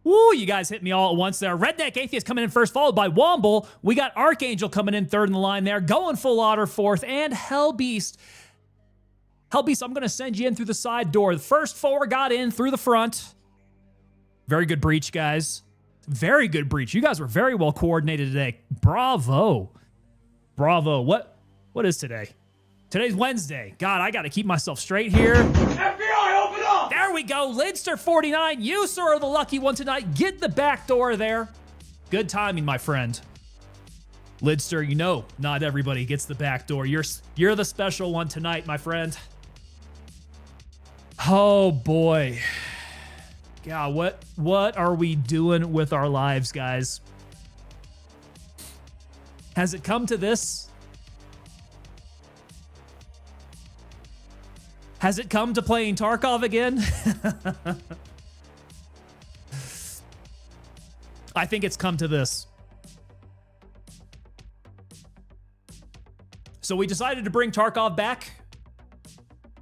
Woo, you guys hit me all at once there. Redneck Atheist coming in first, followed by Womble. We got Archangel coming in third in the line there, going full otter fourth, and Hellbeast. Hellbeast, I'm going to send you in through the side door. The first four got in through the front. Very good breach, guys. Very good breach. You guys were very well coordinated today. Bravo. Bravo. What is today? Today's Wednesday. God, I got to keep myself straight here. FBI, open up! There we go. Lidster49, you, sir, are the lucky one tonight. Get the back door there. Good timing, my friend. Lidster, you know not everybody gets the back door. You're the special one tonight, my friend. Oh, boy. God, what are we doing with our lives, guys? Has it come to this? Has it come to playing Tarkov again? I think it's come to this. So we decided to bring Tarkov back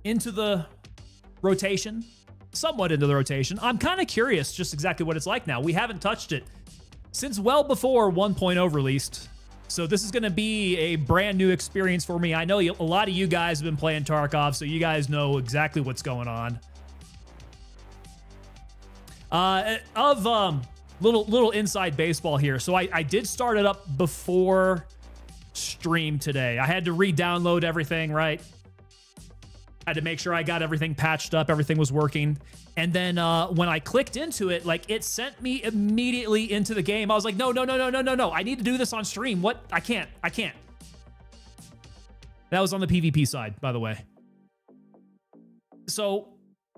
into the rotation, somewhat into the rotation. I'm kind of curious just exactly what it's like now. We haven't touched it since well before 1.0 released. So this is going to be a brand new experience for me. I know a lot of you guys have been playing Tarkov, so you guys know exactly what's going on. Little inside baseball here. So I did start it up before stream today. I had to re-download everything, right? I had to make sure I got everything patched up, everything was working. And then when I clicked into it, like, it sent me immediately into the game. I was like, no. I need to do this on stream. What? I can't. That was on the PvP side, by the way. So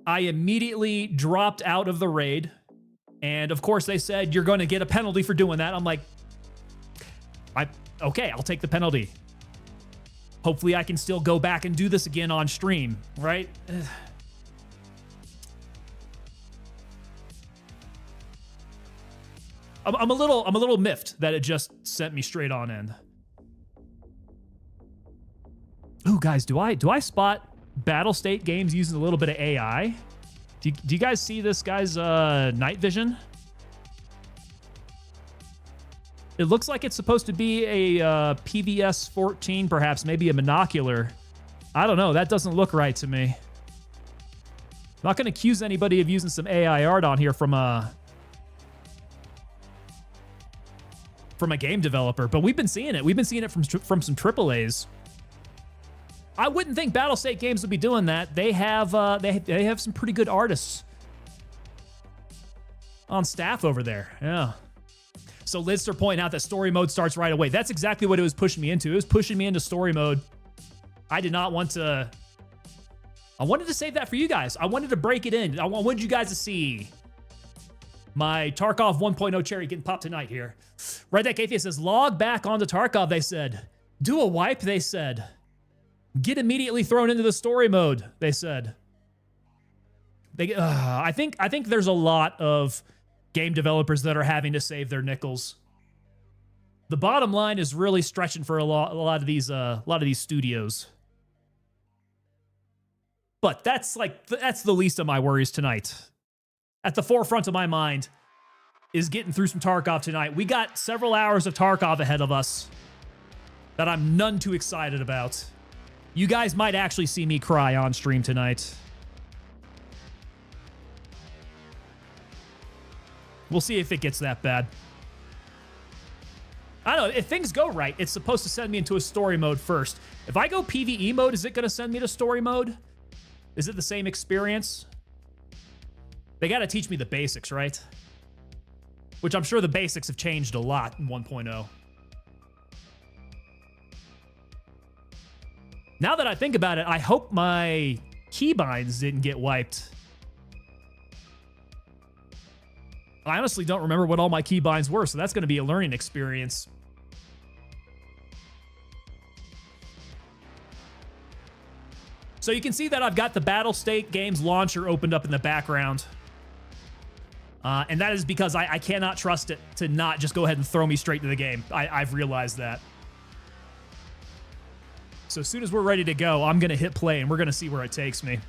I immediately dropped out of the raid. And of course they said, you're going to get a penalty for doing that. I'm like, okay, I'll take the penalty. Hopefully I can still go back and do this again on stream, right? I'm a little miffed that it just sent me straight on in. Ooh, guys, do I spot Battle State Games using a little bit of AI? Do you guys see this guy's night vision? It looks like it's supposed to be a PVS 14, perhaps, maybe a monocular. I don't know. That doesn't look right to me. I'm not going to accuse anybody of using some AI art on here from a game developer, but we've been seeing it. We've been seeing it from some AAAs. I wouldn't think Battle State Games would be doing that. They have they have some pretty good artists on staff over there. Yeah. So Lidster pointing out that story mode starts right away. That's exactly what it was pushing me into. It was pushing me into story mode. I did not want to. I wanted to save that for you guys. I wanted to break it in. I wanted you guys to see my Tarkov 1.0 cherry getting popped tonight here. Redneck Atheist says, log back onto Tarkov, they said. Do a wipe, they said. Get immediately thrown into the story mode, they said. I think there's a lot of game developers that are having to save their nickels. The bottom line is really stretching for a lot of these studios. But that's the least of my worries tonight. At the forefront of my mind is getting through some Tarkov tonight. We got several hours of Tarkov ahead of us that I'm none too excited about. You guys might actually see me cry on stream tonight. We'll see if it gets that bad. I don't know. If things go right, it's supposed to send me into a story mode first. If I go PvE mode, is it going to send me to story mode? Is it the same experience? They got to teach me the basics, right? Which I'm sure the basics have changed a lot in 1.0. Now that I think about it, I hope my keybinds didn't get wiped. I honestly don't remember what all my keybinds were, so that's going to be a learning experience. So you can see that I've got the Battle State Games launcher opened up in the background. And that is because I cannot trust it to not just go ahead and throw me straight to the game. I've realized that. So as soon as we're ready to go, I'm going to hit play, and we're going to see where it takes me.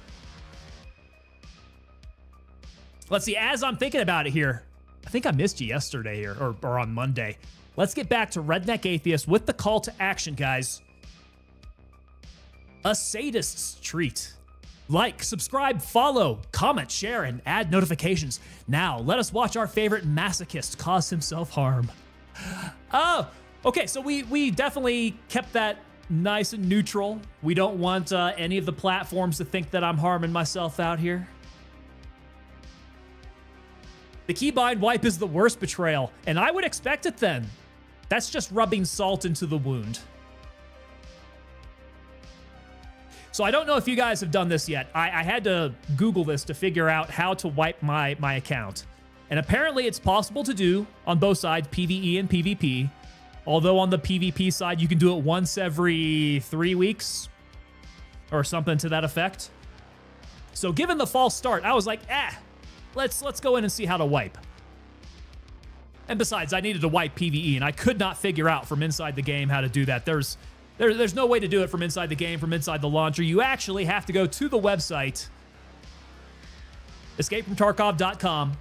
Let's see, as I'm thinking about it here, I think I missed you yesterday or on Monday. Let's get back to Redneck Atheist with the call to action, guys. A sadist's treat. Like, subscribe, follow, comment, share, and add notifications. Now, let us watch our favorite masochist cause himself harm. Oh, okay, so we definitely kept that nice and neutral. We don't want any of the platforms to think that I'm harming myself out here. The keybind wipe is the worst betrayal, and I would expect it then. That's just rubbing salt into the wound. So I don't know if you guys have done this yet. I had to Google this to figure out how to wipe my account. And apparently it's possible to do on both sides, PvE and PvP. Although on the PvP side, you can do it once every 3 weeks or something to that effect. So given the false start, I was like, let's go in and see how to wipe. And besides, I needed to wipe PvE, and I could not figure out from inside the game how to do that. There's no way to do it from inside the game, from inside the launcher. You actually have to go to the website, escapefromtarkov.com,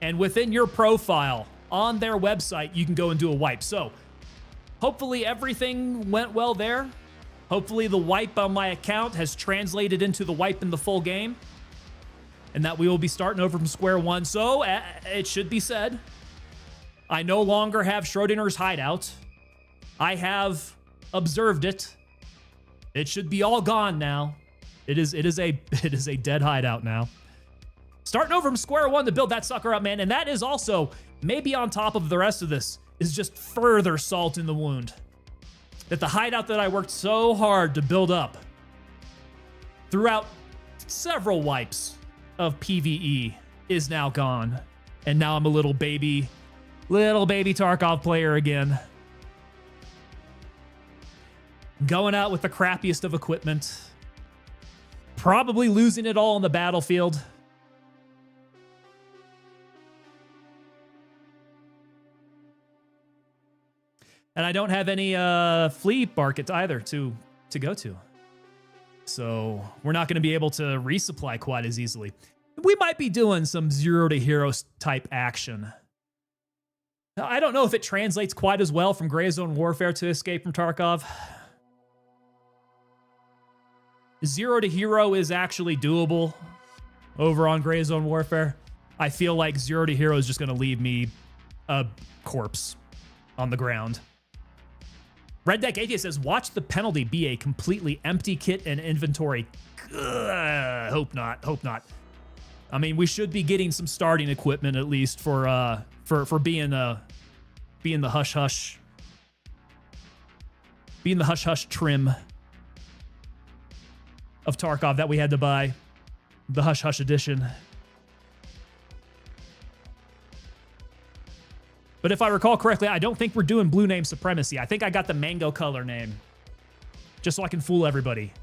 and within your profile on their website, you can go and do a wipe. So hopefully everything went well there. Hopefully the wipe on my account has translated into the wipe in the full game, and that we will be starting over from square one. So it should be said, I no longer have Schrodinger's hideout. I have observed it. It should be all gone now. It is a dead hideout now. Starting over from square one to build that sucker up, man. And that is also, maybe on top of the rest of this, is just further salt in the wound. That the hideout that I worked so hard to build up throughout several wipes of PvE is now gone. And now I'm a little baby Tarkov player again. Going out with the crappiest of equipment. Probably losing it all on the battlefield. And I don't have any flea market either to go to. So we're not going to be able to resupply quite as easily. We might be doing some zero to hero type action. I don't know if it translates quite as well from Gray Zone Warfare to Escape from Tarkov. Zero to hero is actually doable over on Gray Zone Warfare. I feel like zero to hero is just going to leave me a corpse on the ground. Red Deck Atheist says, watch the penalty be a completely empty kit and inventory. Ugh, hope not. Hope not. I mean, we should be getting some starting equipment at least for being the hush hush. Being the hush hush trim of Tarkov that we had to buy. The hush hush edition. But if I recall correctly, I don't think we're doing blue name supremacy. I think I got the mango color name. Just so I can fool everybody.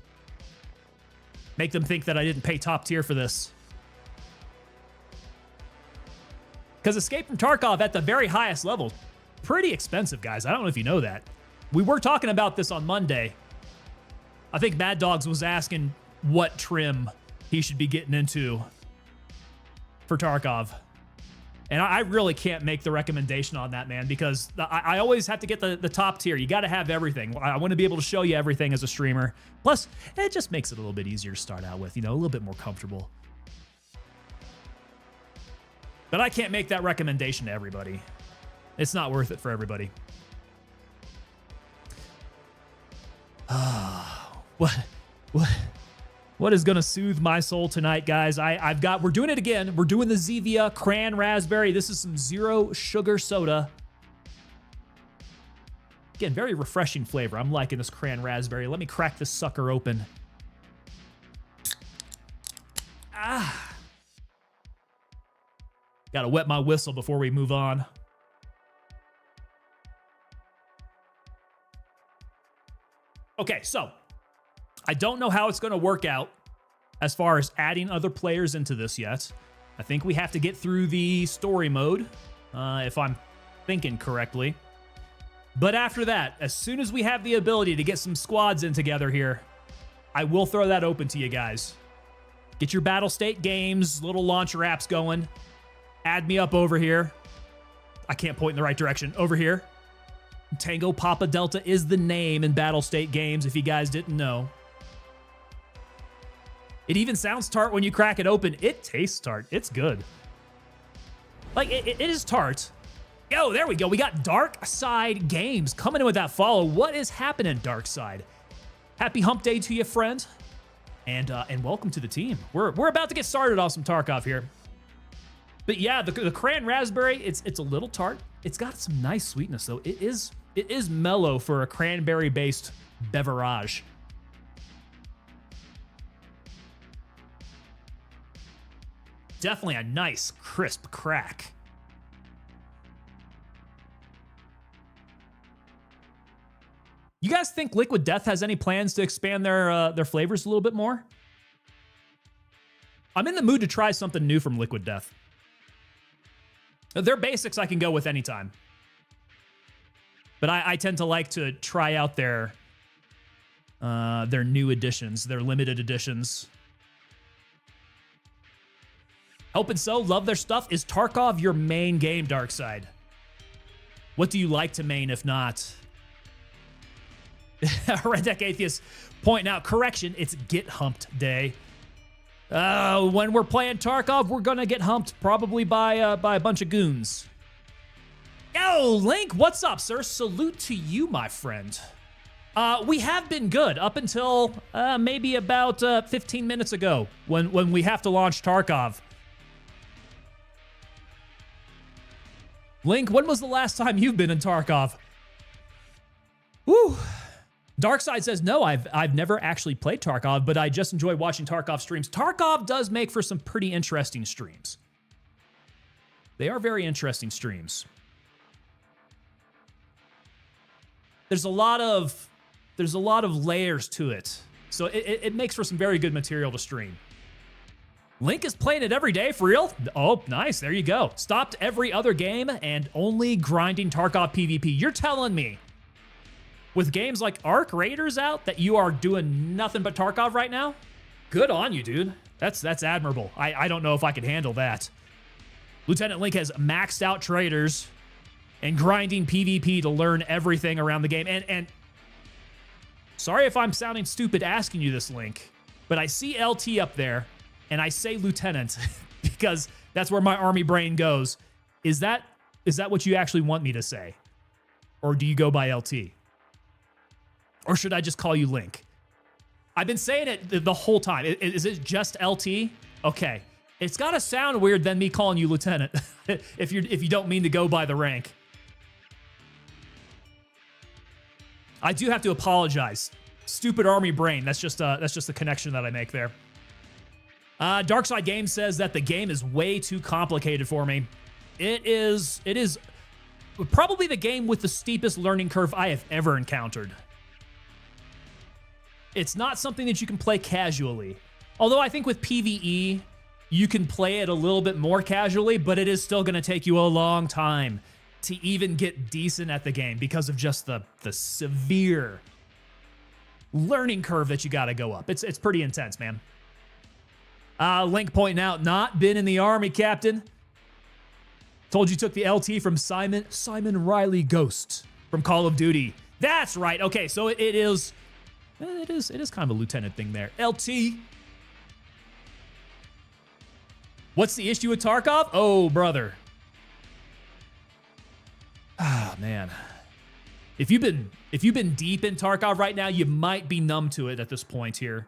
Make them think that I didn't pay top tier for this. Because Escape from Tarkov at the very highest level, pretty expensive, guys. I don't know if you know that. We were talking about this on Monday. I think Mad Dogs was asking what trim he should be getting into for Tarkov. And I really can't make the recommendation on that, man, because I always have to get the top tier. You got to have everything. I want to be able to show you everything as a streamer. Plus, it just makes it a little bit easier to start out with, you know, a little bit more comfortable. But I can't make that recommendation to everybody. It's not worth it for everybody. What is gonna soothe my soul tonight, guys? We're doing it again. We're doing the Zevia Cran Raspberry. This is some zero sugar soda. Again, very refreshing flavor. I'm liking this Cran Raspberry. Let me crack this sucker open. Gotta wet my whistle before we move on. Okay, so I don't know how it's going to work out as far as adding other players into this yet. I think we have to get through the story mode, if I'm thinking correctly. But after that, as soon as we have the ability to get some squads in together here, I will throw that open to you guys. Get your battle state games, little launcher apps going. Add me up over here. I can't point in the right direction. Over here. Tango Papa Delta is the name in Battle State games, if you guys didn't know. It even sounds tart when you crack it open. It tastes tart. It's good. Like, it is tart. Yo, there we go. We got Dark Side Games coming in with that follow. What is happening, Dark Side? Happy hump day to you, friend. And welcome to the team. We're about to get started off some Tarkov here. But yeah, the cran raspberry, it's a little tart. It's got some nice sweetness though. It is mellow for a cranberry-based beverage. Definitely a nice, crisp crack. You guys think Liquid Death has any plans to expand their flavors a little bit more? I'm in the mood to try something new from Liquid Death. Their basics I can go with anytime. But I tend to like to try out their new editions, their limited editions. Hoping so. Love their stuff. Is Tarkov your main game, Darkside? What do you like to main if not? Red Deck Atheist pointing out, correction, it's Get Humped Day. When we're playing Tarkov, we're gonna get humped probably by a bunch of goons. Yo, Link, what's up, sir? Salute to you, my friend. We have been good up until maybe about 15 minutes ago when we have to launch Tarkov. Link, when was the last time you've been in Tarkov? Woo. Darkside says, no, I've never actually played Tarkov, but I just enjoy watching Tarkov streams. Tarkov does make for some pretty interesting streams. They are very interesting streams. There's a lot of layers to it. So it makes for some very good material to stream. Link is playing it every day, for real? Oh, nice, there you go. Stopped every other game and only grinding Tarkov PvP. You're telling me, with games like Arc Raiders out, that you are doing nothing but Tarkov right now? Good on you, dude. That's admirable. I don't know if I could handle that. Lieutenant Link has maxed out traders and grinding PvP to learn everything around the game. And sorry if I'm sounding stupid asking you this, Link, but I see LT up there, and I say Lieutenant because that's where my army brain goes. Is that what you actually want me to say? Or do you go by LT? Or should I just call you Link? I've been saying it the whole time. Is it just LT? Okay. It's got to sound weird than me calling you Lieutenant if you don't mean to go by the rank. I do have to apologize. Stupid army brain. That's just the connection that I make there. Darkside Games says that the game is way too complicated for me. It is probably the game with the steepest learning curve I have ever encountered. It's not something that you can play casually. Although I think with PvE, you can play it a little bit more casually, but it is still going to take you a long time to even get decent at the game because of just the severe learning curve that you got to go up. It's pretty intense, man. Link pointing out, not been in the army, Captain. Told you took the LT from Simon Riley Ghost from Call of Duty. That's right. Okay, so it is kind of a lieutenant thing there. LT. What's the issue with Tarkov? Oh, brother. Ah, man. If you've been deep in Tarkov right now, you might be numb to it at this point here.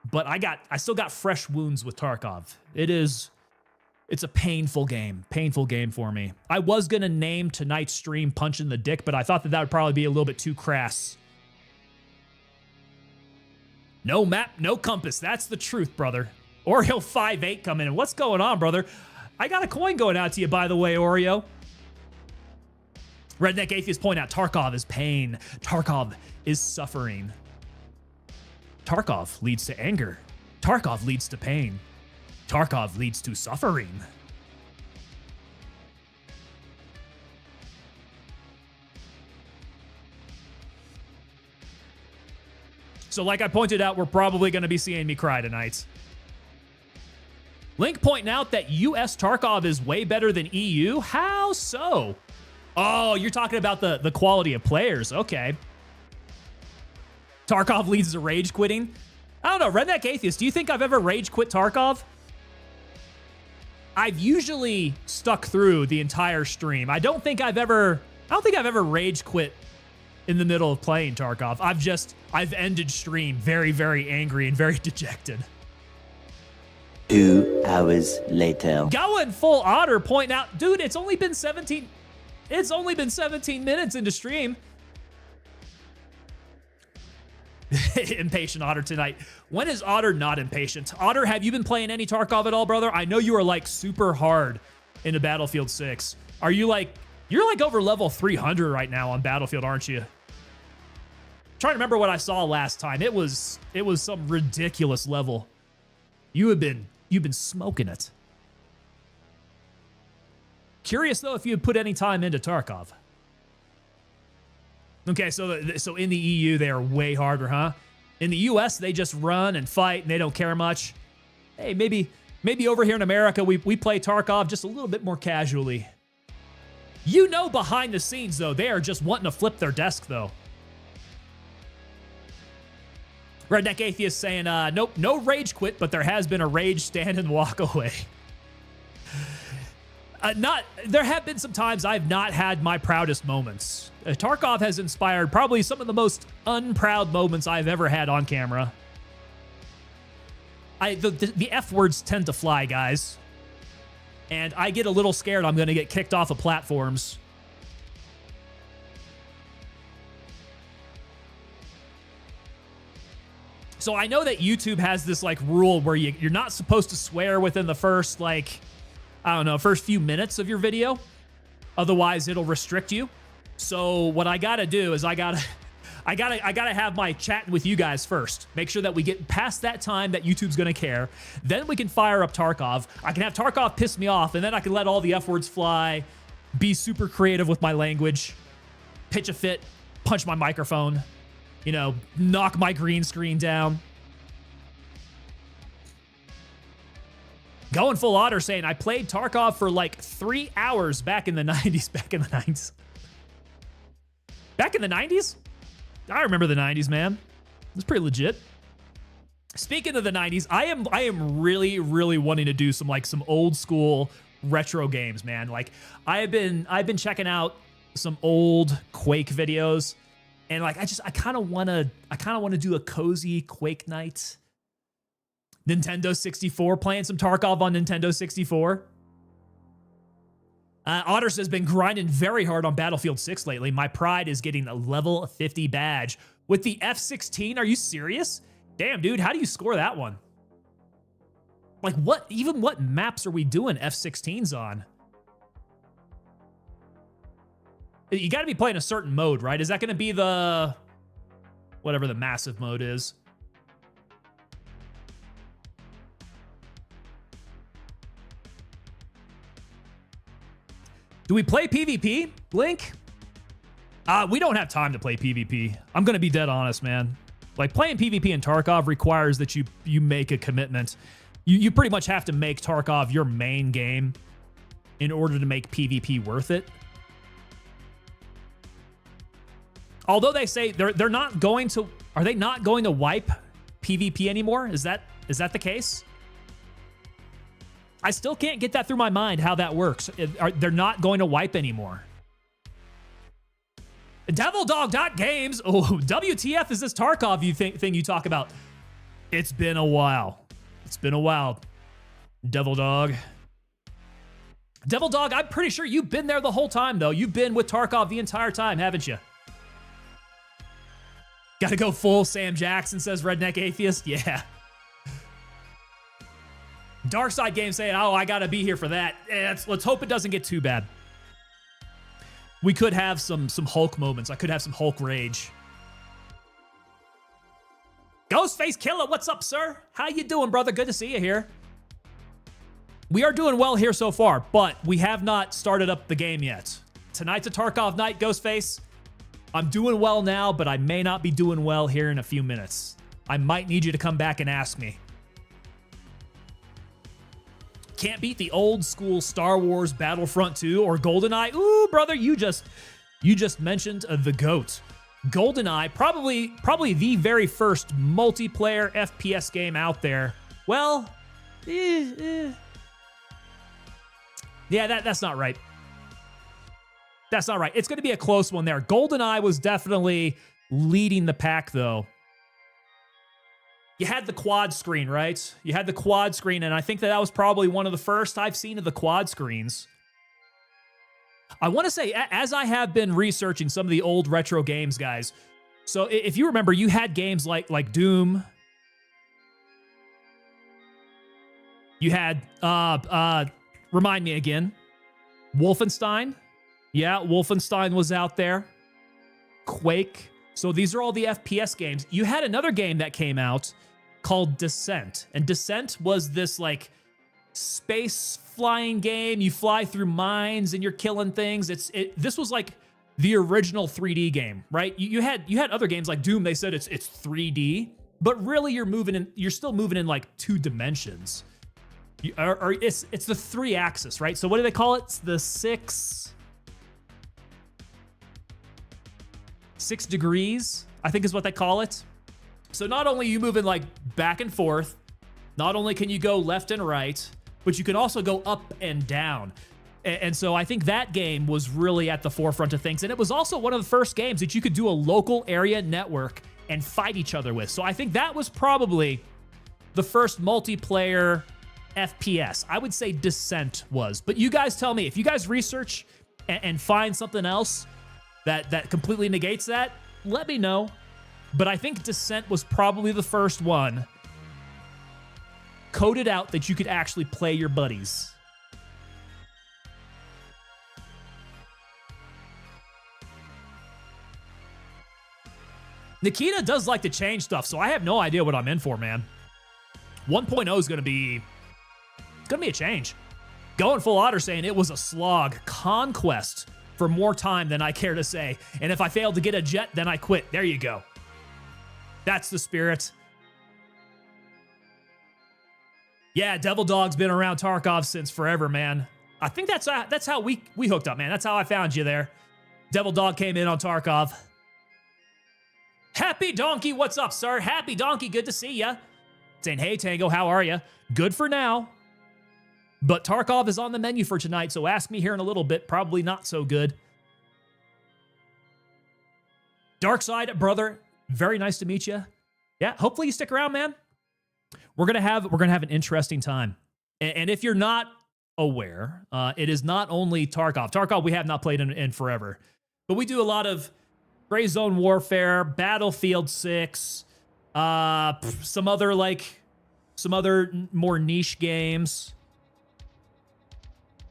But I still got fresh wounds with Tarkov. It's a painful game for me. I was gonna name tonight's stream Punch in the Dick, but I thought that would probably be a little bit too crass. No map, no compass. That's the truth, brother. Oreo 58 coming in. What's going on, brother? I got a coin going out to you, by the way, Oreo. Redneck Atheist point out, Tarkov is pain. Tarkov is suffering. Tarkov leads to anger. Tarkov leads to pain. Tarkov leads to suffering. So like I pointed out, we're probably going to be seeing me cry tonight. Link pointing out that US Tarkov is way better than EU. How so? Oh, you're talking about the quality of players. Okay. Tarkov leads to rage quitting. I don't know. Redneck Atheist, do you think I've ever rage quit Tarkov? I've usually stuck through the entire stream. I don't think I've ever rage quit in the middle of playing Tarkov. I've ended stream very, very angry and very dejected. 2 hours later. Going full otter pointing out, dude, it's only been 17 minutes into stream. Impatient Otter tonight. When is Otter not impatient? Otter, have you been playing any Tarkov at all, brother? I know you are like super hard into Battlefield 6. Are you like, you're like over level 300 right now on Battlefield, aren't you? Trying to remember what I saw last time. It was some ridiculous level. You've been smoking it. Curious though if you had put any time into Tarkov. Okay, so in the EU they are way harder, huh? In the US they just run and fight and they don't care much. Hey, maybe over here in America we play Tarkov just a little bit more casually. You know, behind the scenes though, they are just wanting to flip their desk though. Redneck Atheist saying, nope, no rage quit, but there has been a rage stand and walk away. There have been some times I've not had my proudest moments. Tarkov has inspired probably some of the most unproud moments I've ever had on camera. The F words tend to fly, guys. And I get a little scared I'm going to get kicked off of platforms. So I know that YouTube has this like rule where you're not supposed to swear within the first first few minutes of your video. Otherwise it'll restrict you. So what I gotta do is I gotta have my chat with you guys first. Make sure that we get past that time that YouTube's gonna care. Then we can fire up Tarkov. I can have Tarkov piss me off, and then I can let all the F words fly, be super creative with my language, pitch a fit, punch my microphone, you know, knock my green screen down. Going full otter saying, I played Tarkov for like 3 hours back in the 90s. Back in the 90s? Back in the 90s? I remember the 90s, man. It was pretty legit. Speaking of the 90s, I am really, really wanting to do some old school retro games, man. Like I've been checking out some old Quake videos, and like I kind of want to do a cozy Quake night. Nintendo 64, playing some Tarkov on Nintendo 64. Otter says, been grinding very hard on Battlefield 6 lately. My pride is getting a level 50 badge. With the F-16, are you serious? Damn, dude, how do you score that one? Like, what maps are we doing F-16s on? You gotta be playing a certain mode, right? Is that gonna be the... whatever the massive mode is? Do we play PvP, Blink? We don't have time to play PvP. I'm gonna be dead honest, man. Like, playing PvP in Tarkov requires that you make a commitment. You pretty much have to make Tarkov your main game in order to make PvP worth it. Although they say they're not going to... Are they not going to wipe PvP anymore? Is that the case? I still can't get that through my mind how that works. They're not going to wipe anymore. DevilDog.games. Oh, WTF is this Tarkov thing you talk about? It's been a while. It's been a while. DevilDog. DevilDog, I'm pretty sure you've been there the whole time, though. You've been with Tarkov the entire time, haven't you? Gotta go full Sam Jackson, says Redneck Atheist. Yeah. Darkside Game saying, oh, I gotta be here for that. Let's hope it doesn't get too bad. We could have some Hulk moments. I could have some Hulk rage. Ghostface Killer, what's up, sir? How you doing, brother? Good to see you here. We are doing well here so far, but we have not started up the game yet. Tonight's a Tarkov night, Ghostface. I'm doing well now, but I may not be doing well here in a few minutes. I might need you to come back and ask me. Can't beat the old school Star Wars Battlefront 2 or GoldenEye. Ooh, brother, you just mentioned the GOAT. GoldenEye, probably the very first multiplayer FPS game out there. Well, yeah, that's not right. That's not right. It's going to be a close one there. GoldenEye was definitely leading the pack, though. You had the quad screen, right? You had the quad screen, and I think that was probably one of the first I've seen of the quad screens. I want to say, as I have been researching some of the old retro games, guys, so if you remember, you had games like Doom. You had, remind me again, Wolfenstein. Yeah, Wolfenstein was out there. Quake. So these are all the FPS games. You had another game that came out called Descent. And Descent was this like space flying game. You fly through mines and you're killing things. This was like the original 3D game, right? You had other games like Doom. They said it's 3D, but really you're still moving in like 2 dimensions. It's the 3-axis, right? So what do they call it? It's the 6 degrees, I think is what they call it. So not only are you moving like back and forth, not only can you go left and right, but you can also go up and down. And so I think that game was really at the forefront of things. And it was also one of the first games that you could do a local area network and fight each other with. So I think that was probably the first multiplayer FPS. I would say Descent was. But you guys tell me, if you guys research and find something else that completely negates that, let me know. But I think Descent was probably the first one coded out that you could actually play your buddies. Nikita does like to change stuff, so I have no idea what I'm in for, man. 1.0 is going to be a change. Going full otter saying it was a slog. Conquest for more time than I care to say. And if I failed to get a jet, then I quit. There you go. That's the spirit. Yeah, Devil Dog's been around Tarkov since forever, man. I think that's how we hooked up, man. That's how I found you there. Devil Dog came in on Tarkov. Happy Donkey, what's up, sir? Happy Donkey, good to see ya. Saying, hey, Tango, how are ya? Good for now. But Tarkov is on the menu for tonight, so ask me here in a little bit. Probably not so good. Dark Side, brother, very nice to meet you. Yeah, hopefully you stick around, man. We're gonna have an interesting time. And if you're not aware, it is not only Tarkov. Tarkov we have not played in forever, but we do a lot of Gray Zone Warfare, Battlefield 6, some other more niche games,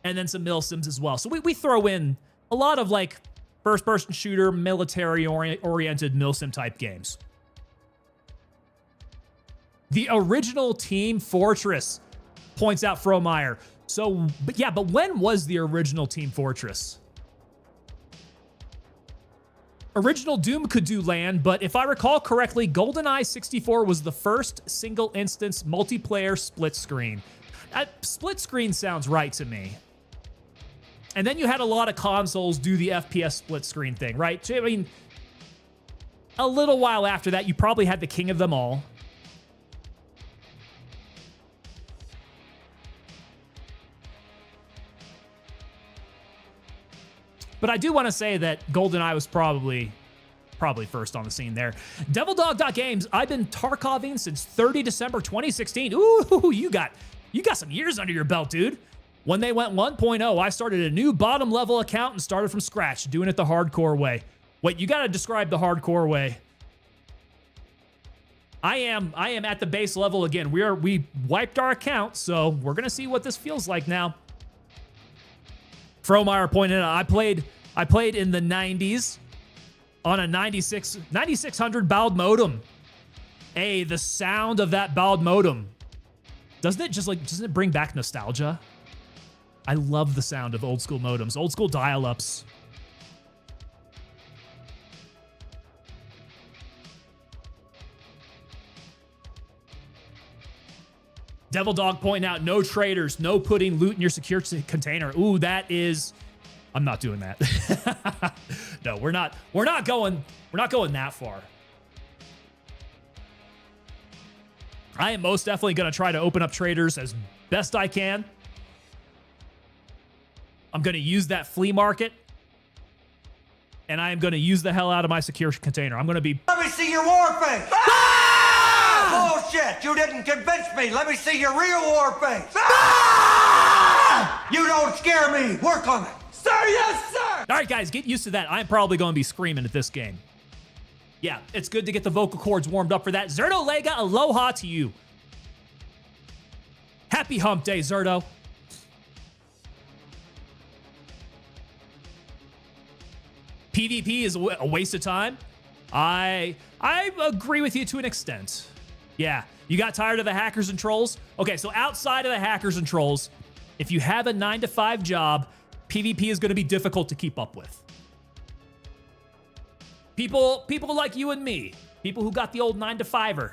and then some mil sims as well. So we throw in a lot of like first-person shooter, military-oriented mil sim type games. The original Team Fortress, points out Fromeyer. So, but when was the original Team Fortress? Original Doom could do LAN, but if I recall correctly, GoldenEye 64 was the first single-instance multiplayer split screen. Split screen sounds right to me. And then you had a lot of consoles do the FPS split screen thing, right? I mean, a little while after that, you probably had the king of them all. But I do want to say that GoldenEye was probably first on the scene there. DevilDog.Games, I've been Tarkoving since 30 December 2016. Ooh, you got some years under your belt, dude. When they went 1.0, I started a new bottom level account and started from scratch, doing it the hardcore way. Wait, you got to describe the hardcore way. I am at the base level again. We wiped our account, so we're going to see what this feels like now. Fromeyer pointed out, I played in the 90s on a 9600 baud modem. Hey, the sound of that baud modem. Doesn't it bring back nostalgia? I love the sound of old school modems, old school dial-ups. Devil Dog pointing out, no traders, no putting loot in your secure container. Ooh, that is... I'm not doing that. No, we're not going that far. I am most definitely going to try to open up traders as best I can. I'm going to use that flea market. And I am going to use the hell out of my secure container. I'm going to be... Let me see your war face. Ah! Bullshit. You didn't convince me. Let me see your real war face. Ah! You don't scare me. Work on it. Sir, yes, sir. All right, guys, get used to that. I'm probably going to be screaming at this game. Yeah, it's good to get the vocal cords warmed up for that. Zerto Lega, aloha to you. Happy hump day, Zerto. PvP is a waste of time. I agree with you to an extent. Yeah, you got tired of the hackers and trolls? Okay, so outside of the hackers and trolls, if you have a 9-to-5 job, PvP is going to be difficult to keep up with. People like you and me, people who got the old 9-to-5er,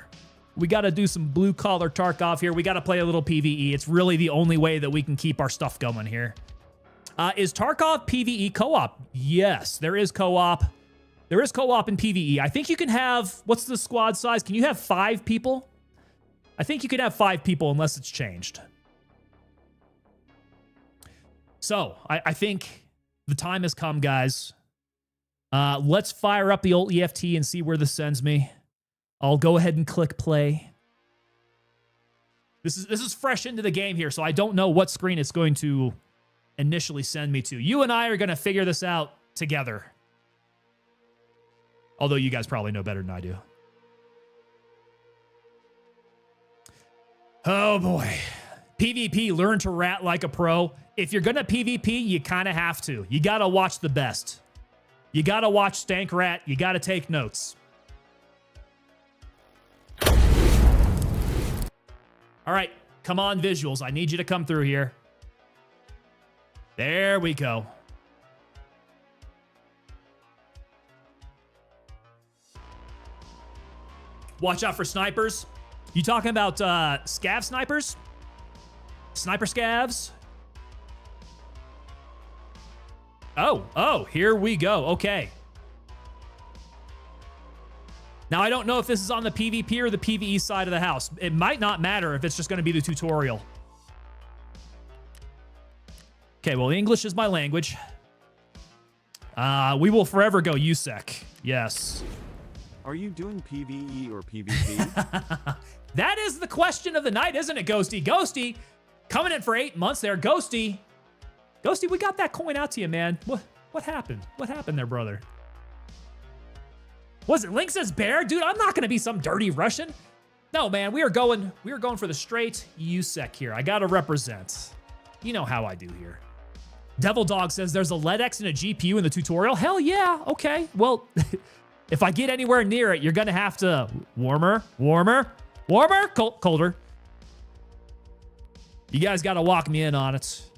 we got to do some blue-collar Tarkov here. We got to play a little PvE. It's really the only way that we can keep our stuff going here. Is Tarkov PvE co-op? Yes, there is co-op. There is co-op in PvE. I think you can have, what's the squad size? Can you have 5 people? I think you can have 5 people unless it's changed. So, I think the time has come, guys. Let's fire up the old EFT and see where this sends me. I'll go ahead and click play. This is fresh into the game here, so I don't know what screen it's going to initially send me to. You and I are going to figure this out together. Although you guys probably know better than I do. Oh boy. PvP, learn to rat like a pro. If you're going to PvP, you kind of have to. You got to watch the best. You got to watch Stank Rat. You got to take notes. All right, come on, visuals. I need you to come through here. There we go. Watch out for snipers. You talking about scav snipers? Sniper scavs? Oh, here we go. Okay. Now, I don't know if this is on the PvP or the PvE side of the house. It might not matter if it's just going to be the tutorial. Okay, well, English is my language. We will forever go USEC. Yes. Are you doing PvE or PvP? That is the question of the night, isn't it, Ghosty? Ghosty, coming in for 8 months there. Ghosty, we got that coin out to you, man. What happened? What happened there, brother? Was it Link says bear? Dude, I'm not going to be some dirty Russian. No, man, we are going for the straight USEC here. I got to represent. You know how I do here. Devil Dog says there's a LEDX and a GPU in the tutorial. Hell yeah. Okay. Well, if I get anywhere near it, you're going to have to warmer, colder. You guys got to walk me in on it.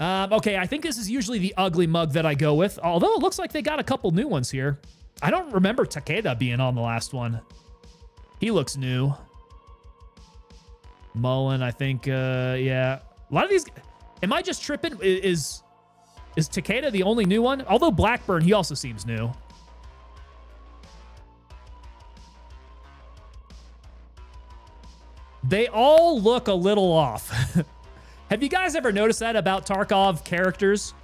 Okay, I think this is usually the ugly mug that I go with, although it looks like they got a couple new ones here. I don't remember Takeda being on the last one. He looks new. Mullen, I think, yeah. A lot of these... Am I just tripping? Is Takeda the only new one? Although Blackburn, he also seems new. They all look a little off. Have you guys ever noticed that about Tarkov characters?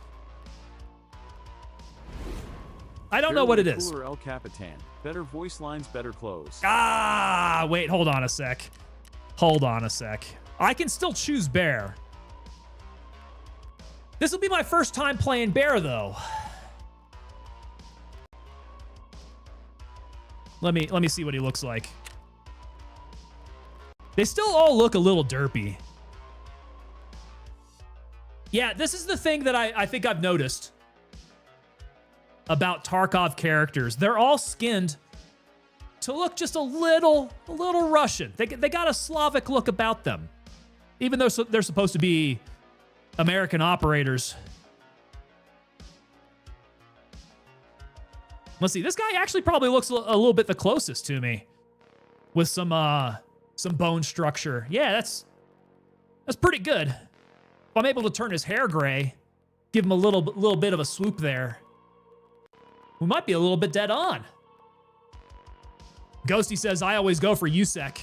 I don't know what it is. El Capitan. Better voice lines, better clothes. Ah, wait, hold on a sec. Hold on a sec. I can still choose Bear. This will be my first time playing Bear, though. Let me see what he looks like. They still all look a little derpy. Yeah, this is the thing that I think I've noticed about Tarkov characters. They're all skinned to look just a little Russian. They got a Slavic look about them. Even though they're supposed to be American operators. Let's see. This guy actually probably looks a little bit the closest to me. With some some bone structure. Yeah, that's pretty good. If I'm able to turn his hair gray, give him a little bit of a swoop there, we might be a little bit dead on. Ghosty says, I always go for Yusek.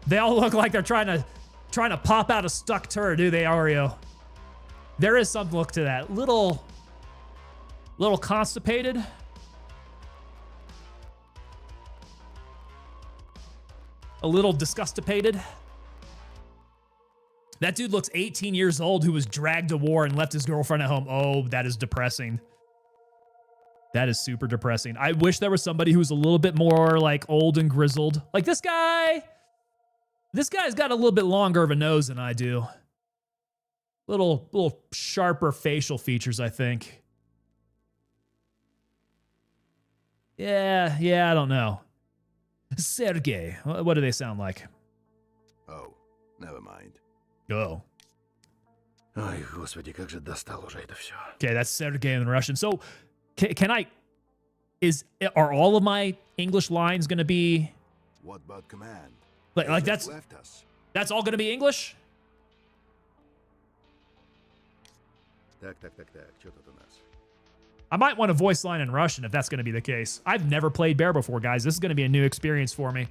They all look like they're trying to pop out a stuck turd, do they, Ario? There is some look to that. Little constipated. A little disgustipated. That dude looks 18 years old who was dragged to war and left his girlfriend at home. Oh, that is depressing. That is super depressing. I wish there was somebody who's a little bit more like old and grizzled. Like this guy. This guy's got a little bit longer of a nose than I do. Little sharper facial features, I think. Yeah, I don't know. Sergey, what do they sound like? Oh, never mind. Oh. Ой, господи, как же достал уже это все. Okay, that's Sergey in Russian. So, are all of my English lines going to be... What about command? Like that's all going to be English? Так, что тут у нас? I might want a voice line in Russian if that's going to be the case. I've never played Bear before, guys. This is going to be a new experience for me.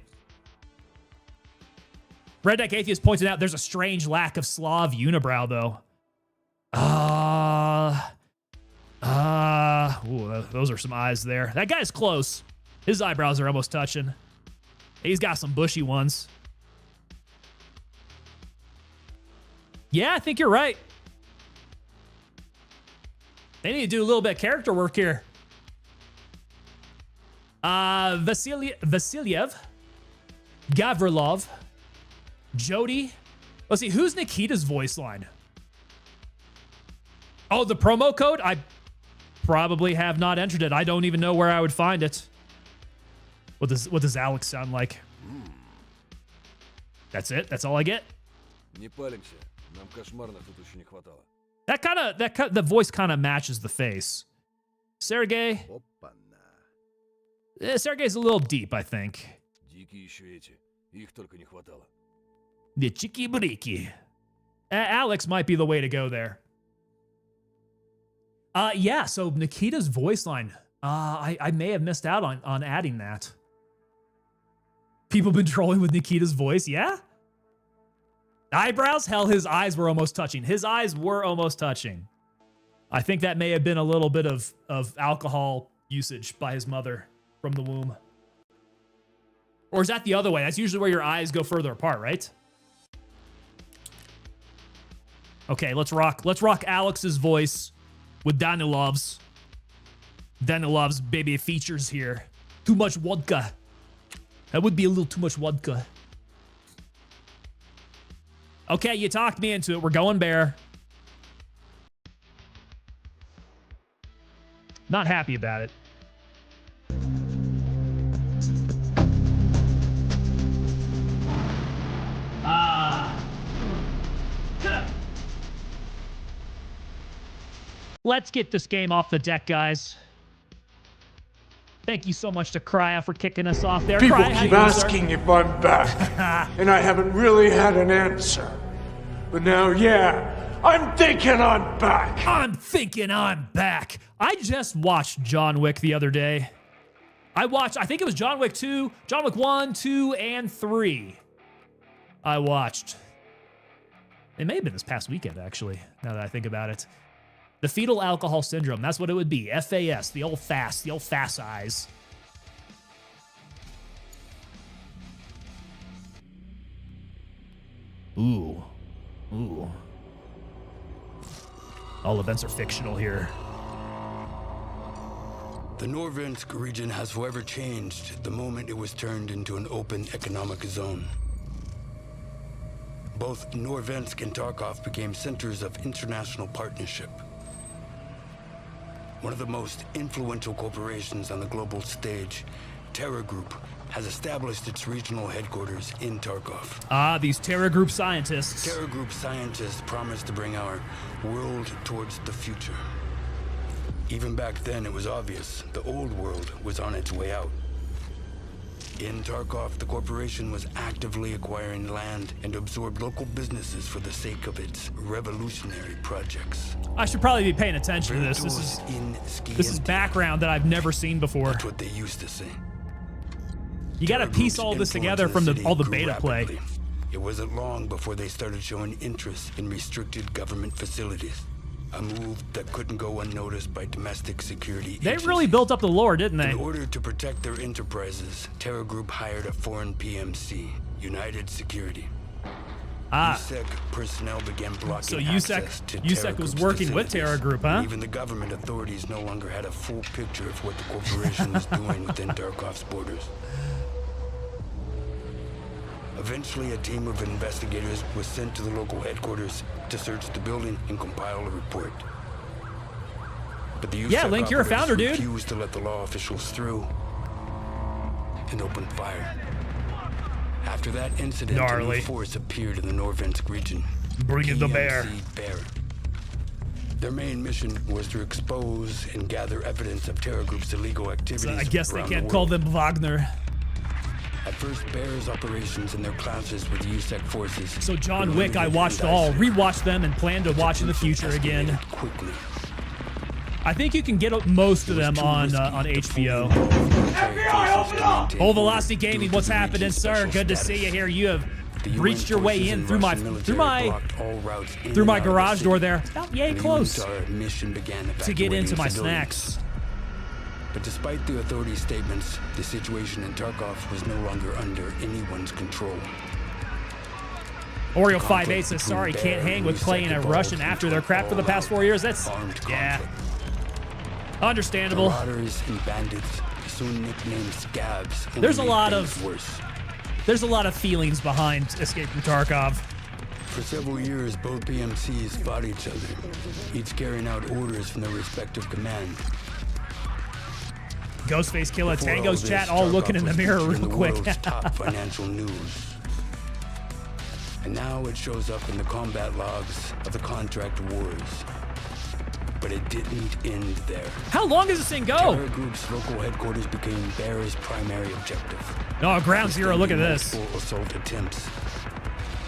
Red Deck Atheist pointed out there's a strange lack of Slav unibrow, though. Those are some eyes there. That guy's close. His eyebrows are almost touching. He's got some bushy ones. Yeah, I think you're right. They need to do a little bit of character work here. Vasilyev, Gavrilov, Jody. Let's see, who's Nikita's voice line? Oh, the promo code? I probably have not entered it. I don't even know where I would find it. What does Alex sound like? That's it? That's all I get? The voice kind of matches the face. Sergey. Sergey's a little deep, I think. The chiki-briki. Alex might be the way to go there. Yeah, so Nikita's voice line. I may have missed out on adding that. People been trolling with Nikita's voice, yeah? Eyebrows? Hell, his eyes were almost touching. His eyes were almost touching. I think that may have been a little bit of alcohol usage by his mother from the womb. Or is that the other way? That's usually where your eyes go further apart, right? Okay, let's rock Alex's voice with Danilov's. Danilov's baby features here. Too much vodka. That would be a little too much vodka. Okay, you talked me into it. We're going Bear. Not happy about it. Let's get this game off the deck, guys. Thank you so much to Crya for kicking us off there. People Crya, keep asking if I'm back, and I haven't really had an answer. But now, yeah, I'm thinking I'm back. I'm thinking I'm back. I just watched John Wick the other day. I think it was John Wick 2, John Wick 1, 2, and 3. I watched. It may have been this past weekend, actually, now that I think about it. The fetal alcohol syndrome, that's what it would be. FAS, the old FAS eyes. Ooh. All events are fictional here. The Norvensk region has forever changed the moment it was turned into an open economic zone. Both Norvensk and Tarkov became centers of international partnership. One of the most influential corporations on the global stage, Terra Group, has established its regional headquarters in Tarkov. Ah, these Terra Group scientists. Terra Group scientists promise to bring our world towards the future. Even back then, it was obvious the old world was on its way out. In Tarkov, the corporation was actively acquiring land and absorbed local businesses for the sake of its revolutionary projects. I should probably be paying attention to this. This is background that I've never seen before. That's what they used to say. You got to piece all this together from all the beta play. It wasn't long before they started showing interest in restricted government facilities. A move that couldn't go unnoticed by domestic security They agencies. really built up the lore, didn't they? In order to protect their enterprises, Terra Group hired a foreign PMC, United Security. USEC personnel began blocking access to Terra USEC was Group's working with facilities. Terra Group, huh? Even the government authorities no longer had a full picture of what the corporation was doing within Tarkov's borders. Eventually, a team of investigators was sent to the local headquarters to search the building and compile a report. But the Yeah, Link, you're a founder, dude. refused to let the law officials through and opened fire. After that incident, a Gnarly. new force appeared in the Norvensk region. Bring in the bear. PMC Bear. Their main mission was to expose and gather evidence of Terra Group's illegal activities. So I guess they around can't the call world. them Wagner. At first, Bear's operations and their clashes with USEC forces. So John were Wick, I limited watched and all, isolated. rewatched them, and plan to watch in the future again. Escalated quickly. I think you can get most of It was them too on risky HBO. to fully involve military forces to maintain Full order Velocity due Gaming, to what's the happening, region's sir? special Good to status. see you here. You have The UN reached your way forces in and through Russian my military blocked all routes in through and my out of the garage door city. there. About yay And the close UNTAR mission began to get evacuating into my civilians. snacks. But despite the authorities' statements, the situation in Tarkov was no longer under anyone's control. Oreo Conflict 58 says, between sorry, Bear can't hang and with USEC playing a evolved Russian after into their an crap for the past 4 years. That's, armed yeah, conflict. understandable. Marauders and bandits, soon nicknamed scabs. only There's a made lot things of- worse. There's a lot of feelings behind Escape from Tarkov. For several years, both PMCs fought each other, each carrying out orders from their respective command. Ghostface Killer, Before Tango's this, chat, all Tarkov looking in the was mirror featured in real the quick. world's top financial news. And now it shows up in the combat logs of the contract wars. But it didn't end there. How long does this thing go? Terra Group's local headquarters became Bear's primary objective. Oh, Ground Zero, look at this. Multiple assault attempts.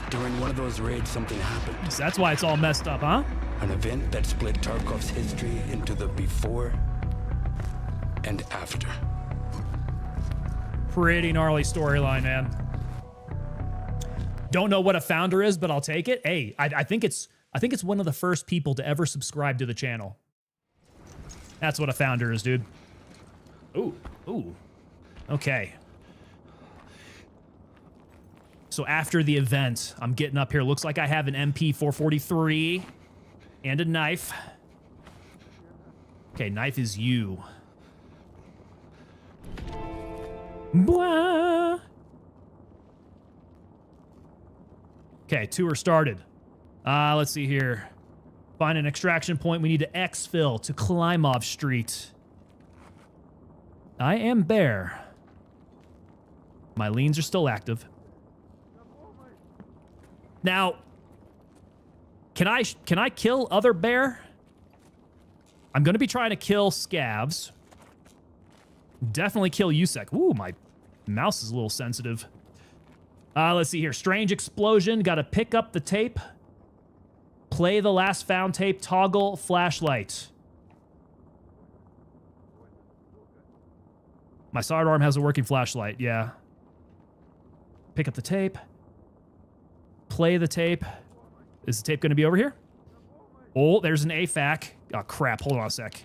During one of those raids, something happened. So that's why it's all messed up, huh? An event that split Tarkov's history into the before and after. Pretty gnarly storyline, man. Don't know what a founder is, but I'll take it. Hey, I think it's one of the first people to ever subscribe to the channel. That's what a founder is, dude. Ooh. Okay. So after the event, I'm getting up here. Looks like I have an MP443 and a knife. Okay, knife is you. Blah. Okay, tour started. Let's see here. Find an extraction point. We need to exfil to Klimov Street. I am Bear. My leans are still active. Now, can I kill other Bear? I'm going to be trying to kill Scavs. Definitely kill USEC. Ooh, my mouse is a little sensitive. Let's see here. Strange explosion. Got to pick up the tape. Play the last found tape. Toggle flashlight. My sidearm has a working flashlight. Yeah. Pick up the tape. Play the tape. Is the tape going to be over here? Oh, there's an AFAC. Oh, crap. Hold on a sec.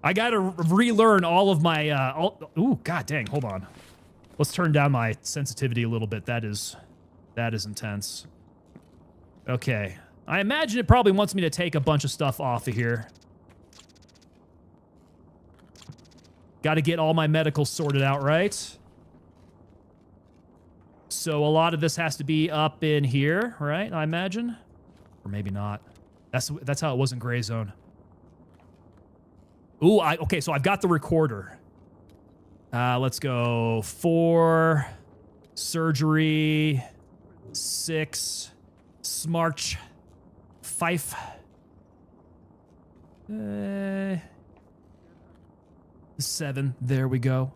I got to relearn all of my... ooh, god dang. Hold on. Let's turn down my sensitivity a little bit. That is intense. Okay. I imagine it probably wants me to take a bunch of stuff off of here. Got to get all my medicals sorted out, right? So a lot of this has to be up in here, right? I imagine. Or maybe not. That's how it was in Gray Zone. Ooh, okay, so I've got the recorder. Let's go 4, surgery, 6, smarch, 5, 7. There we go.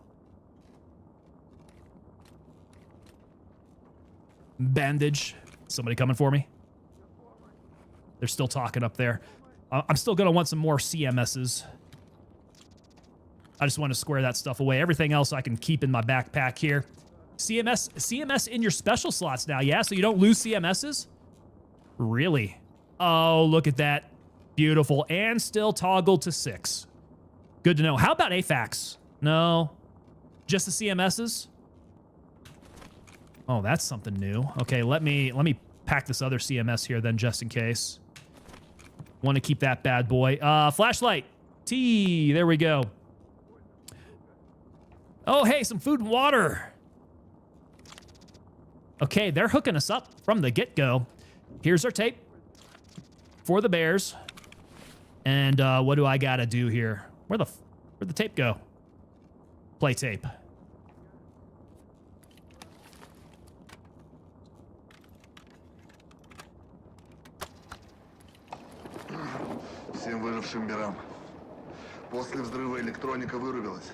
Bandage. Somebody coming for me? They're still talking up there. I'm still going to want some more CMSs. I just want to square that stuff away. Everything else I can keep in my backpack here. CMS in your special slots now, yeah? So you don't lose CMSs? Really? Oh, look at that. Beautiful. And still toggled to 6. Good to know. How about AFAX? No. Just the CMSs? Oh, that's something new. Okay, let me pack this other CMS here then, just in case. Want to keep that bad boy. Flashlight. T. There we go. Oh, hey, some food and water. Okay, they're hooking us up from the get-go. Here's our tape for the bears. And what do I gotta do here? Where'd the tape go? Play tape. Всем выжившим мирам. После взрыва электроника вырубилась.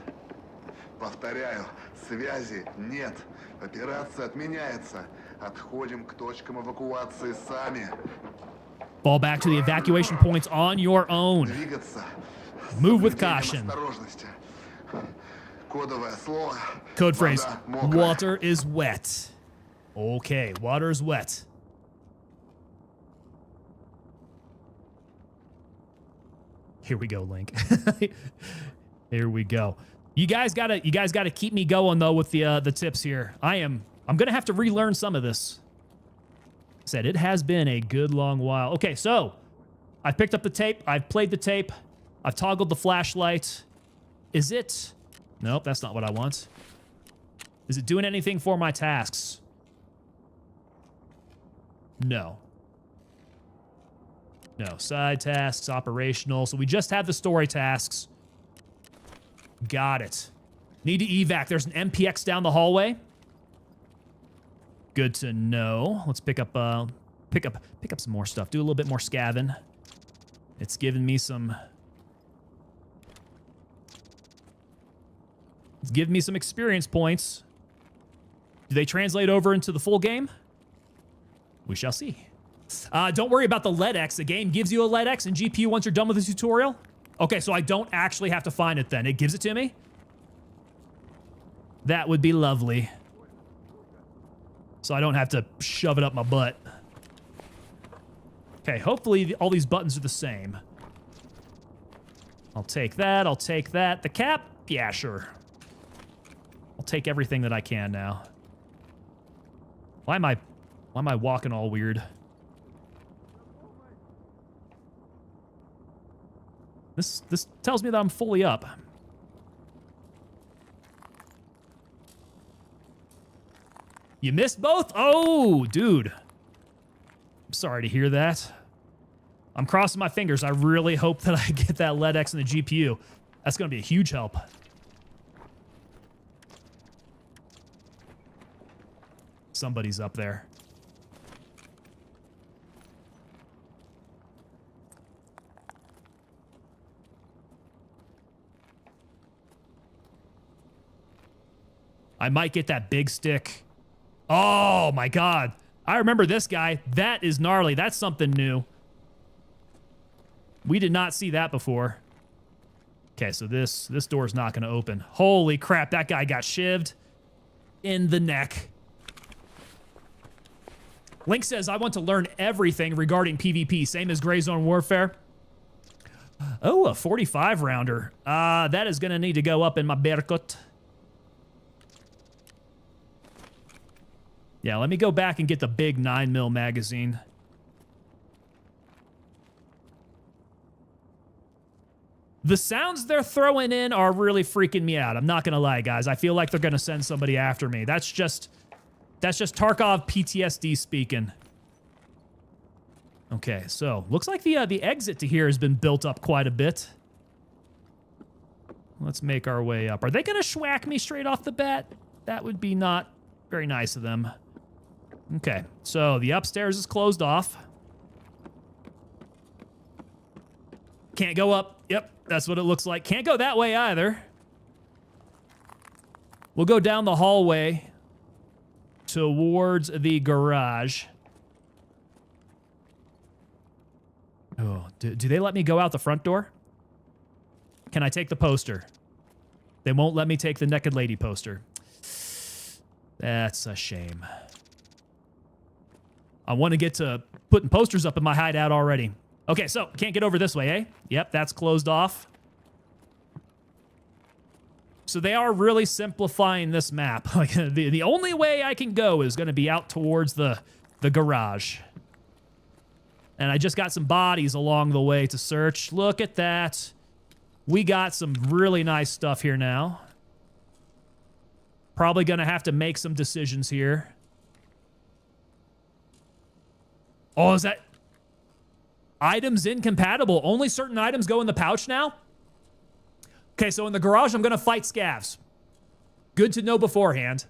Повторяю, связи нет. Операция отменяется. Отходим к точкам эвакуации сами. Fall back to the evacuation points on your own. Двигаться. Move with caution. Осторожности. Кодовое слово. Code phrase. Вода мокрая. Water is wet. Okay, water is wet. Here we go, Link. Here we go. You guys gotta keep me going though with the tips here. I'm gonna have to relearn some of this. Said it has been a good long while. Okay, so I've picked up the tape. I've played the tape. I've toggled the flashlight. Is it? Nope, that's not what I want. Is it doing anything for my tasks? No. No, side tasks, operational. So we just have the story tasks. Got it. Need to evac. There's an MPX down the hallway. Good to know. Let's pick up some more stuff. Do a little bit more scavenging. It's giving me some. It's giving me some experience points. Do they translate over into the full game? We shall see. Don't worry about the LEDX. The game gives you a LEDX and GPU once you're done with the tutorial. Okay, so I don't actually have to find it then. It gives it to me? That would be lovely. So I don't have to shove it up my butt. Okay, hopefully all these buttons are the same. I'll take that. I'll take that. The cap? Yeah, sure. I'll take everything that I can now. Why am I walking all weird? This tells me that I'm fully up. You missed both? Oh, dude. I'm sorry to hear that. I'm crossing my fingers. I really hope that I get that LEDX and the GPU. That's going to be a huge help. Somebody's up there. I might get that big stick. Oh my god. I remember this guy. That is gnarly. That's something new. We did not see that before. Okay, so this door's not going to open. Holy crap, that guy got shivved in the neck. Link says, I want to learn everything regarding PvP, same as Gray Zone Warfare. Oh, a 45 rounder. That is going to need to go up in my Berkut. Yeah, let me go back and get the big 9mm magazine. The sounds they're throwing in are really freaking me out. I'm not going to lie, guys. I feel like they're going to send somebody after me. That's just Tarkov PTSD speaking. Okay, so looks like the exit to here has been built up quite a bit. Let's make our way up. Are they going to schwack me straight off the bat? That would be not very nice of them. Okay, so the upstairs is closed off. Can't go up. Yep, that's what it looks like. Can't go that way either. We'll go down the hallway towards the garage. Oh, do they let me go out the front door? Can I take the poster? They won't let me take the naked lady poster. That's a shame. I want to get to putting posters up in my hideout already. Okay, so can't get over this way, eh? Yep, that's closed off. So they are really simplifying this map. Like the only way I can go is going to be out towards the garage. And I just got some bodies along the way to search. Look at that. We got some really nice stuff here now. Probably going to have to make some decisions here. Oh, is that... Items incompatible. Only certain items go in the pouch now? Okay, so in the garage, I'm going to fight scavs. Good to know beforehand.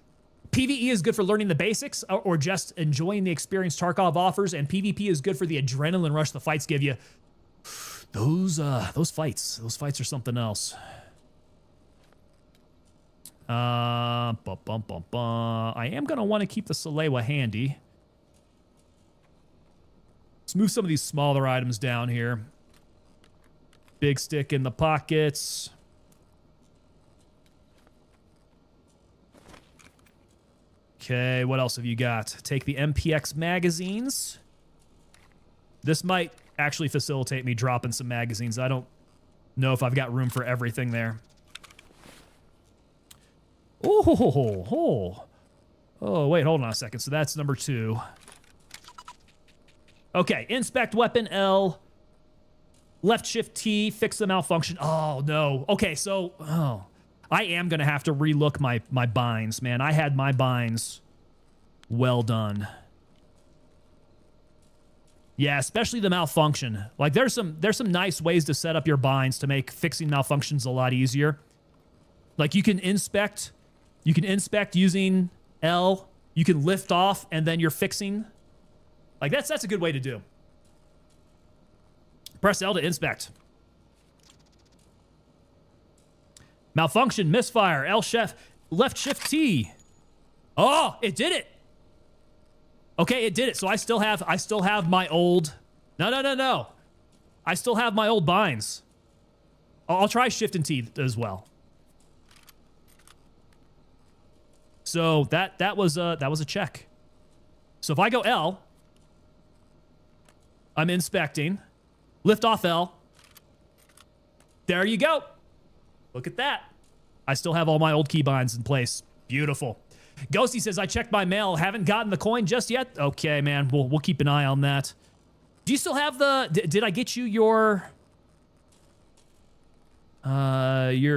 PvE is good for learning the basics or just enjoying the experience Tarkov offers, and PvP is good for the adrenaline rush the fights give you. Those fights are something else. I am going to want to keep the Salewa handy. Let's move some of these smaller items down here. Big stick in the pockets. Okay, what else have you got? Take the MPX magazines. This might actually facilitate me dropping some magazines. I don't know if I've got room for everything there. Oh, wait, hold on a second. So that's number 2. Okay, inspect weapon L. Left shift T, fix the malfunction. Oh, no. Okay, so... Oh. I am going to have to relook my binds, man. I had my binds well done. Yeah, especially the malfunction. Like, there's some nice ways to set up your binds to make fixing malfunctions a lot easier. Like, you can inspect using L. You can lift off, and then you're fixing. Like, that's a good way to do. Press L to inspect. Malfunction, misfire, L chef, left shift T. Oh, it did it. Okay, it did it. So I still have my old. No. I still have my old binds. I'll try shift and T as well. So that was a check. So if I go L, I'm inspecting. Lift off L. There you go. Look at that. I still have all my old keybinds in place. Beautiful. Ghosty says, I checked my mail. Haven't gotten the coin just yet. Okay, man. We'll keep an eye on that. Do you still have the... Did I get you your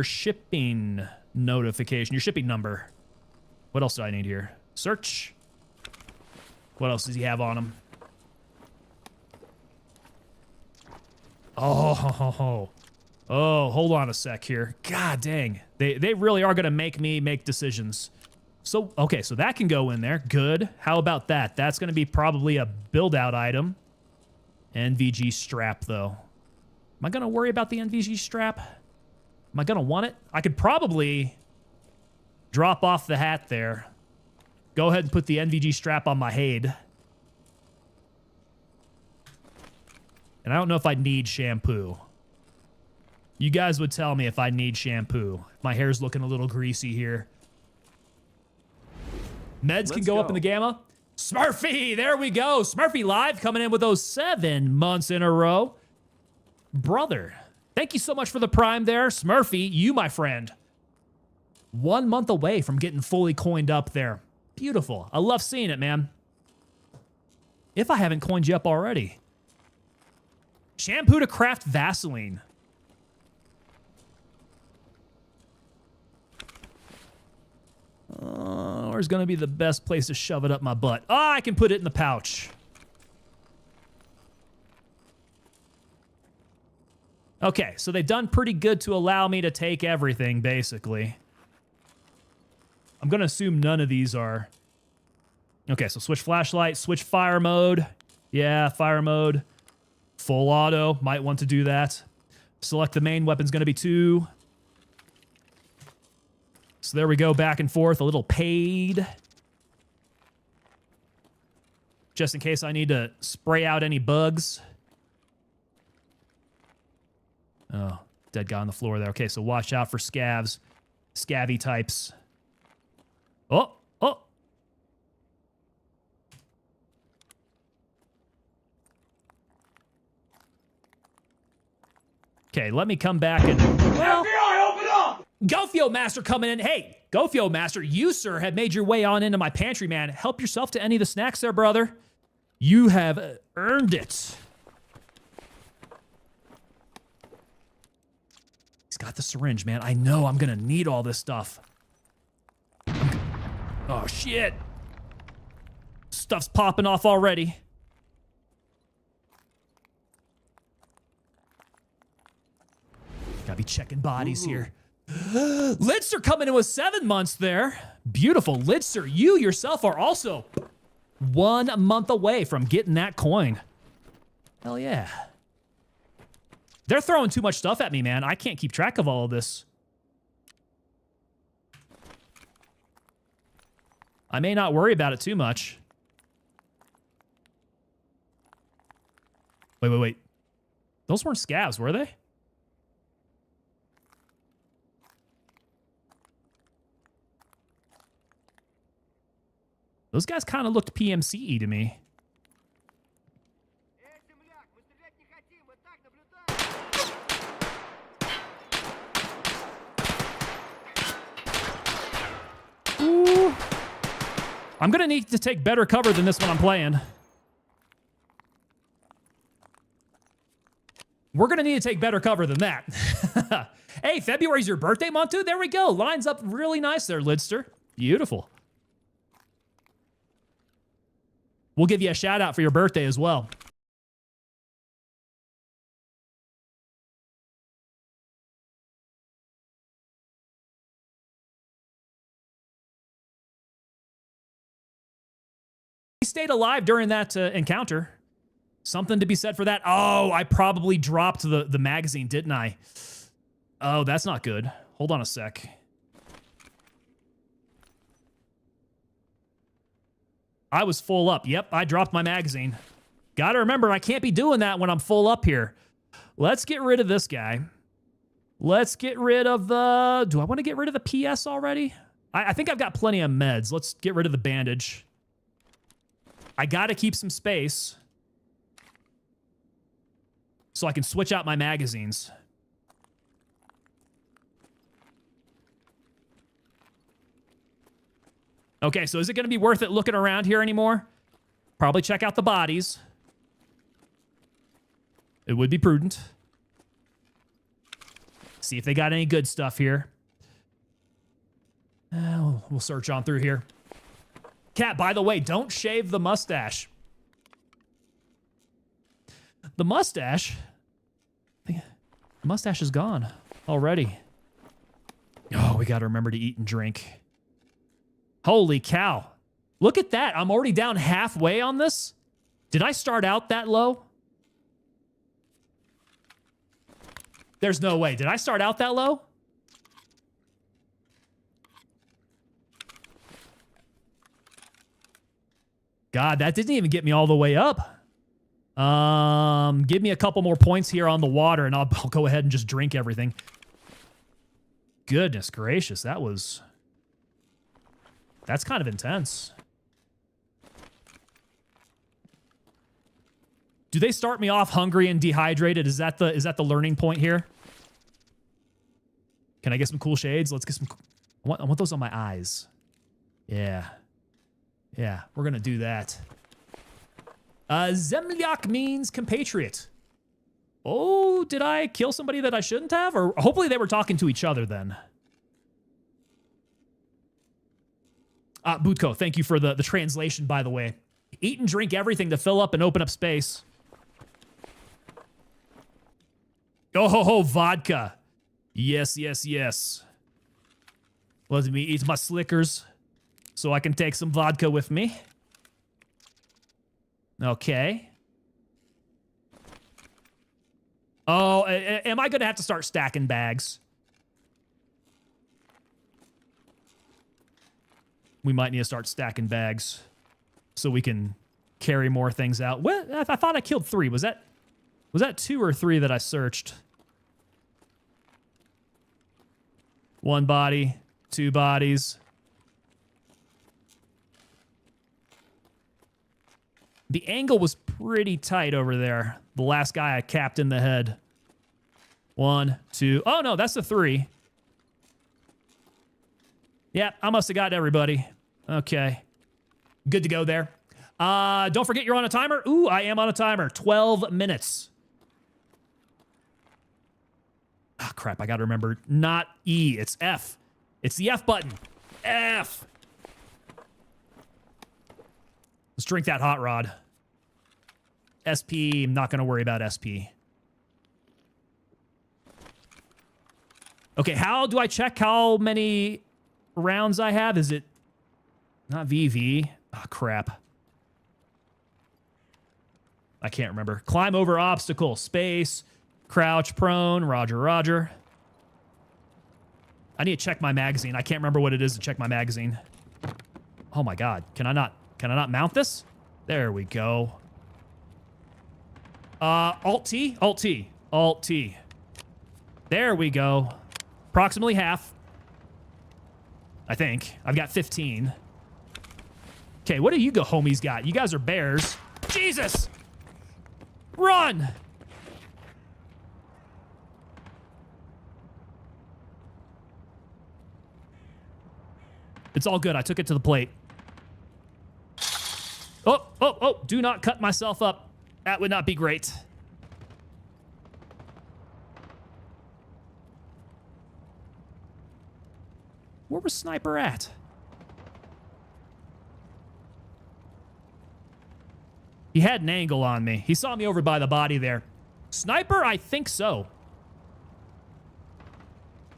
shipping notification? Your shipping number. What else do I need here? Search. What else does he have on him? Oh, hold on a sec here. God dang. They really are going to make me make decisions. So, okay, so that can go in there. Good. How about that? That's going to be probably a build-out item. NVG strap, though. Am I going to worry about the NVG strap? Am I going to want it? I could probably drop off the hat there. Go ahead and put the NVG strap on my head. And I don't know if I need shampoo. You guys would tell me if I need shampoo. My hair's looking a little greasy here. Meds can go up in the gamma. Smurfy, there we go. Smurfy Live coming in with those 7 months in a row. Brother, thank you so much for the prime there. Smurfy, you, my friend. 1 month away from getting fully coined up there. Beautiful. I love seeing it, man. If I haven't coined you up already. Shampoo to craft Vaseline. Where's going to be the best place to shove it up my butt? Ah, I can put it in the pouch. Okay, so they've done pretty good to allow me to take everything, basically. I'm going to assume none of these are... Okay, so switch flashlight, switch fire mode. Yeah, fire mode. Full auto, might want to do that. Select the main weapon's going to be 2. So there we go, back and forth, a little paid. Just in case I need to spray out any bugs. Oh, dead guy on the floor there. Okay, so watch out for scavs. Scabby types. Oh, oh. Okay, let me come back and... Well, FBI, open up! Gofio Master coming in. Hey, Gofio Master, you, sir, have made your way on into my pantry, man. Help yourself to any of the snacks there, brother. You have earned it. He's got the syringe, man. I know I'm going to need all this stuff. Oh, shit. Stuff's popping off already. Gotta be checking bodies here. Lidster coming in with 7 months there. Beautiful. Lidster, you yourself are also 1 month away from getting that coin. Hell yeah. They're throwing too much stuff at me, man. I can't keep track of all of this. I may not worry about it too much. Wait. Those weren't scavs, were they? Those guys kind of looked PMC-y to me. Ooh. I'm gonna need to take better cover than this one I'm playing. We're gonna need to take better cover than that. Hey, February's your birthday month, too? There we go. Lines up really nice there, Lidster. Beautiful. We'll give you a shout out for your birthday as well. He stayed alive during that encounter. Something to be said for that. Oh, I probably dropped the magazine, didn't I? Oh, that's not good. Hold on a sec. I was full up. Yep, I dropped my magazine. Gotta remember, I can't be doing that when I'm full up here. Let's get rid of this guy. Let's get rid of the... Do I want to get rid of the PS already? I think I've got plenty of meds. Let's get rid of the bandage. I gotta keep some space so I can switch out my magazines. Okay, so is it going to be worth it looking around here anymore? Probably check out the bodies. It would be prudent. See if they got any good stuff here. We'll search on through here. Cat, by the way, don't shave the mustache. The mustache? The mustache is gone already. Oh, we got to remember to eat and drink. Holy cow. Look at that. I'm already down halfway on this. Did I start out that low? There's no way. Did I start out that low? God, that didn't even get me all the way up. Give me a couple more points here on the water and I'll go ahead and just drink everything. Goodness gracious, that's kind of intense. Do they start me off hungry and dehydrated? Is that the learning point here? Can I get some cool shades? Let's get some... I want those on my eyes. Yeah. Yeah, we're gonna do that. Zemlyak means compatriot. Oh, did I kill somebody that I shouldn't have? Or hopefully they were talking to each other then. Butko, thank you for the translation, by the way. Eat and drink everything to fill up and open up space. Oh, ho, ho, vodka. Yes, yes, yes. Let me eat my Slickers so I can take some vodka with me. Okay. Oh, am I going to have to start stacking bags? We might need to start stacking bags so we can carry more things out. What? I thought I killed 3. Was that 2 or 3 that I searched? 1 body, 2 bodies. The angle was pretty tight over there. The last guy I capped in the head. 1, 2. Oh, no, that's the 3. Yeah, I must have got everybody. Okay. Good to go there. Don't forget you're on a timer. Ooh, I am on a timer. 12 minutes. Ah, crap. I got to remember. Not E. It's F. It's the F button. F. Let's drink that hot rod. SP. I'm not going to worry about SP. Okay, how do I check how many rounds I have? Is it not VV? Oh, crap. I can't remember. Climb over obstacle. Space. Crouch prone. Roger, roger. I need to check my magazine. I can't remember what it is to check my magazine. Oh my god. Can I not mount this? There we go. Alt T? Alt T. Alt T. There we go. Approximately half. I think. I've got 15. Okay, what do you go homies got? You guys are bears. Jesus! Run! It's all good. I took it to the plate. Oh, do not cut myself up. That would not be great. Where was Sniper at? He had an angle on me. He saw me over by the body there. Sniper? I think so.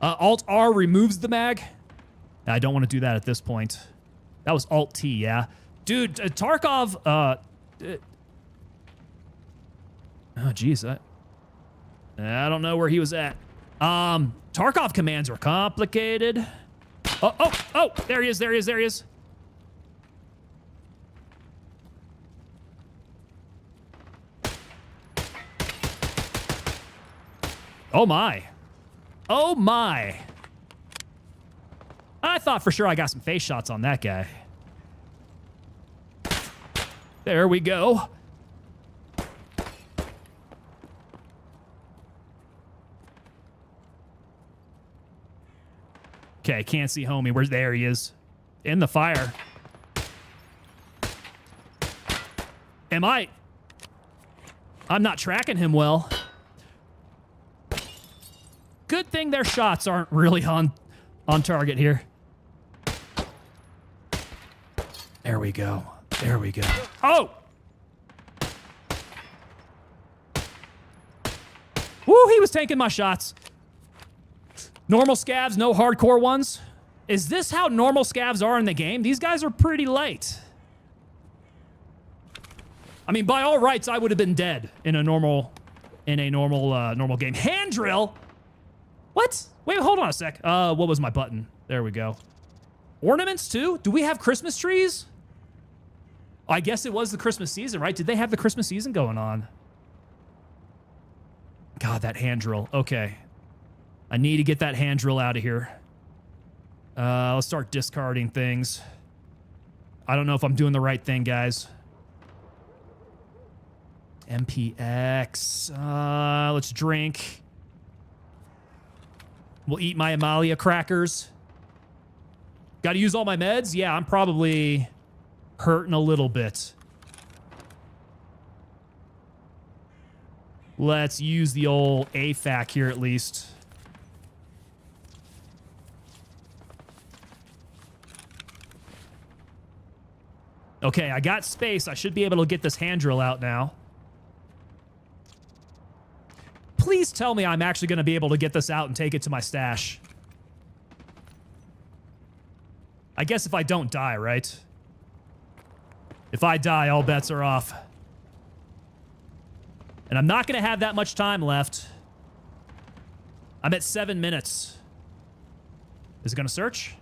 Alt-R removes the mag. I don't want to do that at this point. That was Alt-T, yeah. Dude, Tarkov... oh, jeez. I don't know where he was at. Tarkov commands are complicated. Oh, there he is. Oh my. I thought for sure I got some face shots on that guy. There we go. Okay, can't see homie. Where's there he is? In the fire. I'm not tracking him well. Good thing their shots aren't really on target here. There we go. Oh! Woo, he was tanking my shots. Normal scavs, no hardcore ones. Is this how normal scavs are in the game? These guys are pretty light. I mean, by all rights, I would have been dead in a normal game. Hand drill? What? Wait, hold on a sec. What was my button? There we go. Ornaments too? Do we have Christmas trees? I guess it was the Christmas season, right? Did they have the Christmas season going on? God, that hand drill. Okay. I need to get that hand drill out of here. Let's start discarding things. I don't know if I'm doing the right thing, guys. MPX. Let's drink. We'll eat my Amalia crackers. Got to use all my meds? Yeah, I'm probably hurting a little bit. Let's use the old AFAC here at least. Okay, I got space. I should be able to get this hand drill out now. Please tell me I'm actually going to be able to get this out and take it to my stash. I guess if I don't die, right? If I die, all bets are off. And I'm not going to have that much time left. I'm at 7 minutes. Is it going to search?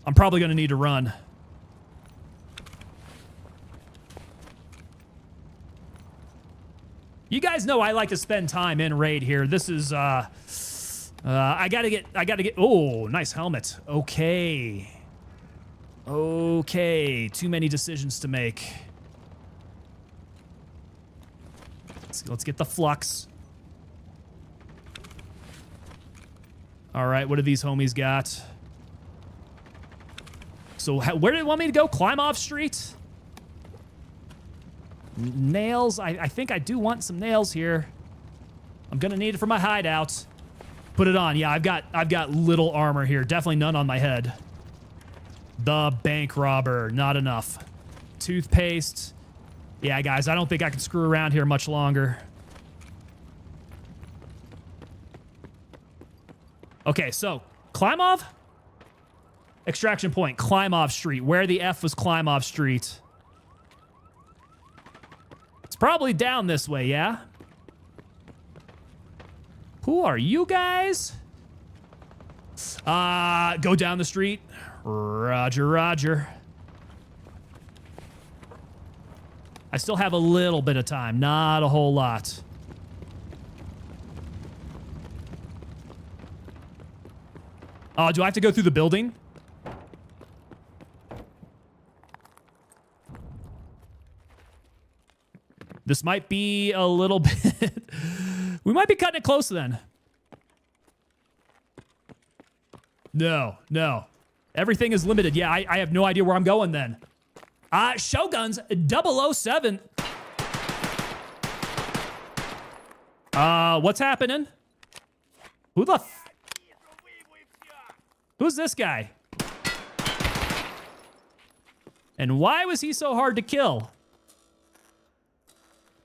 I'm probably going to need to run. You guys know I like to spend time in raid here. This is, I gotta get, oh, nice helmet. Okay. Okay, too many decisions to make. Let's get the flux. All right, what do these homies got? So where do they want me to go? Climb off street? Nails. I think I do want some nails here. I'm gonna need it for my hideout. Put it on. Yeah, I've got little armor here. Definitely none on my head. The bank robber. Not enough. Toothpaste. Yeah, guys, I don't think I can screw around here much longer. Okay, so Klymov? Extraction point. Klymov Street. Where the F was Klymov Street? It's probably down this way, yeah? Who are you guys? Go down the street. Roger, roger. I still have a little bit of time, not a whole lot. Do I have to go through the building? This might be a little bit... We might be cutting it close then. No, no. Everything is limited. Yeah, I have no idea where I'm going then. Shoguns 007. What's happening? Who the Who's this guy? And why was he so hard to kill?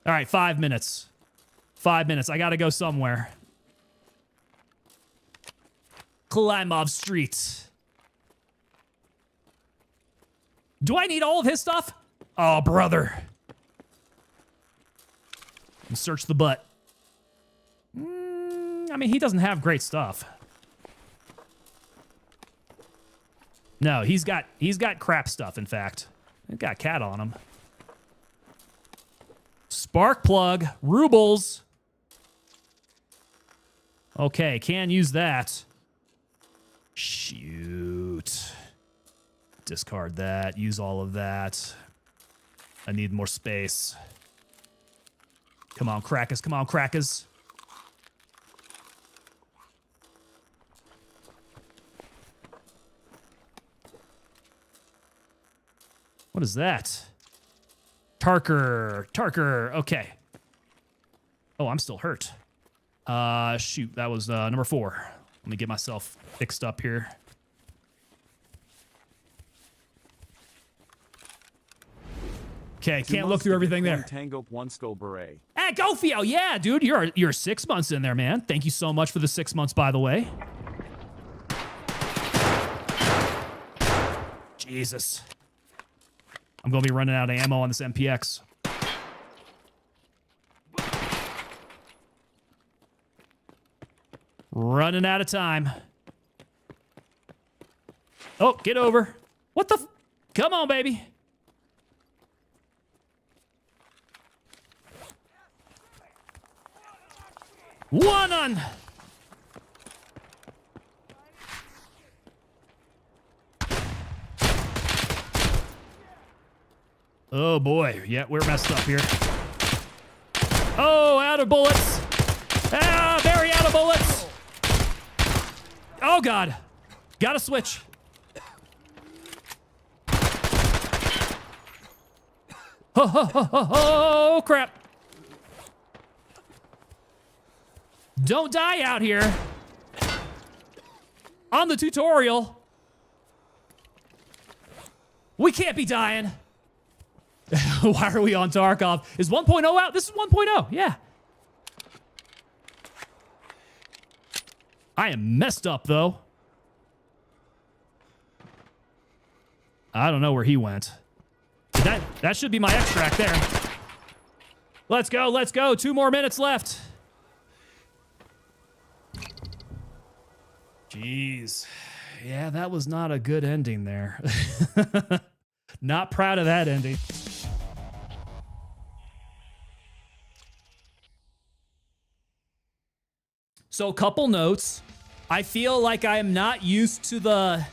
All right, 5 minutes. 5 minutes. I gotta go somewhere. Klymov Street. Do I need all of his stuff? Oh, brother. And search the butt. I mean, he doesn't have great stuff. No, he's got crap stuff, in fact. He's got cat on him. Spark plug. Rubles. Okay, can use that. Shoot. Discard that. Use all of that. I need more space. Come on, crackers. Come on, crackers. What is that? Tarker. Okay. Oh, I'm still hurt. Shoot, that was number 4. Let me get myself fixed up here. Okay, can't look through everything there. Tango 1 skull beret. Hey, Gofio, yeah, dude, you're 6 months in there, man. Thank you so much for the 6 months, by the way. Jesus. I'm gonna be running out of ammo on this MPX. Running out of time. Oh, get over. What the Come on, baby. One on. Oh boy, yeah, we're messed up here. Oh, out of bullets. Ah, very out of bullets. Oh God, gotta switch. Oh crap. Don't die out here. On the tutorial. We can't be dying. Why are we on Tarkov? Is 1.0 out? This is 1.0, yeah. I am messed up, though. I don't know where he went. That should be my extract there. Let's go, let's go. 2 more minutes left. Jeez. Yeah, that was not a good ending there. Not proud of that ending. So a couple notes. I feel like I am not used to the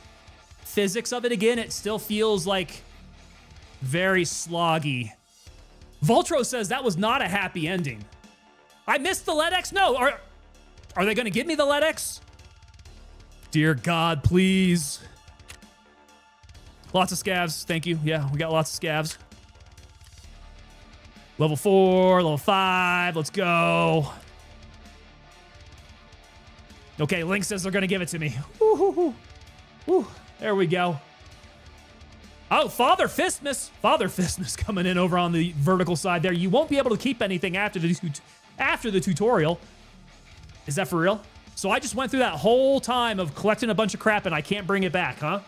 physics of it again. It still feels like very sloggy. Voltro says that was not a happy ending. I missed the LEDX? No. Are they going to give me the LEDX? Dear God, please. Lots of scavs. Thank you. Yeah, we got lots of scavs. Level 4, level 5. Let's go. Okay, Link says they're going to give it to me. Woo. There we go. Oh, Father Fistmas coming in over on the vertical side there. You won't be able to keep anything after the tutorial. Is that for real? So I just went through that whole time of collecting a bunch of crap and I can't bring it back, huh?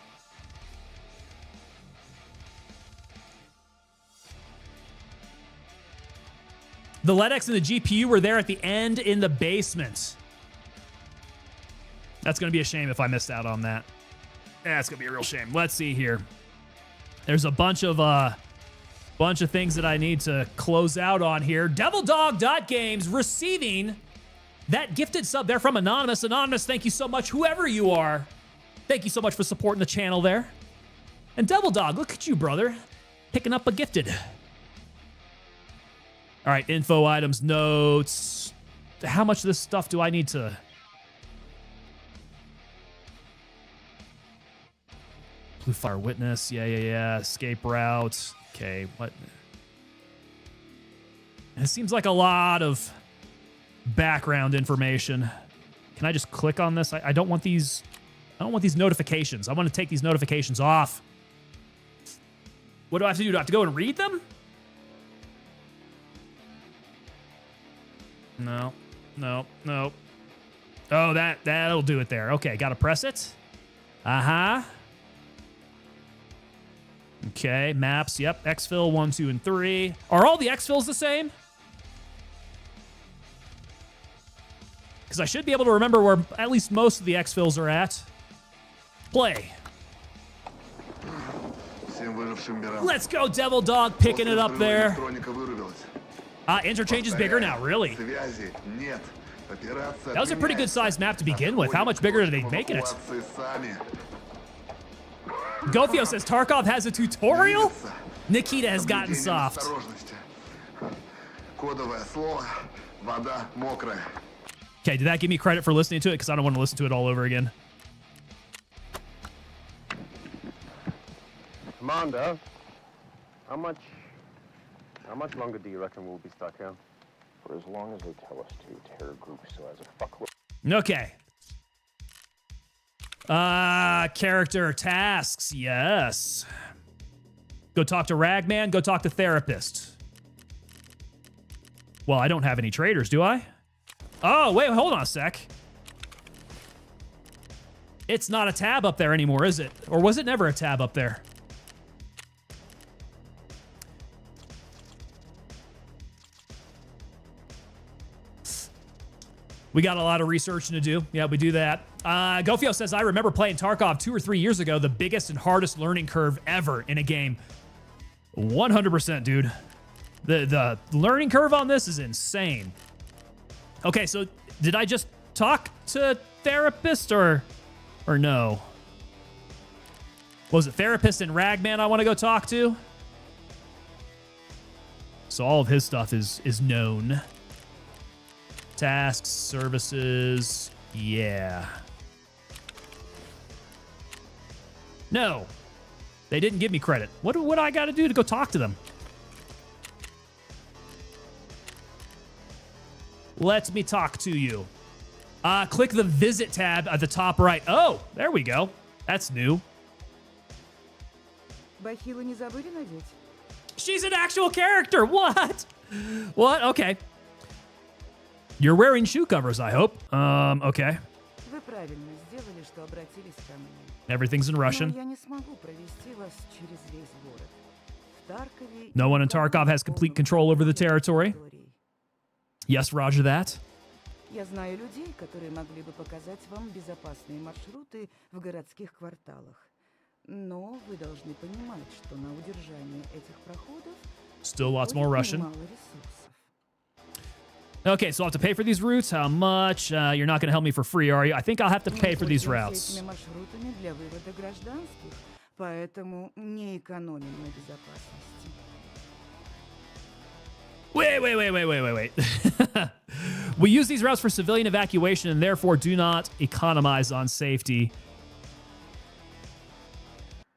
The LEDX and the GPU were there at the end in the basement. That's going to be a shame if I missed out on that. That's going to be a real shame. Let's see here. There's a bunch of things that I need to close out on here. DevilDog.Games receiving that gifted sub there from Anonymous. Anonymous, thank you so much, whoever you are. Thank you so much for supporting the channel there. And Devil Dog, look at you, brother. Picking up a gifted. All right, info items, notes. How much of this stuff do I need to... Blue Fire Witness, yeah. Escape route. Okay, what? It seems like a lot of background information. Can I just click on this? I don't want these. I don't want these notifications. I want to take these notifications off. What do I have to do? Do I have to go and read them? No. Oh, that'll do it there. Okay, gotta press it. Uh-huh. Okay, maps, yep. Exfil 1, 2, and 3. Are all the exfils the same? Because I should be able to remember where at least most of the exfils are at. Play. Let's go, Devil Dog, picking it up there. Interchange is bigger now, really? That was a pretty good sized map to begin with. How much bigger are they making it? Gofio says Tarkov has a tutorial? Nikita has gotten soft. Okay, did that give me credit for listening to it? Because I don't want to listen to it all over again. Commander, how much longer do you reckon we'll be stuck here? For as long as they tell us to. Terror group so as a fuckload. Okay. Character tasks, yes. Go talk to Ragman, go talk to Therapist. Well, I don't have any traders, do I? Oh, wait, hold on a sec. It's not a tab up there anymore, is it? Or was it never a tab up there? We got a lot of researching to do. Yeah, we do that. Gofio says, I remember playing Tarkov 2 or 3 years ago, the biggest and hardest learning curve ever in a game. 100%, dude. The learning curve on this is insane. Okay, so did I just talk to Therapist or no? Was it Therapist and Ragman I want to go talk to? So all of his stuff is known. Tasks, services, yeah. No, they didn't give me credit. What do I got to do to go talk to them? Let me talk to you. Click the visit tab at the top right. Oh, there we go. That's new. She's an actual character. What? What? Okay. You're wearing shoe covers, I hope. Okay. Everything's in Russian. No one in Tarkov has complete control over the territory. Yes, roger that. Я знаю людей, которые могли бы показать вам безопасные маршруты в городских кварталах. Но вы должны понимать, что на удержание этих проходов Still lots more Russian. немало ресурсов. Okay, so I'll have to pay for these routes. How much? You're not going to help me for free, are you? I think I'll have to pay for these routes. Этими маршрутами для вывода гражданских, поэтому не экономим на безопасности. Wait. We use these routes for civilian evacuation and therefore do not economize on safety.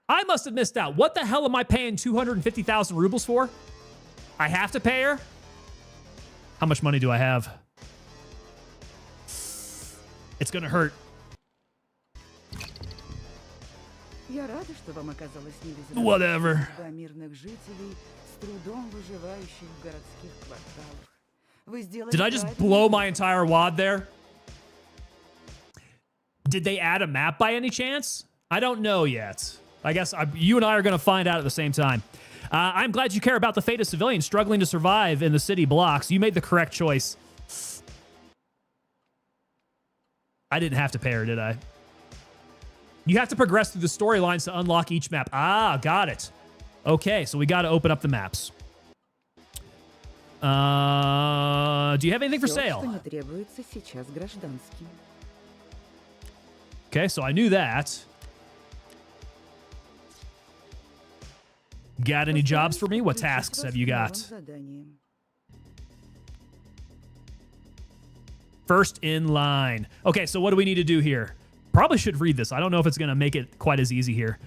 I must have missed out. What the hell am I paying 250,000 rubles for? I have to pay her? How much money do I have? It's gonna hurt. Я рада, что вам оказалось не безразлично Whatever. судьба мирных жителей, с трудом выживающих в городских кварталах. Вы сделали Did I just правильный blow выбор. my entire wad there? Did they add a map by any chance? I don't know yet. I guess you and I are going to find out at the same time. I'm glad you care about the fate of civilians struggling to survive in the city blocks. You made the correct choice. I didn't have to pay her, did I? You have to progress through the storylines to unlock each map. Ah, got it. Okay, so we got to open up the maps. Do you have anything for Всё, sale? что не требуется сейчас гражданским. Okay, so I knew that. Got any jobs for me? What tasks have you got? First in line. Okay, so what do we need to do here? Probably should read this. I don't know if it's going to make it quite as easy here.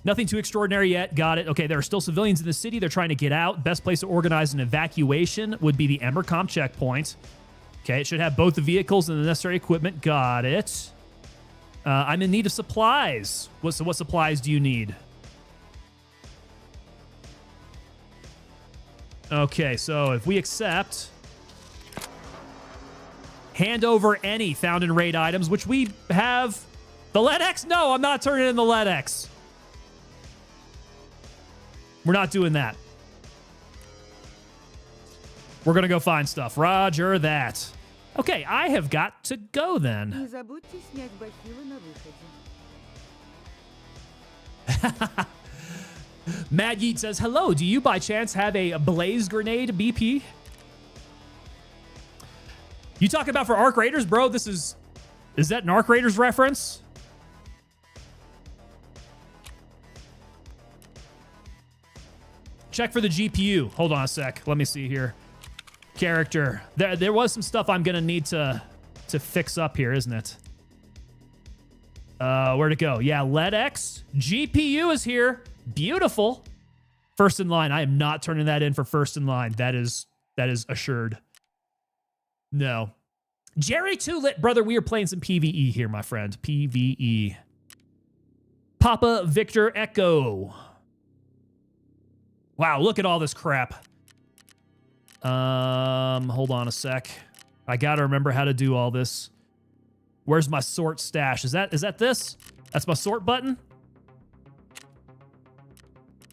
Nothing too extraordinary yet. Got it. Okay, there are still civilians in the city. They're trying to get out. Best place to organize an evacuation would be the Emercom checkpoint. Okay, it should have both the vehicles and the necessary equipment. Got it. I'm in need of supplies. What supplies do you need? Okay, so if we accept, hand over any found in raid items, which we have. The LEDX? No, I'm not turning in the LEDX. We're not doing that. We're going to go find stuff. Roger that. Okay, I have got to go then. Не забудьте снять бахилы на выходе. Mad Yeet says, hello, do you by chance have a blaze grenade BP? You talking about for Arc Raiders, bro? Is that an Arc Raiders reference? Check for the GPU. Hold on a sec. Let me see here. Character. There was some stuff I'm gonna need to fix up here, isn't it? Where'd it go? Yeah, LEDX. GPU is here. Beautiful. First in line. I am not turning that in for first in line. That is assured. No. Jerry Tulit, brother, we are playing some PvE here, my friend. PvE. Papa Victor Echo. Wow, look at all this crap. Hold on a sec. I gotta remember how to do all this. Where's my sort stash? Is that this? That's my sort button?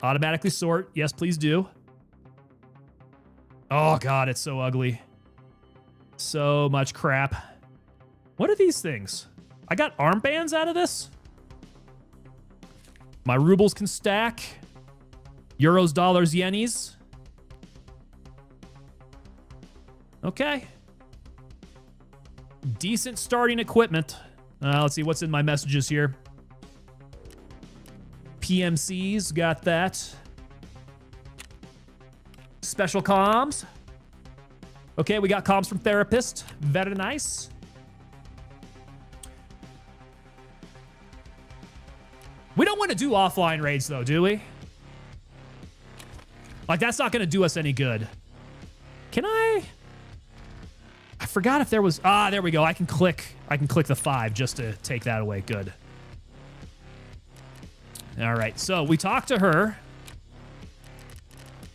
Automatically sort. Yes, please do. Oh, God, it's so ugly. So much crap. What are these things? I got armbands out of this? My rubles can stack. Euros, dollars, yenis. Okay. Decent starting equipment. Let's see what's in my messages here. PMCs, got that. Special comms. Okay, we got comms from therapist. Very nice. We don't want to do offline raids though, do we? Like, that's not going to do us any good. Can I forgot if there was... Ah, there we go. I can click the 5 just to take that away. Good. All right, so we talked to her.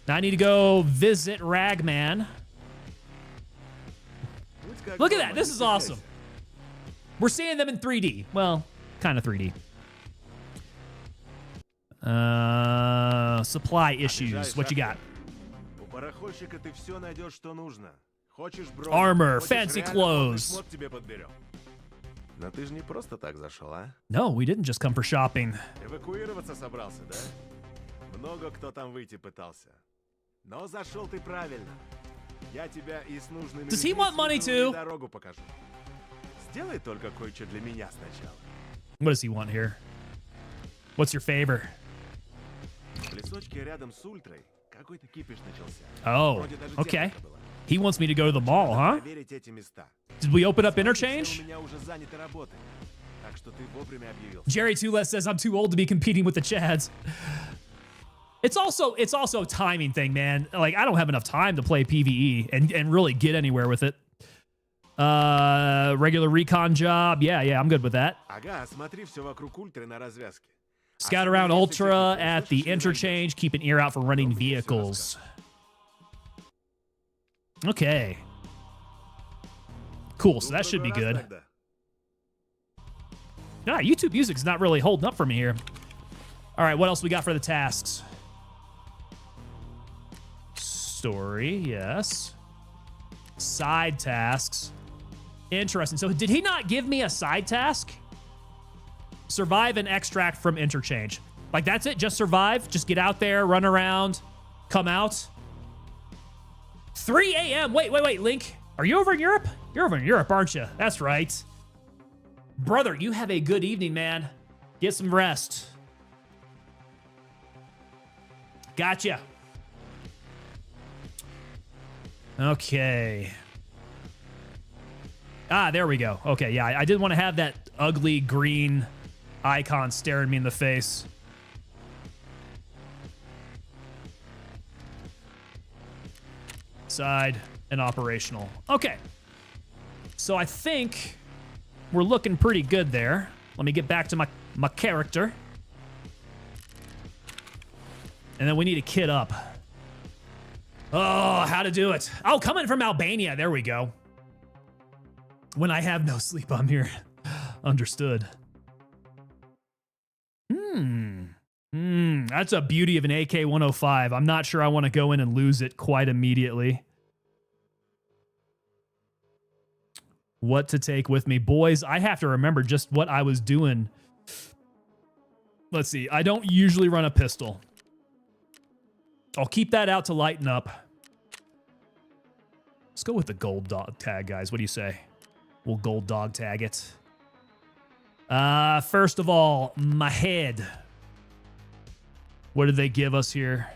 Now I need to go visit Ragman. Look at that. This is awesome. We're seeing them in 3D. Well, kind of 3D. Supply issues. What you got? У барахольщика ты все найдешь, что нужно. Хочешь броню, Armor, хочешь fancy реально clothes. шмот тебе подберем. Но ты же не просто так зашел, а? No, we didn't just come for shopping. Эвакуироваться собрался, да? Много кто там выйти пытался. Но зашел ты правильно. Я тебя и с нужными Does he людьми want money связываю и too? дорогу покажу. Сделай только кое-что для меня сначала. What does he want here? What's your favor? В лесочке рядом с Ультрой какой-то кипиш начался. Oh, Вроде даже okay. техника была. He wants me to go to the mall, huh? Проверить эти места. Did we open up Все interchange? у меня уже заняты работой. Так что ты вовремя объявился. Jerry Toulet says I'm too old to be competing with the Chads. It's also a timing thing, man. Like, I don't have enough time to play PvE and really get anywhere with it. Regular recon job. Yeah, I'm good with that. Ага, смотри все вокруг Ультры на развязке. Scout around Ultra at the interchange. Keep an ear out for running vehicles. Okay. Cool, so that should be good. Nah, YouTube Music's not really holding up for me here. All right, what else we got for the tasks? Story, yes. Side tasks. Interesting. So did he not give me a side task? Survive and extract from interchange. Like, that's it? Just survive? Just get out there, run around, come out? 3 a.m. Wait, Link. Are you over in Europe? You're over in Europe, aren't you? That's right. Brother, you have a good evening, man. Get some rest. Gotcha. Okay. Ah, there we go. Okay, yeah, I didn't want to have that ugly green icon staring me in the face. Side and operational. Okay. So I think we're looking pretty good there. Let me get back to my character. And then we need to kit up. Oh, how to do it. Oh, coming from Albania. There we go. When I have no sleep, I'm here. Understood. That's a beauty of an AK-105. I'm not sure I want to go in and lose it quite immediately. What to take with me. Boys, I have to remember just what I was doing. Let's see. I don't usually run a pistol. I'll keep that out to lighten up. Let's go with the gold dog tag, guys. What do you say? We'll gold dog tag it. First of all, my head. What did they give us here?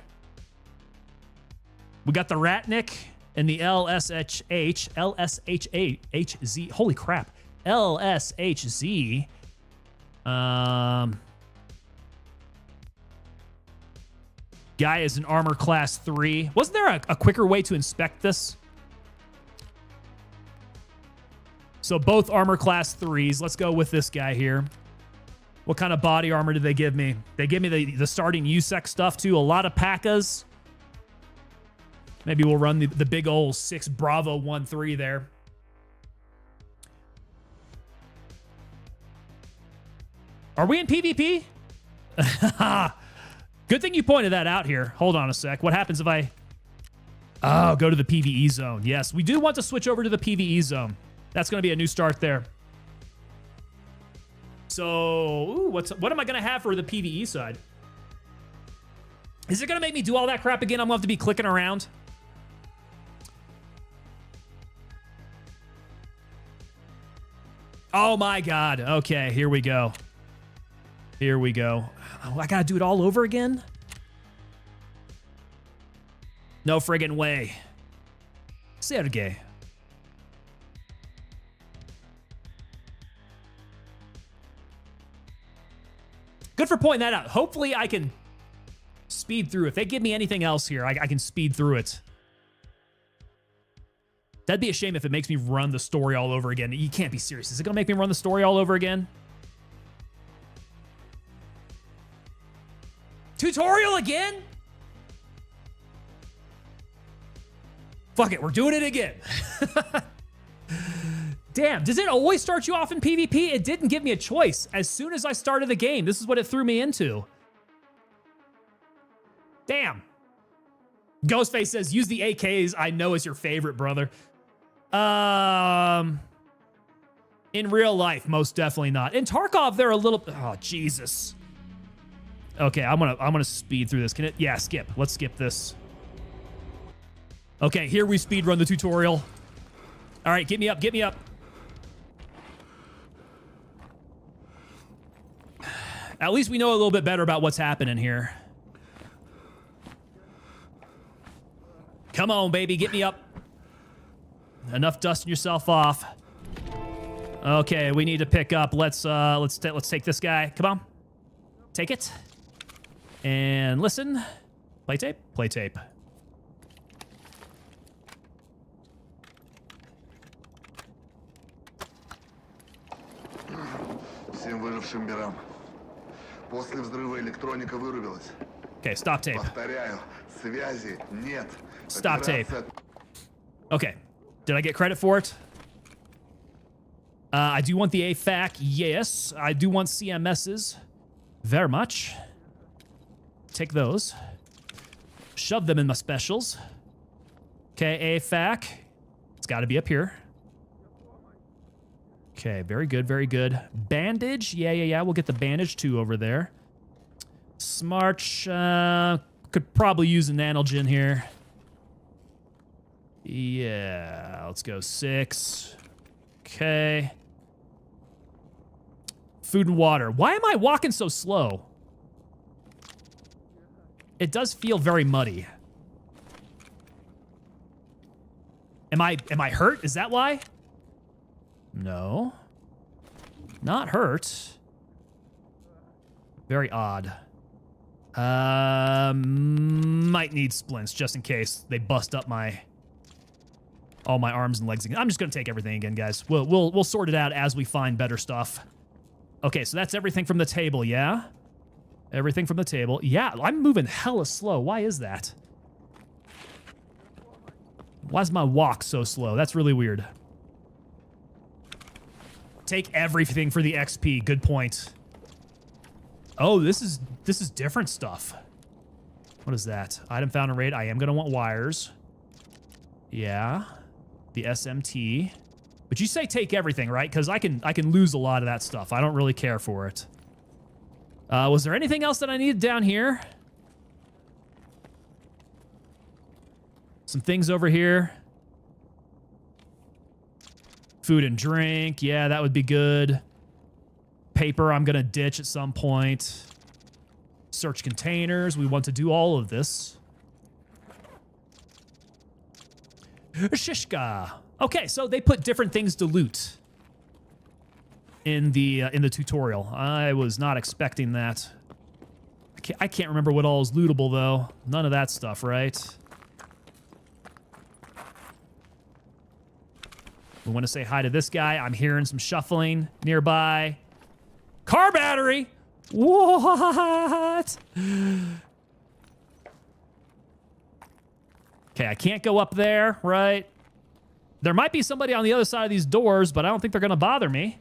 We got the Ratnik and the LSHZ. Holy crap. LSHZ. Guy is an armor class 3. Wasn't there a quicker way to inspect this? So both armor class 3s. Let's go with this guy here. What kind of body armor did they give me? They gave me the starting USEC stuff too. A lot of P.A.C.As. Maybe we'll run the big old 6 Bravo 1-3 there. Are we in PvP? Good thing you pointed that out here. Hold on a sec. What happens if I... Oh, go to the PvE zone. Yes, we do want to switch over to the PvE zone. That's going to be a new start there. So, what am I going to have for the PvE side? Is it going to make me do all that crap again? I'm going to have to be clicking around. Oh my God. Okay, here we go. Here we go. Oh, I got to do it all over again? No friggin' way. Sergey. Good for pointing that out. Hopefully I can speed through. If they give me anything else here, I can speed through it. That'd be a shame if it makes me run the story all over again. You can't be serious. Is it going to make me run the story all over again? Tutorial again? Fuck it, we're doing it again. Damn, does it always start you off in PvP? It didn't give me a choice. As soon as I started the game, this is what it threw me into. Damn. Ghostface says, use the AKs I know is your favorite, brother. In real life, most definitely not. In Tarkov, they're a little. Oh Jesus. Okay, I'm gonna speed through this. Can it? Yeah, skip. Let's skip this. Okay, here we speed run the tutorial. All right, get me up. Get me up. At least we know a little bit better about what's happening here. Come on, baby, get me up. Enough dusting yourself off. Okay, we need to pick up. Let's take this guy. Come on, take it. And listen. Play tape. Play tape. Всем выжившим мирам. После взрыва электроника вырубилась. Okay, stop tape. Повторяю, связи нет. Stop tape. Okay, did I get credit for it? I do want the AFAC, yes. I do want CMSs, very much. Take those. Shove them in my specials. Okay, AFAC. It's got to be up here. Okay, very good, very good. Bandage, yeah. We'll get the bandage too over there. Smarch, could probably use an analgen here. Yeah, let's go 6. Okay. Food and water. Why am I walking so slow? It does feel very muddy. Am I hurt? Is that why? No. Not hurt. Very odd. Might need splints just in case they bust up all my arms and legs again. I'm just gonna take everything again, guys. We'll sort it out as we find better stuff. Okay, so that's everything from the table, yeah? Everything from the table. Yeah, I'm moving hella slow. Why is that? Why is my walk so slow? That's really weird. Take everything for the XP. Good point. Oh, this is different stuff. What is that? Item found in raid. I am gonna want wires. Yeah. The SMT. But you say take everything, right? Because I can lose a lot of that stuff. I don't really care for it. Was there anything else that I needed down here? Some things over here. Food and drink. Yeah, that would be good. Paper I'm going to ditch at some point. Search containers. We want to do all of this. Shishka. Okay, so they put different things to loot in the tutorial. I was not expecting that. I can't remember what all is lootable, though. None of that stuff, right? We want to say hi to this guy. I'm hearing some shuffling nearby. Car battery! What? Okay, I can't go up there, right? There might be somebody on the other side of these doors, but I don't think they're going to bother me.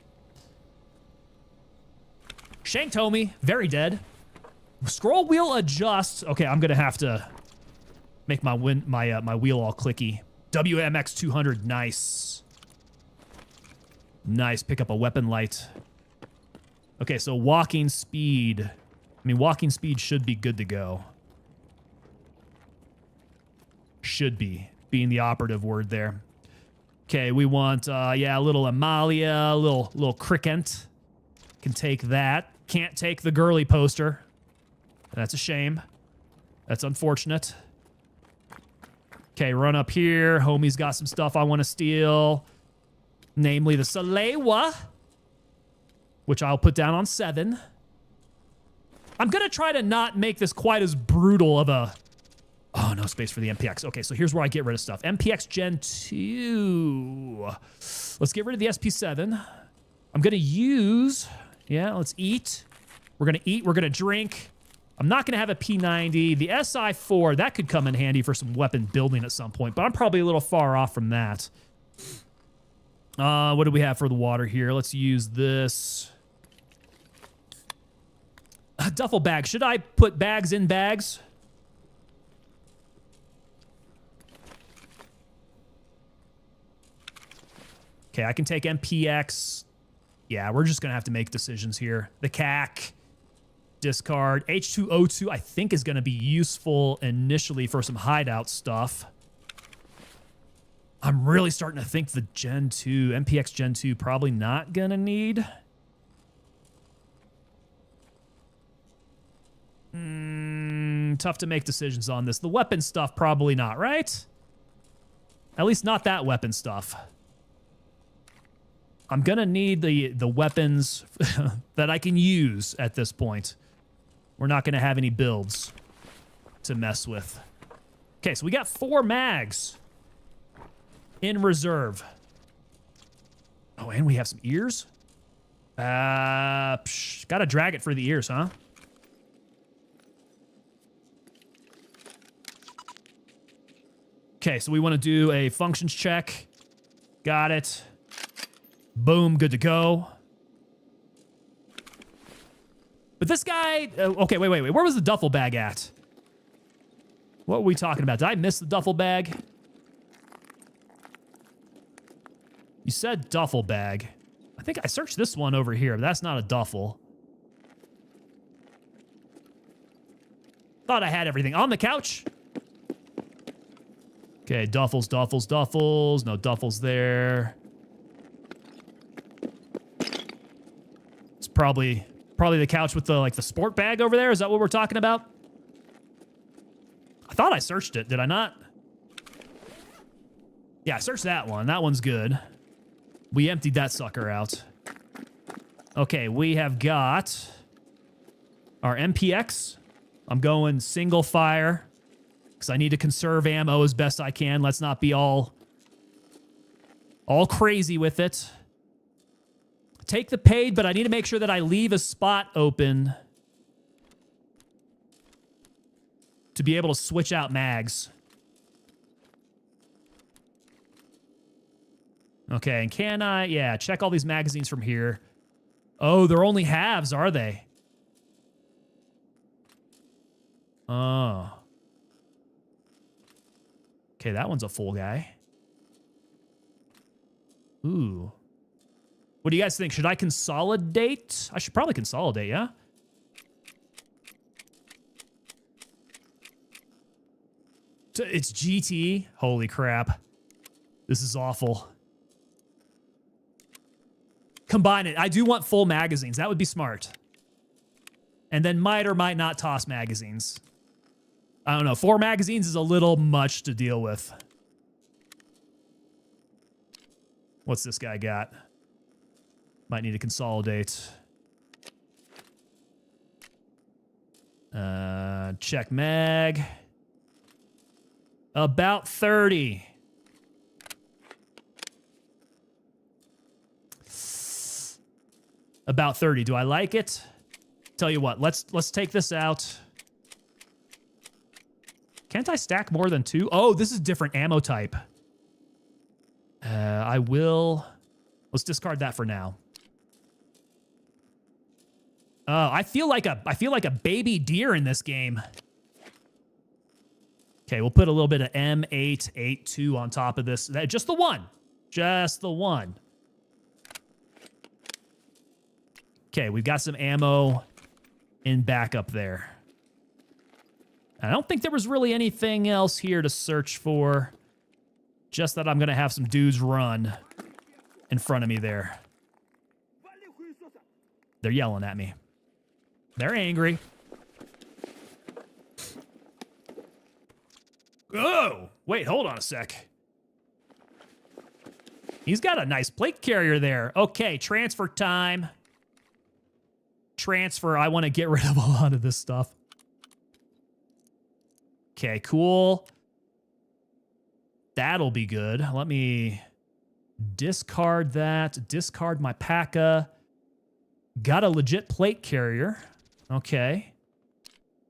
Shanked homie, very dead. Scroll wheel adjust. Okay, I'm going to have to make my wheel all clicky. WMX 200, nice. Nice, pick up a weapon light. Okay, so walking speed. I mean, walking speed should be good to go. Should be, being the operative word there. Okay, we want, yeah, a little Amalia, a little Crickent. Can take that. Can't take the girly poster. That's a shame. That's unfortunate. Okay, run up here. Homie's got some stuff I want to steal. Namely the Salewa, which I'll put down on 7. I'm going to try to not make this quite as brutal of a... Oh, no space for the MPX. Okay, so here's where I get rid of stuff. MPX Gen 2. Let's get rid of the SP7. I'm going to use... Yeah, let's eat. We're going to eat. We're going to drink. I'm not going to have a P90. The SI4, that could come in handy for some weapon building at some point, but I'm probably a little far off from that. What do we have for the water here? Let's use this. A duffel bag. Should I put bags in bags? Okay, I can take MPX. Yeah, we're just going to have to make decisions here. The CAC, discard. H2O2, I think, is going to be useful initially for some hideout stuff. I'm really starting to think the Gen 2, MPX Gen 2, probably not going to need. Tough to make decisions on this. The weapon stuff, probably not, right? At least not that weapon stuff. I'm going to need the weapons that I can use at this point. We're not going to have any builds to mess with. Okay, so we got 4 mags in reserve. Oh, and we have some ears? Gotta drag it for the ears, huh? Okay, so we want to do a functions check. Got it. Boom, good to go. But this guy... okay, wait. Where was the duffel bag at? What were we talking about? Did I miss the duffel bag? You said duffel bag. I think I searched this one over here, but that's not a duffel. Thought I had everything. On the couch? Okay, duffels. No duffels there. It's probably the couch with the sport bag over there. Is that what we're talking about? I thought I searched it. Did I not? Yeah, I searched that one. That one's good. We emptied that sucker out. Okay, we have got our MPX. I'm going single fire because I need to conserve ammo as best I can. Let's not be all crazy with it. Take the paid, but I need to make sure that I leave a spot open to be able to switch out mags. Okay, and can I... yeah, check all these magazines from here. Oh, they're only halves, are they? Oh. Okay, that one's a full guy. Ooh. What do you guys think? Should I consolidate? I should probably consolidate, yeah? It's GT? Holy crap. This is awful. Combine it. I do want full magazines. That would be smart. And then might or might not toss magazines. I don't know. 4 magazines is a little much to deal with. What's this guy got? Might need to consolidate. Check mag. About 30. About 30. Do I like it? Tell you what, let's take this out. Can't I stack more than 2? Oh, this is different ammo type. I will... let's discard that for now. I feel like a baby deer in this game. Okay, we'll put a little bit of M882 on top of this. Just the one. Just the one. Okay, we've got some ammo in backup there. I don't think there was really anything else here to search for. Just that I'm going to have some dudes run in front of me there. They're yelling at me. They're angry. Oh, wait, hold on a sec. He's got a nice plate carrier there. Okay, transfer time. Transfer. I want to get rid of a lot of this stuff. Okay, cool. That'll be good. Let me discard that. Discard my P.A.C.A. Got a legit plate carrier. Okay.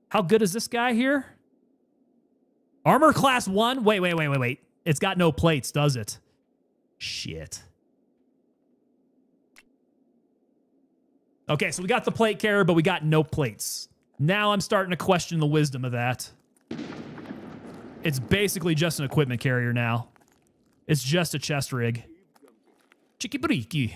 How good is this guy here? Armor class 1? Wait. It's got no plates, does it? Shit. Okay, so we got the plate carrier, but we got no plates. Now I'm starting to question the wisdom of that. It's basically just an equipment carrier now. It's just a chest rig. Chicky-briki.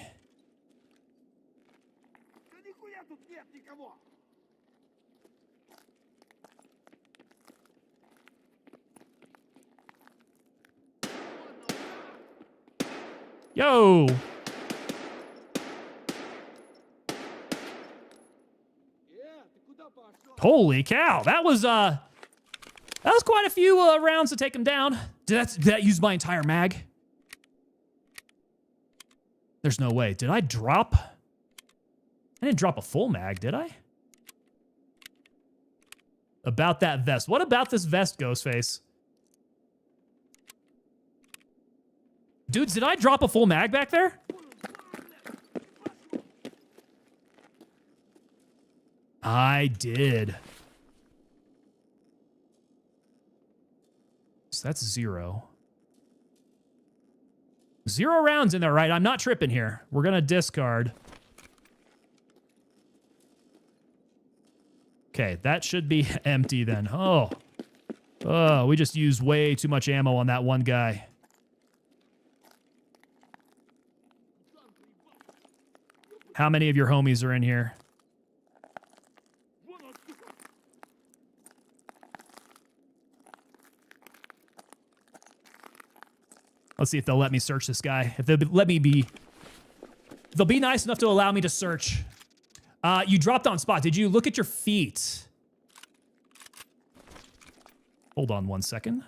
Yo! Holy cow, that was quite a few rounds to take him down. Did that use my entire mag? There's no way. Did I drop? I didn't drop a full mag, did I? About that vest. What about this vest, Ghostface? Dudes, did I drop a full mag back there? I did. So that's 0. 0 rounds in there, right? I'm not tripping here. We're gonna discard. Okay, that should be empty then. Oh, we just used way too much ammo on that one guy. How many of your homies are in here? Let's see if they'll let me search this guy. If they'll be nice enough to allow me to search. You dropped on spot. Did you look at your feet? Hold on 1 second.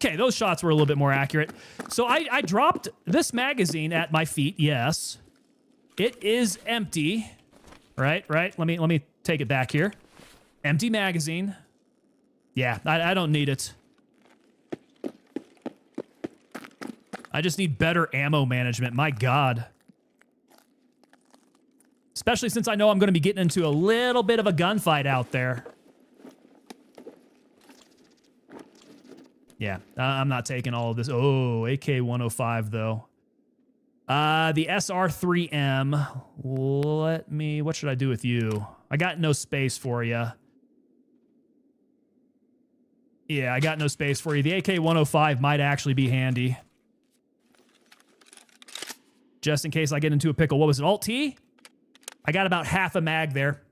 Okay, those shots were a little bit more accurate. So I dropped this magazine at my feet. Yes, it is empty. Right. Let me take it back here. Empty magazine. Yeah, I don't need it. I just need better ammo management. My God. Especially since I know I'm going to be getting into a little bit of a gunfight out there. Yeah, I'm not taking all of this. Oh, AK-105 though. The SR3M. What should I do with you? I got no space for you. Yeah, I got no space for you. The AK-105 might actually be handy. Just in case I get into a pickle. What was it, Alt-T? I got about half a mag there.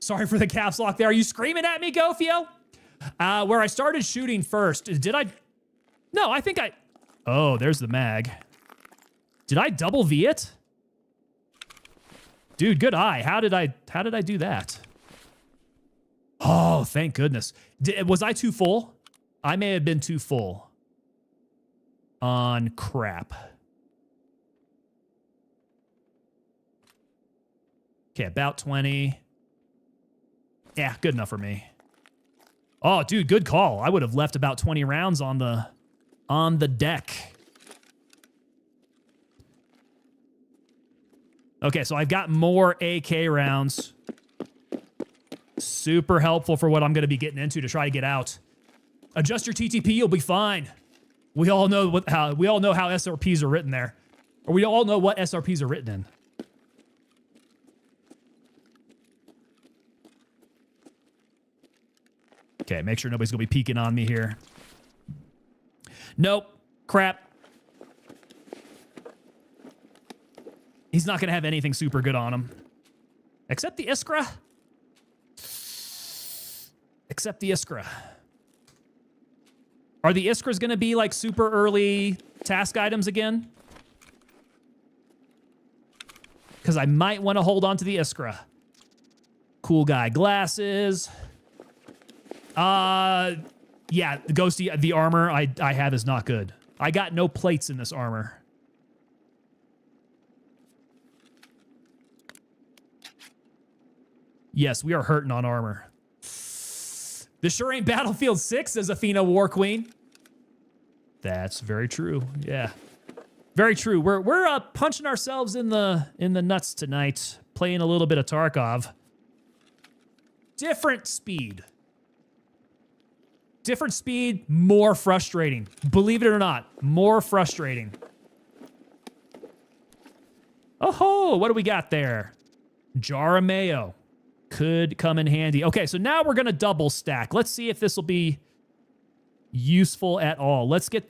Sorry for the caps lock there. Are you screaming at me, Gofio? Where I started shooting first. Did I... No, I think I... Oh, there's the mag. Did I double V it? Dude, good eye. How did I do that? Oh, thank goodness. Was I too full? I may have been too full. On crap. Okay, about 20. Yeah, good enough for me. Oh, dude, good call. I would have left about 20 rounds on the deck. Okay, so I've got more AK rounds. Super helpful for what I'm going to be getting into to try to get out. Adjust your TTP, you'll be fine. We all know how SRPs are written there. Or we all know what SRPs are written in. Okay, make sure nobody's going to be peeking on me here. Nope. Crap. He's not going to have anything super good on him. Except the Iskra. Except the Iskra. Are the Iskras going to be like super early task items again? Because I might want to hold on to the Iskra. Cool guy glasses. Yeah, the ghosty, the armor I have is not good. I got no plates in this armor. Yes, we are hurting on armor. This sure ain't Battlefield 6, says Athena War Queen. That's very true. Yeah. Very true. We're punching ourselves in the nuts tonight, playing a little bit of Tarkov. Different speed. Different speed, more frustrating. Believe it or not, more frustrating. Oh, what do we got there? Jar of mayo could come in handy. Okay, so now we're going to double stack. Let's see if this will be useful at all. Let's just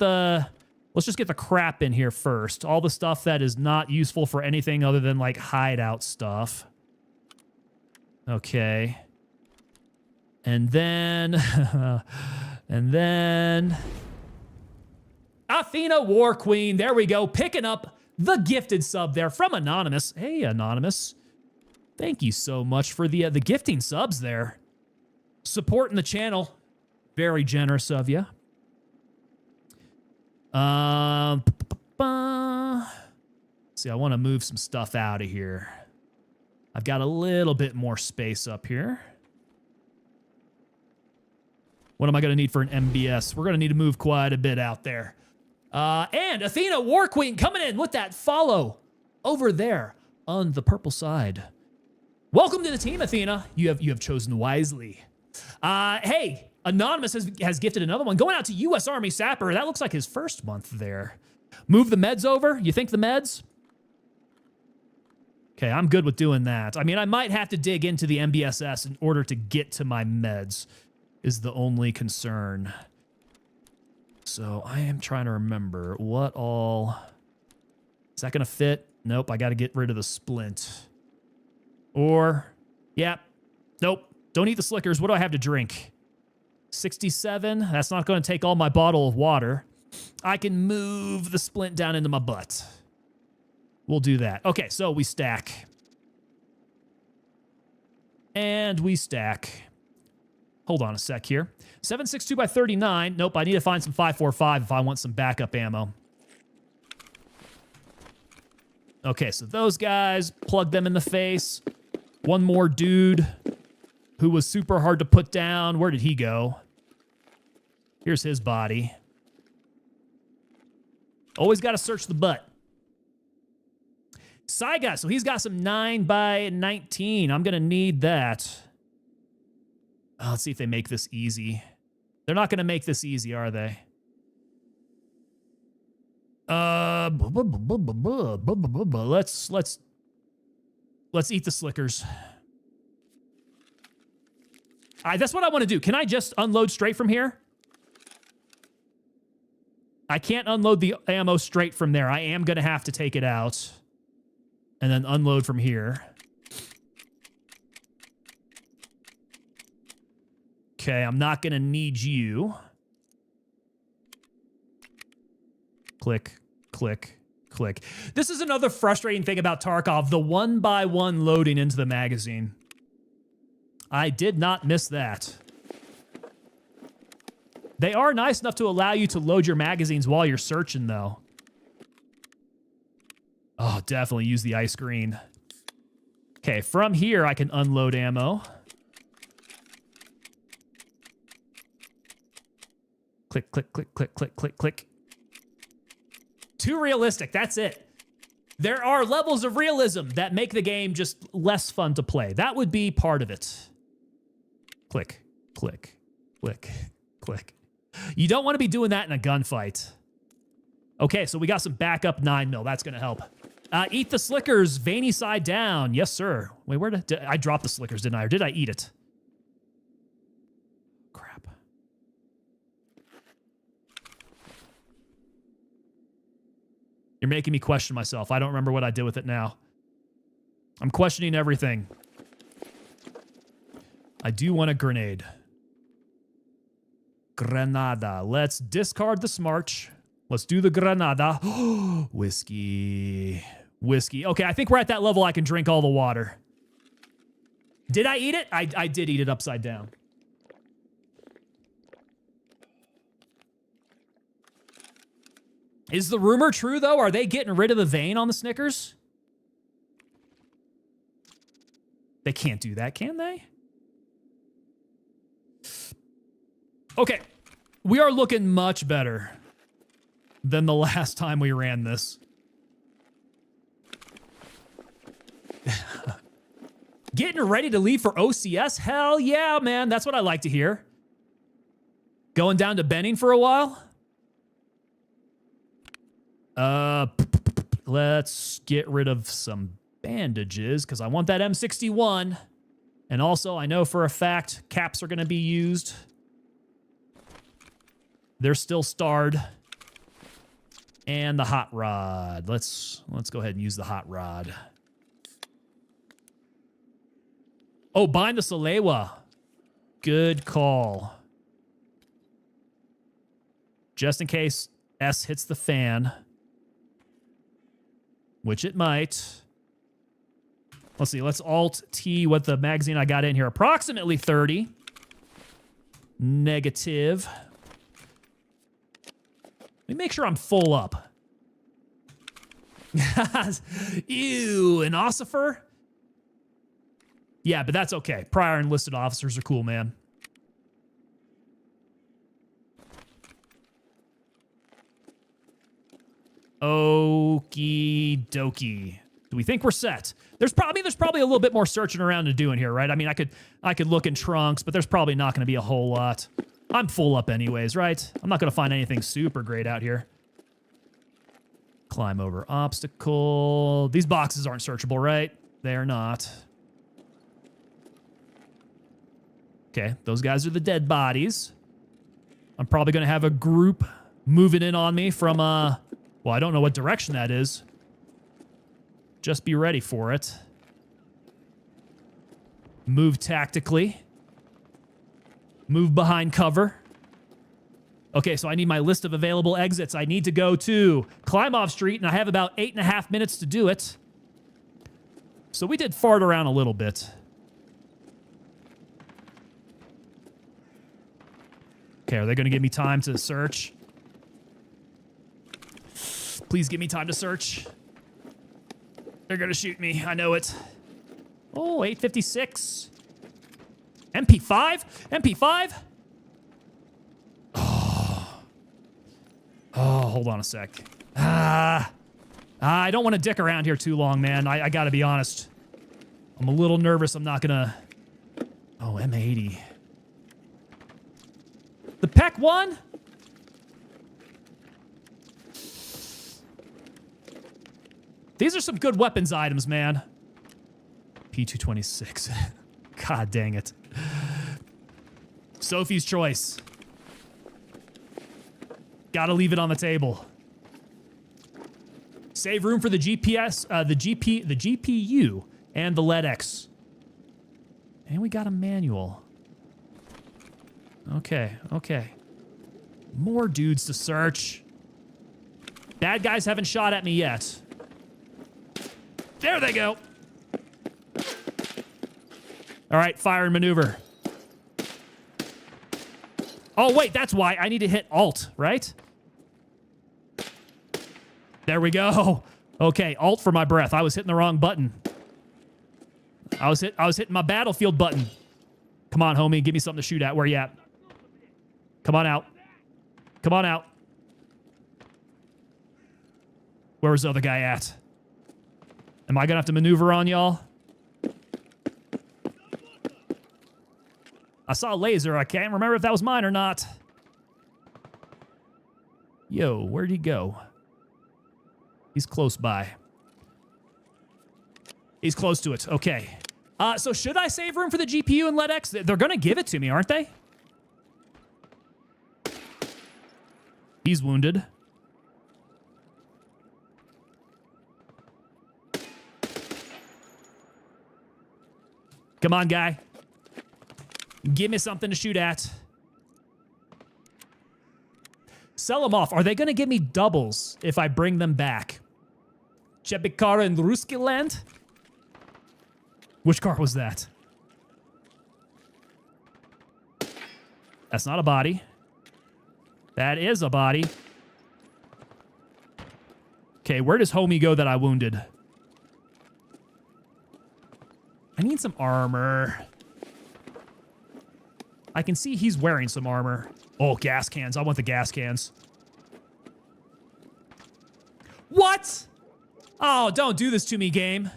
get the crap in here first. All the stuff that is not useful for anything other than like hideout stuff. Okay. And then Athena War Queen. There we go. Picking up the gifted sub there from Anonymous. Hey, Anonymous. Thank you so much for the gifting subs there. Supporting the channel. Very generous of you. See, I want to move some stuff out of here. I've got a little bit more space up here. What am I going to need for an MBS? We're going to need to move quite a bit out there. And Athena War Queen coming in with that follow over there on the purple side. Welcome to the team, Athena. You have chosen wisely. Hey, Anonymous has gifted another one. Going out to U.S. Army Sapper. That looks like his first month there. Move the meds over. You think the meds? Okay, I'm good with doing that. I mean, I might have to dig into the MBSS in order to get to my meds is the only concern. So I am trying to remember what all... Is that going to fit? Nope, I got to get rid of the splint. Or, yeah, nope, don't eat the Slickers. What do I have to drink? 67, that's not going to take all my bottle of water. I can move the splint down into my butt. We'll do that. Okay, so we stack. And we stack. Hold on a sec here. 7.62 by 39. Nope, I need to find some 5.45 if I want some backup ammo. Okay, so those guys, plug them in the face. One more dude who was super hard to put down. Where did he go? Here's his body. Always got to search the butt. Saiga, so he's got some 9 by 19. I'm going to need that. Oh, let's see if they make this easy. They're not going to make this easy, are they? Let's eat the Slickers. That's what I want to do. Can I just unload straight from here? I can't unload the ammo straight from there. I am going to have to take it out and then unload from here. Okay, I'm not going to need you. Click, click, click. This is another frustrating thing about Tarkov, the one-by-one loading into the magazine. I did not miss that. They are nice enough to allow you to load your magazines while you're searching, though. Oh, definitely use the ice green. Okay, from here, I can unload ammo. Click, click, click, click, click, click, click. Too realistic, that's it. There are levels of realism that make the game just less fun to play. That would be part of it. Click, click, click, click. You don't want to be doing that in a gunfight. Okay, so we got some backup 9mm. That's going to help. Eat the Slickers, veiny side down. Yes, sir. Wait, where did I drop the Slickers, didn't I? Or did I eat it? Crap. You're making me question myself. I don't remember what I did with it now. I'm questioning everything. I do want a grenade. Granada. Let's discard the Smarch. Let's do the Granada. Whiskey. Whiskey. Okay, I think we're at that level I can drink all the water. Did I eat it? I did eat it upside down. Is the rumor true, though? Are they getting rid of the vein on the Snickers? They can't do that, can they? Okay. We are looking much better than the last time we ran this. Getting ready to leave for OCS? Hell yeah, man. That's what I like to hear. Going down to Benning for a while? Let's get rid of some bandages because I want that M61. And also, I know for a fact caps are going to be used. They're still starred. And the hot rod. Let's go ahead and use the hot rod. Oh, bind the Salewa. Good call. Just in case S hits the fan. Which it might. Let's see. Let's Alt-T what the magazine I got in here. Approximately 30. Negative. Let me make sure I'm full up. Ew, an ossifer? Yeah, but that's okay. Prior enlisted officers are cool, man. Okie dokie. Do we think we're set? There's probably a little bit more searching around to do in here, right? I mean, I could look in trunks, but there's probably not going to be a whole lot. I'm full up anyways, right? I'm not going to find anything super great out here. Climb over obstacle. These boxes aren't searchable, right? They're not. Okay, those guys are the dead bodies. I'm probably going to have a group moving in on me from, well, I don't know what direction that is. Just be ready for it. Move tactically. Move behind cover. Okay, so I need my list of available exits. I need to go to Klimov Street, and I have about 8.5 minutes to do it. So we did fart around a little bit. Okay, are they going to give me time to search? Please give me time to search. They're going to shoot me. I know it. Oh, 856. MP5? MP5? Oh, hold on a sec. I don't want to dick around here too long, man. I got to be honest. I'm a little nervous. I'm not going to... Oh, M80. The PEC one? These are some good weapons items, man. P226. God dang it. Sophie's choice. Gotta leave it on the table. Save room for the GPS, the GPU, and the LED-X. And we got a manual. Okay, okay. More dudes to search. Bad guys haven't shot at me yet. There they go. All right, fire and maneuver. Oh, wait, that's why I need to hit Alt, right? There we go. Okay, Alt for my breath. I was hitting the wrong button. I was hitting my battlefield button. Come on, homie, give me something to shoot at. Where you at? Come on out. Come on out. Where was the other guy at? Am I gonna have to maneuver on y'all? I saw a laser. I can't remember if that was mine or not. Yo, where'd he go? He's close by. He's close to it. Okay. So should I save room for the GPU and LED-X? They're gonna give it to me, aren't they? He's wounded. Come on, guy. Give me something to shoot at. Sell them off. Are they going to give me doubles if I bring them back? Chebikara and Ruski Land? Which car was that? That's not a body. That is a body. Okay, where does homie go that I wounded? I need some armor. I can see he's wearing some armor. Oh, gas cans. I want the gas cans. What? Oh, don't do this to me, game.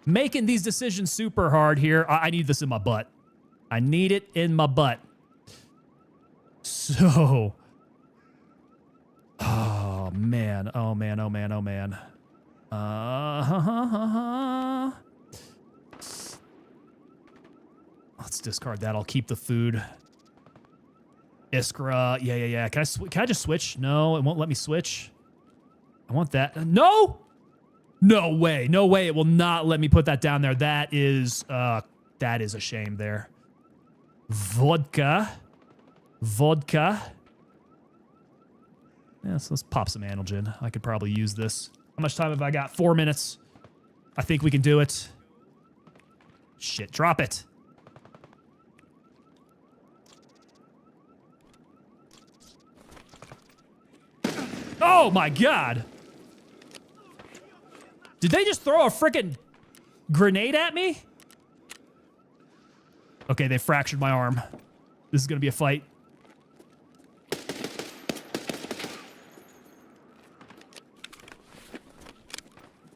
Making these decisions super hard here. I need this in my butt. I need it in my butt. So. Oh, man. Oh, man. Oh, man. Oh, man. Let's discard that. I'll keep the food. Iskra. Yeah. Can I just switch? No, it won't let me switch. I want that. No! No way. No way. It will not let me put that down there. That is a shame there. Vodka. Yeah, so let's pop some Analgen. I could probably use this. How much time have I got? 4 minutes. I think we can do it. Shit, drop it. Oh my God. Did they just throw a freaking grenade at me? Okay, they fractured my arm. This is gonna be a fight.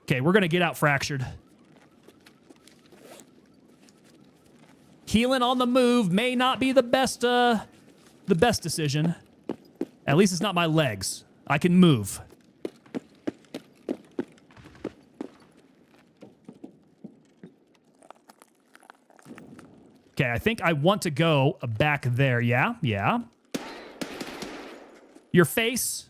Okay, we're gonna get out fractured. Healing on the move may not be the best decision. At least it's not my legs. I can move. Okay, I think I want to go back there. Yeah. Your face.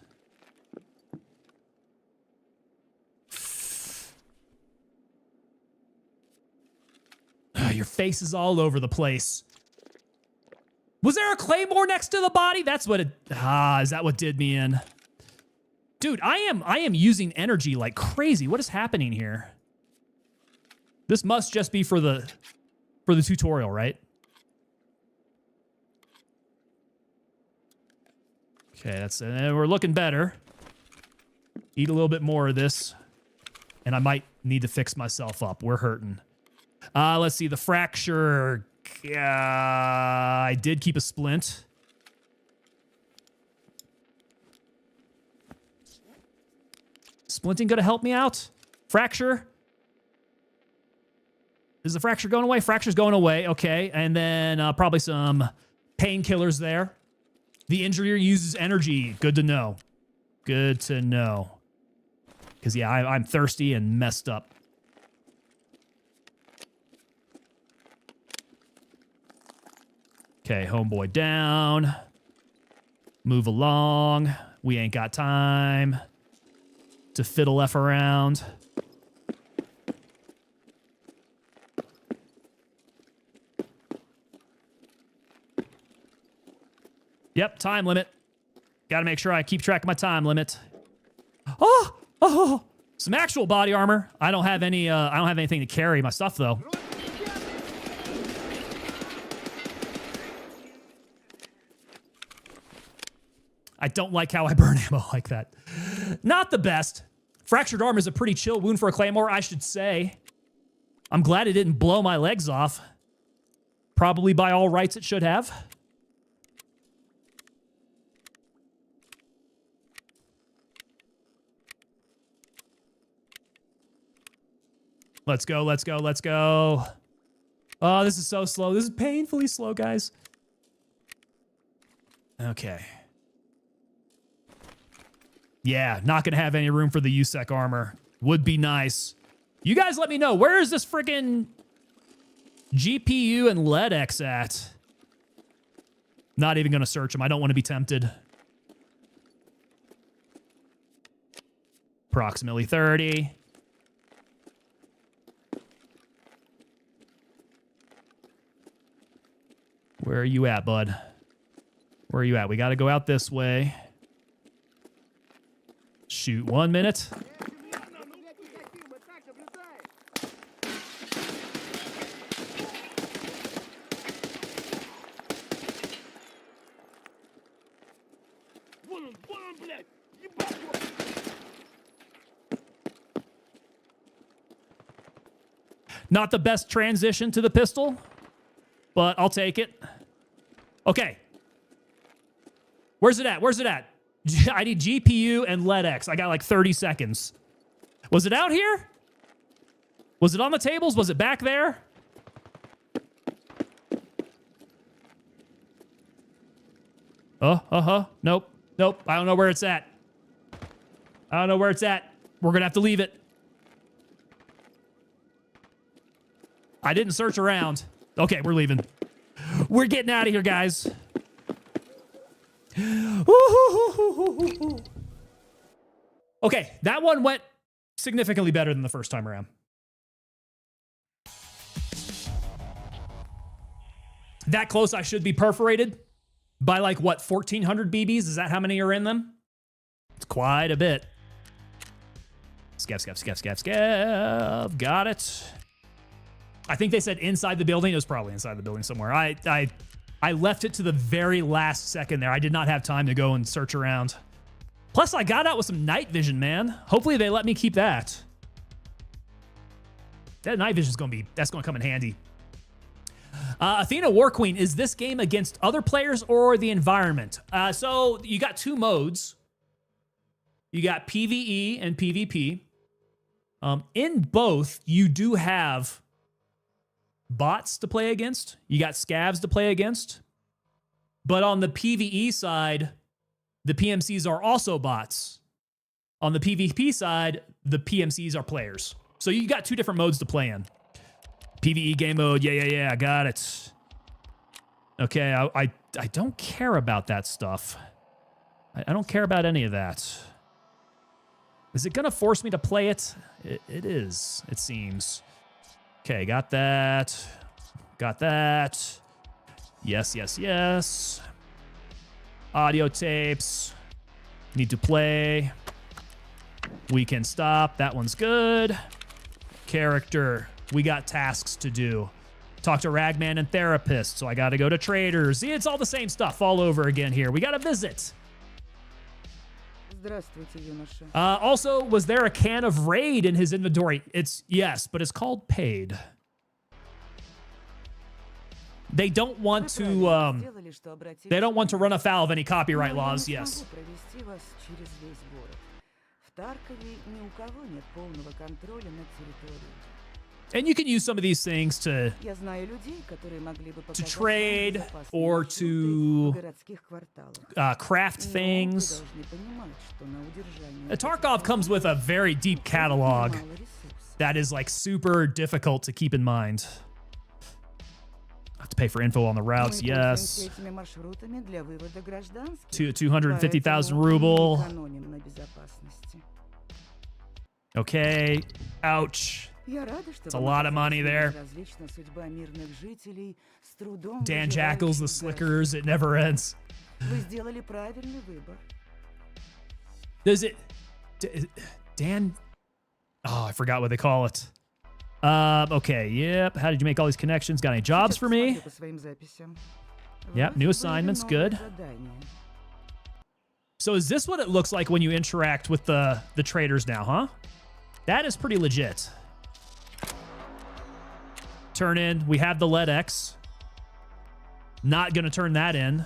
Your face is all over the place. Was there a claymore next to the body? That's what it... is that what did me in? Dude, I am using energy like crazy. What is happening here? This must just be for the tutorial, right? Okay, that's we're looking better. Eat a little bit more of this, and I might need to fix myself up. We're hurting. Let's see, the fracture. I did keep a splint. Splinting gonna help me out? Fracture? Is the fracture going away? Fracture's going away. Okay, and then probably some painkillers there. The injury uses energy. Good to know. Good to know. Because, yeah, I'm thirsty and messed up. Okay, homeboy down. Move along. We ain't got time to fiddle F around. Yep, time limit. Got to make sure I keep track of my time limit. Oh, some actual body armor. I don't have any. I don't have anything to carry my stuff though. I don't like how I burn ammo like that. Not the best. Fractured arm is a pretty chill wound for a claymore, I should say. I'm glad it didn't blow my legs off. Probably by all rights it should have. Let's go, let's go, let's go. Oh, this is so slow. This is painfully slow, guys. Okay. Yeah, not gonna have any room for the USEC armor. Would be nice. You guys let me know, where is this freaking GPU and LED-X at? Not even gonna search them. I don't want to be tempted. Approximately 30. Where are you at, bud? Where are you at? We got to go out this way. Shoot, 1 minute. Not the best transition to the pistol, but I'll take it. Okay. Where's it at? Where's it at? I need GPU and LED-X. I got like 30 seconds. Was it out here? Was it on the tables? Was it back there? Nope. I don't know where it's at. I don't know where it's at. We're going to have to leave it. I didn't search around. Okay, we're leaving. We're getting out of here, guys. Okay, that one went significantly better than the first time around. That close, I should be perforated by like, what, 1,400 BBs? Is that how many are in them? It's quite a bit. Scav. Got it. I think they said inside the building. It was probably inside the building somewhere. I left it to the very last second there. I did not have time to go and search around. Plus, I got out with some night vision, man. Hopefully, they let me keep that. That night vision is that's going to come in handy. Athena War Queen, is this game against other players or the environment? So you got two modes. You got PvE and PvP. In both, you do have bots to play against. You got scavs to play against. But on the PvE side, the PMCs are also bots. On the PvP side, the PMCs are players. So you got two different modes to play in. PvE game mode, yeah, got it. Okay, I don't care about that stuff. I don't care about any of that. Is it gonna force me to play it? It is, it seems. Okay, got that. Got that. Yes. Audio tapes. Need to play. We can stop. That one's good. Character. We got tasks to do. Talk to Ragman and Therapist. So I got to go to Traders. See, it's all the same stuff all over again here. We got to visit. Also, was there a can of Raid in his inventory? Yes, but it's called paid. They don't want to run afoul of any copyright laws. Yes. And you can use some of these things to trade or to craft things. Tarkov comes with a very deep catalog that is like super difficult to keep in mind. I have to pay for info on the routes, yes. 250,000 ruble. Okay, ouch. It's a lot of money there. Dan Jackals, the Slickers, it never ends. Does it... Dan... Oh, I forgot what they call it. Okay, yep. How did you make all these connections? Got any jobs for me? Yep, new assignments, good. So is this what it looks like when you interact with the traders now, huh? That is pretty legit. Turn in. We have the LED X. Not going to turn that in.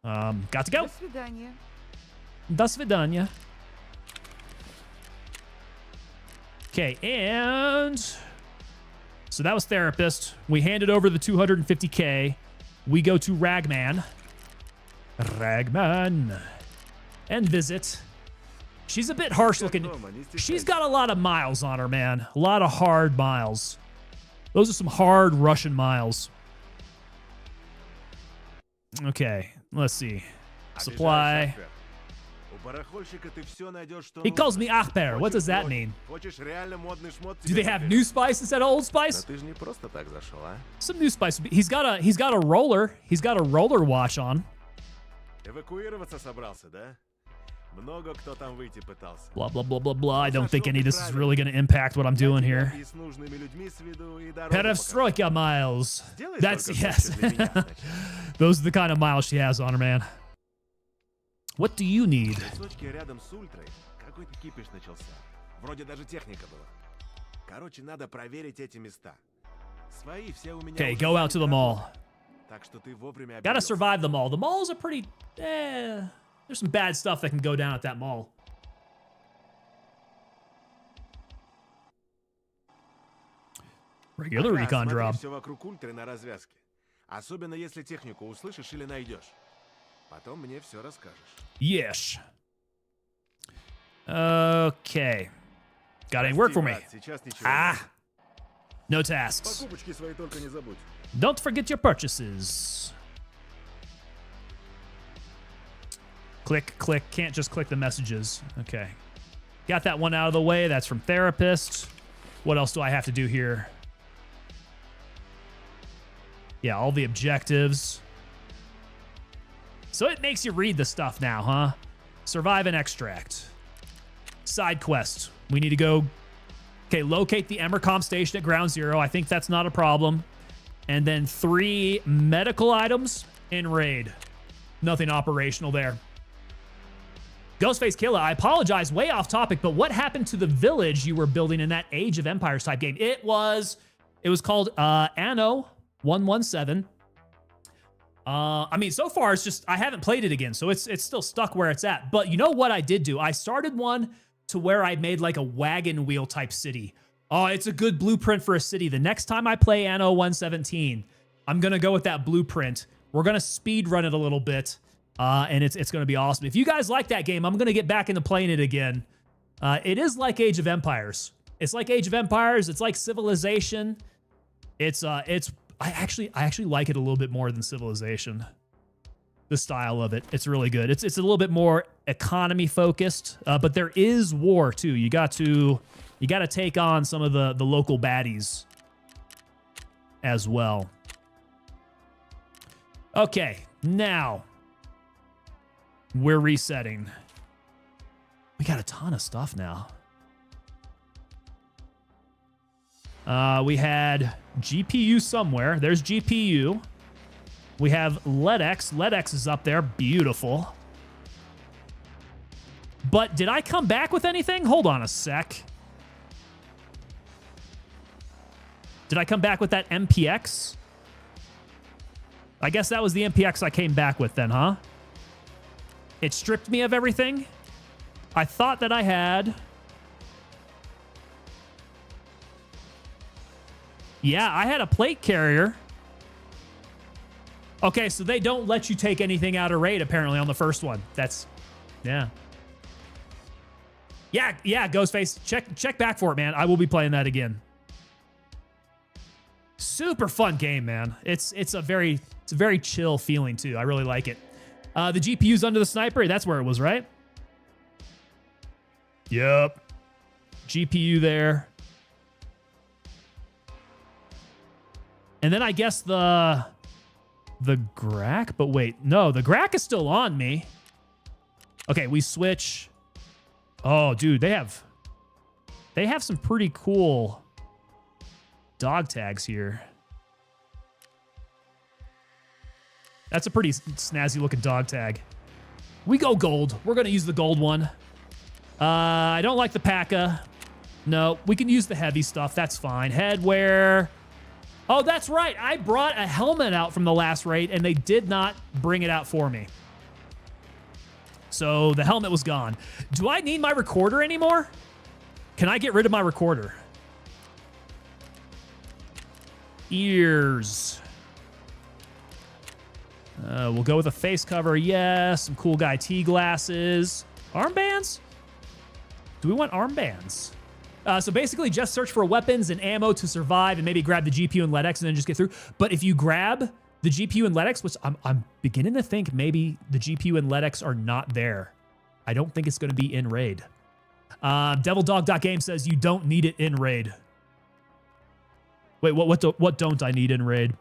Got to go. До свидания. Okay, and so that was Therapist. We handed over the 250K. We go to Ragman. And visit. She's a bit harsh looking. She's got a lot of miles on her, man. A lot of hard miles. Those are some hard Russian miles. Okay, let's see. Supply. He calls me Achper. What does that mean? Do they have new spice instead of old spice? Some new spice. He's got a roller. He's got a roller watch on. Blah, blah, blah, blah, blah. I don't think any of this is really going to impact what I'm doing here. Perestroika miles. That's, yes. Those are the kind of miles she has on her, man. What do you need? Okay, go out to the mall. Gotta survive the mall. The malls are pretty... there's some bad stuff that can go down at that mall. Regular recon job. Yes. Okay. Got any work for me? Сейчас ничего. Ah. No tasks. Покупочки свои только не забудь. Don't forget your purchases. Click, click. Can't just click the messages. Okay. Got that one out of the way. That's from therapist. What else do I have to do here? Yeah, all the objectives. So it makes you read the stuff now, huh? Survive and extract. Side quest. We need to go... Okay, locate the Emercom station at Ground Zero. I think that's not a problem. And then 3 medical items in raid. Nothing operational there. Ghostface Killa, I apologize, way off topic, but what happened to the village you were building in that Age of Empires type game? It was called Anno 117. I mean, so far it's just, I haven't played it again, so it's still stuck where it's at. But you know what I did do? I started one to where I made like a wagon wheel type city. Oh, it's a good blueprint for a city. The next time I play Anno 117, I'm going to go with that blueprint. We're going to speed run it a little bit, and it's going to be awesome. If you guys like that game, I'm going to get back into playing it again. It is like Age of Empires. It's like Age of Empires. It's like Civilization. I actually like it a little bit more than Civilization. The style of it, it's really good. It's a little bit more economy focused, but there is war too. You got to take on some of the local baddies as well. Okay, now we're resetting. We got a ton of stuff now. We had GPU somewhere. There's GPU. We have LEDX. LEDX is up there. Beautiful. But did I come back with anything? Hold on a sec. Did I come back with that MPX? I guess that was the MPX I came back with then, huh? It stripped me of everything? I thought that I had... Yeah, I had a plate carrier. Okay, so they don't let you take anything out of raid, apparently, on the first one. That's... Yeah. Yeah, Ghostface. Check back for it, man. I will be playing that again. Super fun game, man. It's a very chill feeling, too. I really like it. The GPU's under the sniper. That's where it was, right? Yep. GPU there. And then I guess the Grack, but wait, no, the Grack is still on me. Okay, we switch. Oh, dude, they have some pretty cool dog tags here. That's a pretty snazzy looking dog tag. We go gold. We're going to use the gold one. I don't like the P.A.C.A. No, we can use the heavy stuff. That's fine. Headwear. Oh, that's right. I brought a helmet out from the last raid, and they did not bring it out for me. So the helmet was gone. Do I need my recorder anymore? Can I get rid of my recorder? Ears. We'll go with a face cover. Yes. Some cool guy T glasses. Armbands? Do we want armbands? So basically just search for weapons and ammo to survive and maybe grab the GPU and LEDX and then just get through. But if you grab the GPU and LEDX, which I'm beginning to think maybe the GPU and LEDX are not there. I don't think it's going to be in raid. DevilDog.game says you don't need it in raid. Wait, what don't I need in raid?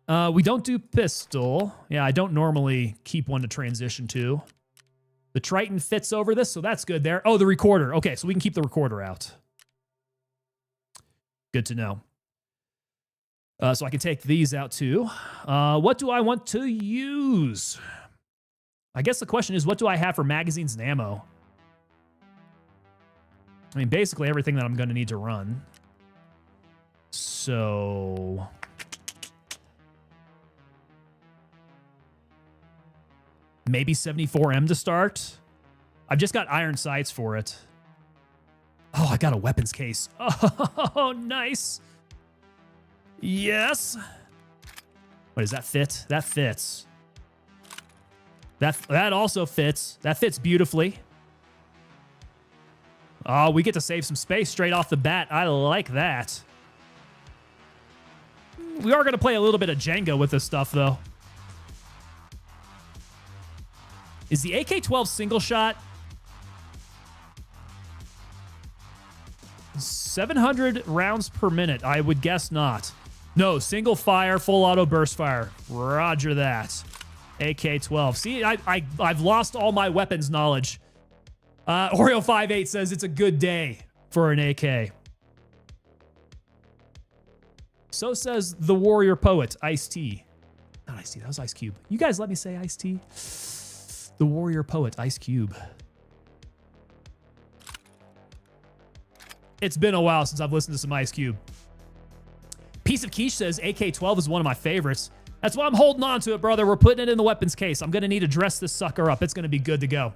We don't do pistol. Yeah, I don't normally keep one to transition to. The Triton fits over this, so that's good there. Oh, the recorder. Okay, so we can keep the recorder out. Good to know. So I can take these out too. What do I want to use? I guess the question is, what do I have for magazines and ammo? I mean, basically everything that I'm going to need to run. So... maybe 74M to start. I've just got iron sights for it. Oh, I got a weapons case. Oh, nice. Yes. What does that fit? That fits. That also fits. That fits beautifully. Oh, we get to save some space straight off the bat. I like that. We are going to play a little bit of Jenga with this stuff, though. Is the AK-12 single shot? 700 rounds per minute. I would guess not. No, single fire, full auto burst fire. Roger that. AK-12. See, I've lost all my weapons knowledge. Oreo58 says it's a good day for an AK. So says the warrior poet, Ice-T. Not Ice-T, that was Ice Cube. You guys let me say Ice-T. The warrior poet, Ice Cube. It's been a while since I've listened to some Ice Cube. Piece of Quiche says AK-12 is one of my favorites. That's why I'm holding on to it, brother. We're putting it in the weapons case. I'm going to need to dress this sucker up. It's going to be good to go.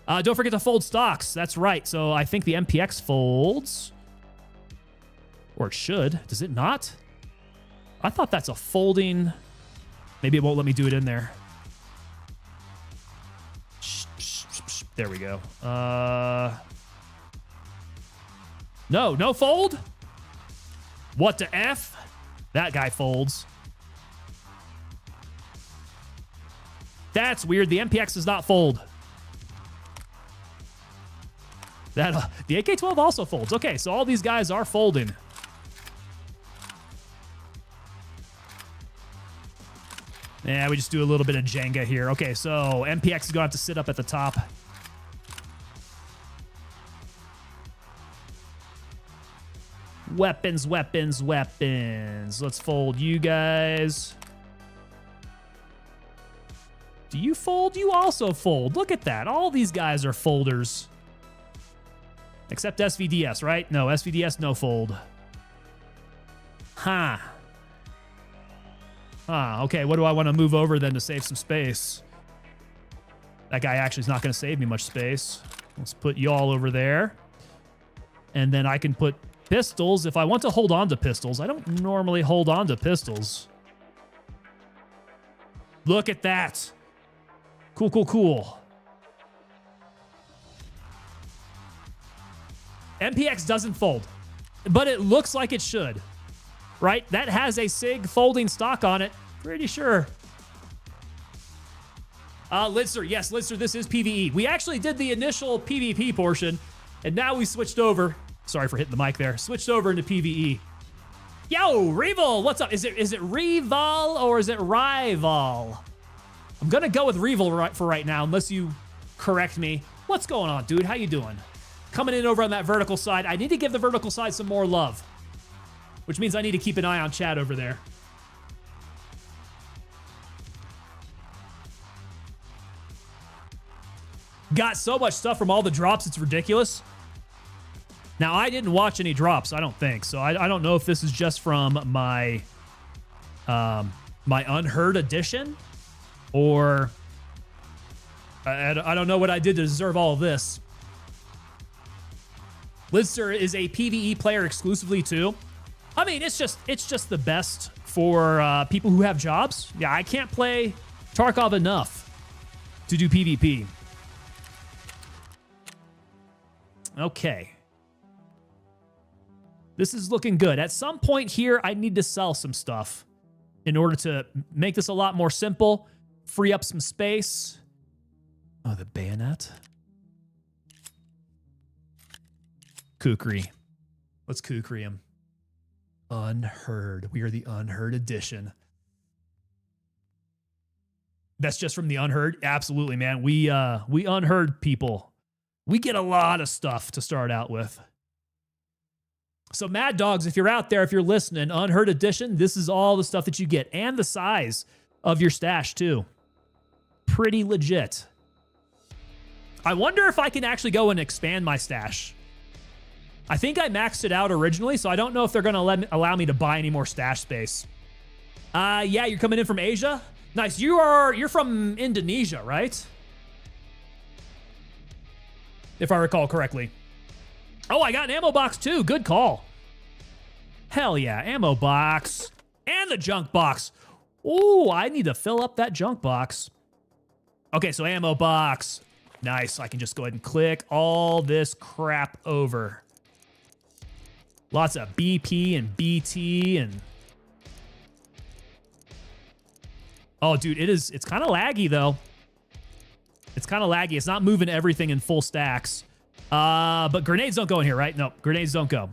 Don't forget to fold stocks. That's right. So I think the MPX folds. Or it should. Does it not? I thought that's a folding. Maybe it won't let me do it in there. There we go. No fold? What the F? That guy folds. That's weird. The MPX does not fold. That the AK-12 also folds. Okay, so all these guys are folding. Yeah, we just do a little bit of Jenga here. Okay, so MPX is going to have to sit up at the top. Weapons, weapons, weapons. Let's fold you guys. Do you fold? You also fold. Look at that. All these guys are folders. Except SVDS, right? No, SVDS, no fold. Huh. Okay, what do I want to move over then to save some space? That guy actually is not going to save me much space. Let's put y'all over there. And then I can put pistols. If I want to hold on to pistols, I don't normally hold on to pistols. Look at that. Cool, cool, cool. MPX doesn't fold, but it looks like it should, right? That has a SIG folding stock on it. Pretty sure. Litzer, yes, Litzer, this is PvE. We actually did the initial PvP portion, and now we switched over. Sorry for hitting the mic there. Switched over into PvE. Yo, Rival, what's up? Is it Rival or is it Rival? I'm gonna go with Rival for right now, unless you correct me. What's going on, dude? How you doing? Coming in over on that vertical side. I need to give the vertical side some more love, which means I need to keep an eye on chat over there. Got so much stuff from all the drops, it's ridiculous. Now, I didn't watch any drops, I don't think. So I don't know if this is just from my my Unheard edition, or I don't know what I did to deserve all of this. Lidster is a PvE player exclusively too. I mean, it's just the best for people who have jobs. Yeah, I can't play Tarkov enough to do PvP. Okay. This is looking good. At some point here, I need to sell some stuff in order to make this a lot more simple, free up some space. Oh, the bayonet. Kukri. Let's Kukri him. Unheard. We are the Unheard edition. That's just from the Unheard? Absolutely, man. We Unheard people. We get a lot of stuff to start out with. So Mad Dogs, if you're out there, if you're listening, Unheard edition, this is all the stuff that you get. And the size of your stash, too. Pretty legit. I wonder if I can actually go and expand my stash. I think I maxed it out originally, so I don't know if they're going to allow me to buy any more stash space. Yeah, you're coming in from Asia? Nice. You're from Indonesia, right? If I recall correctly. Oh, I got an ammo box too. Good call. Hell yeah, ammo box. And the junk box. Ooh, I need to fill up that junk box. Okay, so ammo box. Nice. I can just go ahead and click all this crap over. Lots of BP and BT and... Oh, dude, it's kind of laggy, though. It's kind of laggy. It's not moving everything in full stacks. But grenades don't go in here, right? No, grenades don't go.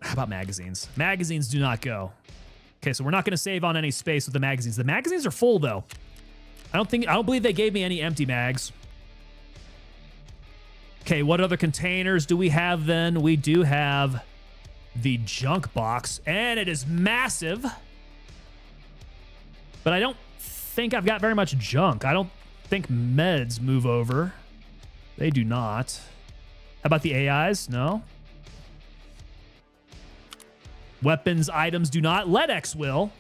How about magazines? Magazines do not go. Okay, so we're not going to save on any space with the magazines. The magazines are full, though. I don't believe they gave me any empty mags. Okay, what other containers do we have then? We do have the junk box, and it is massive. But I don't think I've got very much junk. I don't think meds move over. They do not. How about the AIs? No. Weapons, items do not. LEDX will.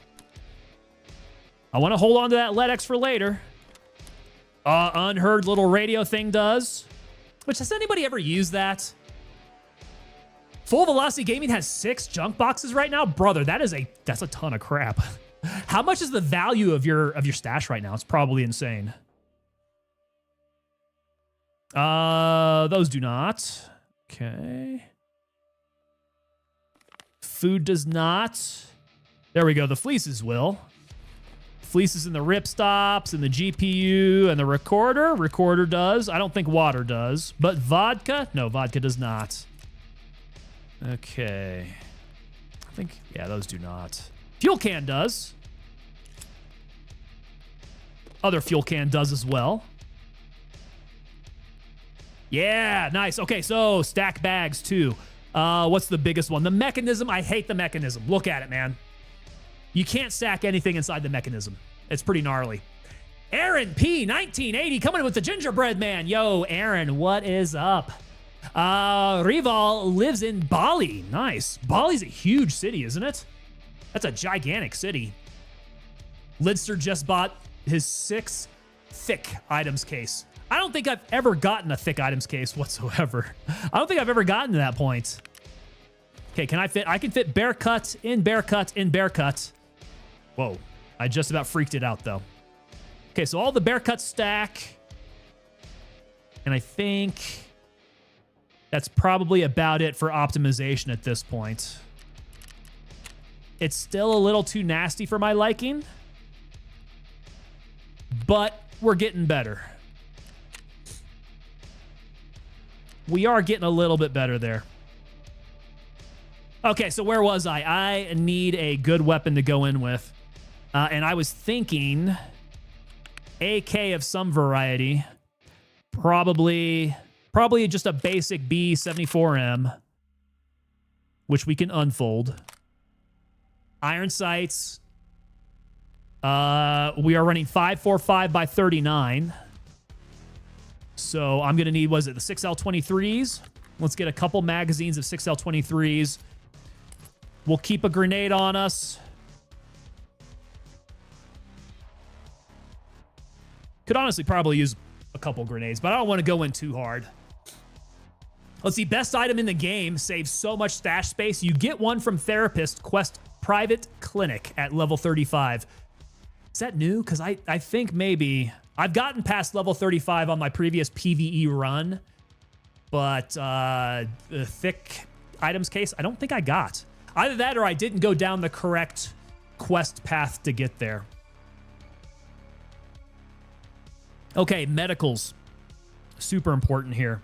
I want to hold on to that LEDX for later. Unheard little radio thing does. Which, has anybody ever used that? Full Velocity Gaming has 6 junk boxes right now? Brother, that's a ton of crap. How much is the value of your stash right now? It's probably insane. Those do not. Okay. Food does not. There we go. The fleeces will. Fleeces in the rip stops and the GPU and the recorder. Recorder does. I don't think water does. But vodka? No, vodka does not. Okay. I think, yeah, those do not. Fuel can does. Other fuel can does as well. Yeah, nice. Okay, so stack bags too. What's the biggest one? The mechanism. I hate the mechanism. Look at it, man. You can't stack anything inside the mechanism. It's pretty gnarly. Aaron P, 1980, coming in with the gingerbread man. Yo, Aaron, what is up? Rival lives in Bali. Nice. Bali's a huge city, isn't it? That's a gigantic city. Lidster just bought his 6th thick items case. I don't think I've ever gotten a thick items case whatsoever. I don't think I've ever gotten to that point. Okay, can I fit? I can fit bear cut in bear cut in bear cut. Whoa, I just about freaked it out though. Okay, so all the bear cuts stack. And I think that's probably about it for optimization at this point. It's still a little too nasty for my liking, but we're getting better. We are getting a little bit better there. Okay, so where was I? I need a good weapon to go in with. And I was thinking AK of some variety. Probably just a basic B74M, which we can unfold. Iron sights. We are running 5.45 by 39. So I'm going to need, was it the 6L23s? Let's get a couple magazines of 6L23s. We'll keep a grenade on us. Could honestly probably use a couple grenades, but I don't want to go in too hard. Let's see. Best item in the game saves so much stash space. You get one from Therapist Quest Private Clinic at level 35. Is that new? Because I think maybe... I've gotten past level 35 on my previous PvE run, but the thick items case, I don't think I got. Either that or I didn't go down the correct quest path to get there. Okay, medicals. Super important here.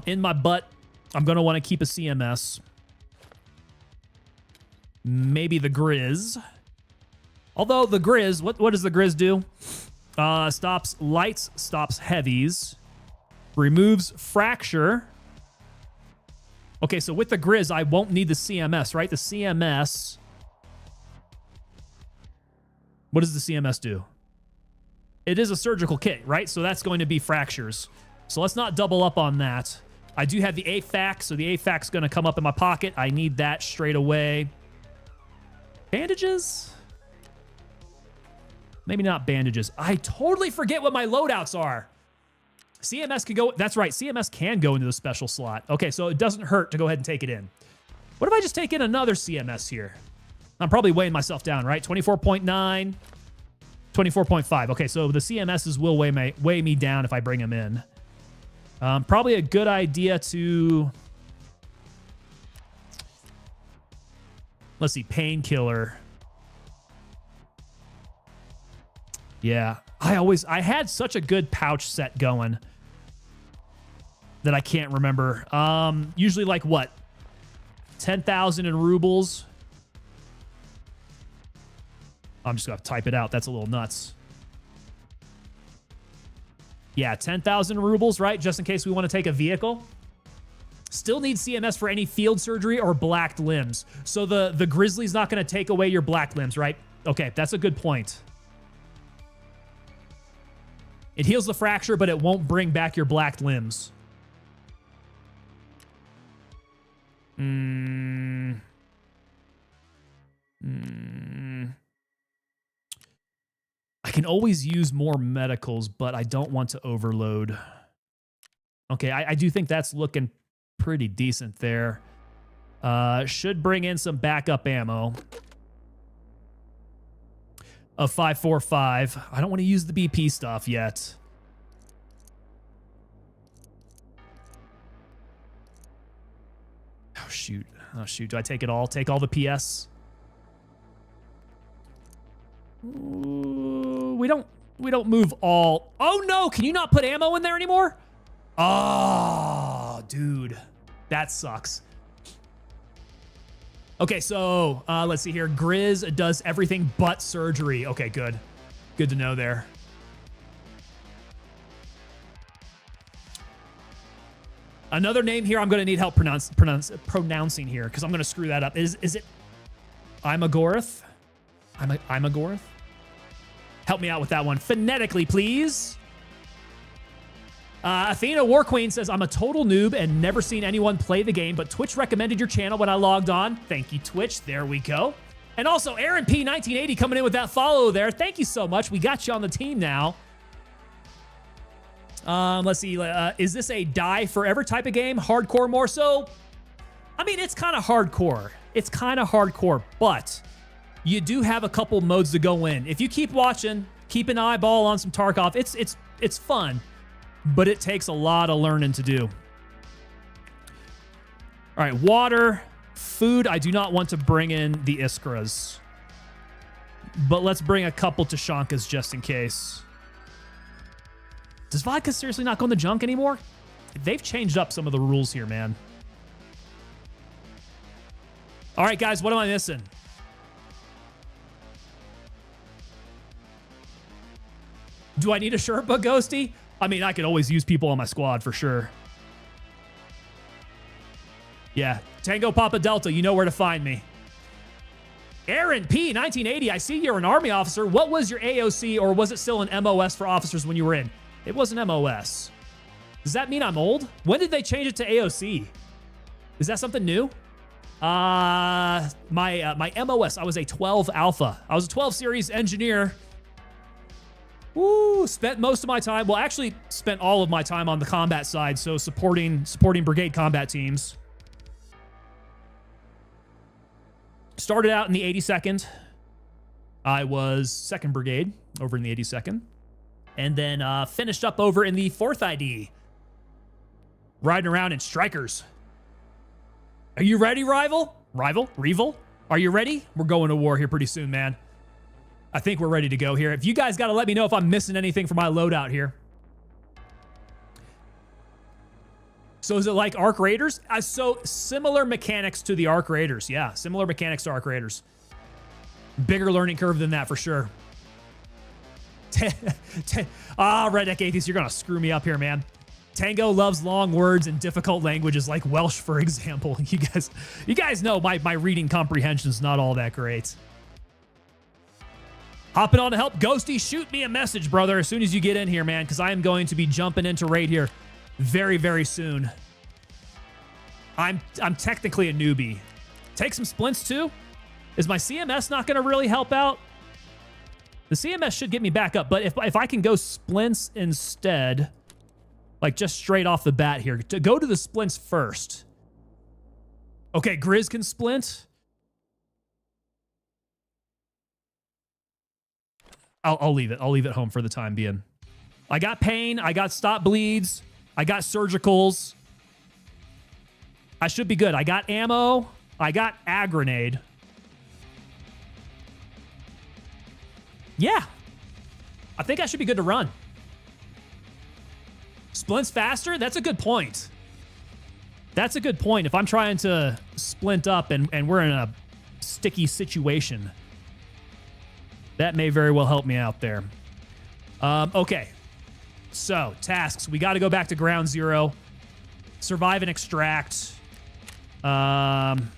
In my butt, I'm going to want to keep a CMS. Maybe the Grizz. Although the Grizz, what does the Grizz do? Stops lights, stops heavies, removes fracture. Okay, so with the Grizz, I won't need the CMS, right? The CMS. What does the CMS do? It is a surgical kit, right? So that's going to be fractures. So let's not double up on that. I do have the AFAC, so the AFAC's going to come up in my pocket. I need that straight away. Bandages? Maybe not bandages. I totally forget what my loadouts are. CMS can go... That's right. CMS can go into the special slot. Okay, so it doesn't hurt to go ahead and take it in. What if I just take in another CMS here? I'm probably weighing myself down, right? 24.9, 24.5. Okay, so the CMSs will weigh me down if I bring them in. Probably a good idea to... Let's see, painkiller. Yeah, I had such a good pouch set going that I can't remember. Usually like what? 10,000 in rubles. I'm just gonna have to type it out. That's a little nuts. Yeah, 10,000 rubles, right? Just in case we want to take a vehicle. Still need CMS for any field surgery or blacked limbs. So the Grizzly's not going to take away your black limbs, right? Okay, that's a good point. It heals the fracture, but it won't bring back your black limbs. I can always use more medicals, but I don't want to overload. Okay, I do think that's looking pretty decent there. Should bring in some backup ammo of 5.45. I don't want to use the BP stuff yet. Oh, shoot. Oh, shoot. Do I take it all? Take all the PS? Ooh, we don't move all. Oh, no. Can you not put ammo in there anymore? Oh, dude. That sucks. Okay, so let's see here. Grizz does everything but surgery. Okay, good. Good to know there. Another name here I'm going to need help pronouncing here because I'm going to screw that up. Is it Imagorth? Imagorth? Help me out with that one. Phonetically, please. Athena War Queen says, I'm a total noob and never seen anyone play the game, but Twitch recommended your channel when I logged on. Thank you, Twitch. There we go. And also, Aaron P. 1980 coming in with that follow there. Thank you so much. We got you on the team now. Let's see. Is this a die forever type of game? Hardcore more so? I mean, it's kind of hardcore. It's kind of hardcore, but you do have a couple modes to go in. If you keep watching, keep an eyeball on some Tarkov, it's fun. But it takes a lot of learning to do. All right, water, food. I do not want to bring in the Iskras. But let's bring a couple Tashankas just in case. Does vodka seriously not go in the junk anymore? They've changed up some of the rules here, man. All right, guys, what am I missing? Do I need a Sherpa, Ghosty? I mean, I could always use people on my squad for sure. Yeah, Tango Papa Delta, you know where to find me. Aaron P, 1980, I see you're an Army officer. What was your AOC, or was it still an MOS for officers when you were in? It was an MOS. Does that mean I'm old? When did they change it to AOC? Is that something new? My MOS, I was a 12 Alpha. I was a 12 series engineer. Woo, spent most of my time, well, actually spent all of my time on the combat side, so supporting brigade combat teams. Started out in the 82nd. I was 2nd Brigade over in the 82nd. And then finished up over in the 4th ID. Riding around in Strikers. Are you ready, Rival? Reval? Are you ready? We're going to war here pretty soon, man. I think we're ready to go here. If you guys got to let me know if I'm missing anything for my loadout here. So is it like Arc Raiders? So similar mechanics to the Arc Raiders. Yeah, similar mechanics to Arc Raiders. Bigger learning curve than that for sure. Redneck Atheist, you're going to screw me up here, man. Tango loves long words and difficult languages like Welsh, for example. You guys know my reading comprehension is not all that great. Hopping on to help. Ghosty, shoot me a message, brother, as soon as you get in here, man, because I am going to be jumping into raid here very, very soon. I'm technically a newbie. Take some splints, too? Is my CMS not going to really help out? The CMS should get me back up, but if I can go splints instead, like just straight off the bat here, to go to the splints first. Okay, Grizz can splint. I'll leave it. I'll leave it home for the time being. I got pain. I got stop bleeds. I got surgicals. I should be good. I got ammo. I got a grenade. Yeah. I think I should be good to run. Splints faster? That's a good point. That's a good point. If I'm trying to splint up and we're in a sticky situation, that may very well help me out there. Okay. So, tasks. We got to go back to ground zero. Survive and extract from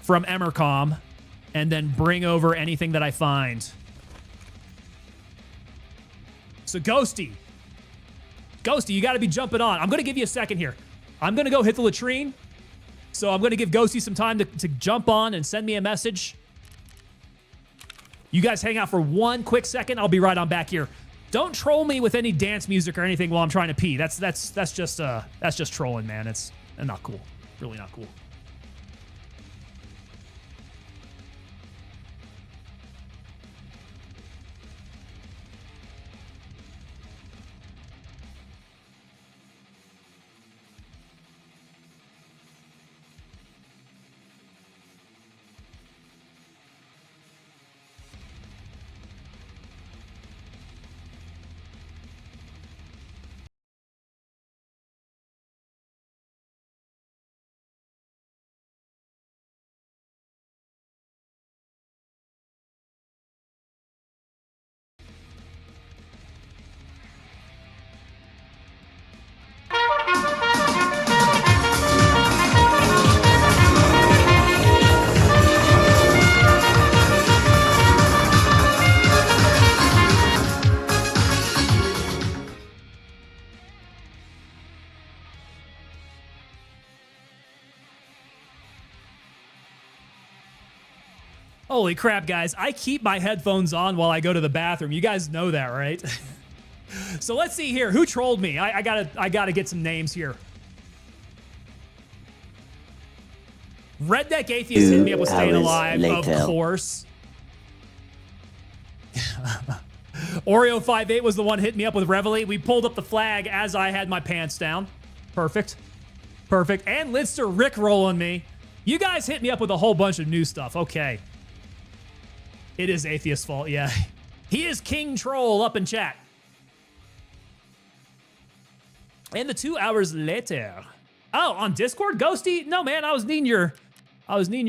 Emercom. And then bring over anything that I find. So, Ghosty. Ghosty, you got to be jumping on. I'm going to give you a second here. I'm going to go hit the latrine. So I'm going to give Ghosty some time to jump on and send me a message. You guys hang out for one quick second. I'll be right on back here. Don't troll me with any dance music or anything while I'm trying to pee. That's just trolling, man. It's not cool. Really not cool. Holy crap, guys. I keep my headphones on while I go to the bathroom. You guys know that, right? So let's see here. Who trolled me? I gotta get some names here. Redneck Atheist hit me up with Staying Alive, of course. Oreo58 was the one hitting me up with Reveille. We pulled up the flag as I had my pants down. Perfect. Perfect. And Lidster Rick rolling me. You guys hit me up with a whole bunch of new stuff. Okay. It is Atheist's fault, yeah. He is King Troll up in chat. And the 2 hours later. Oh, on Discord? Ghosty? No, man, I was needing your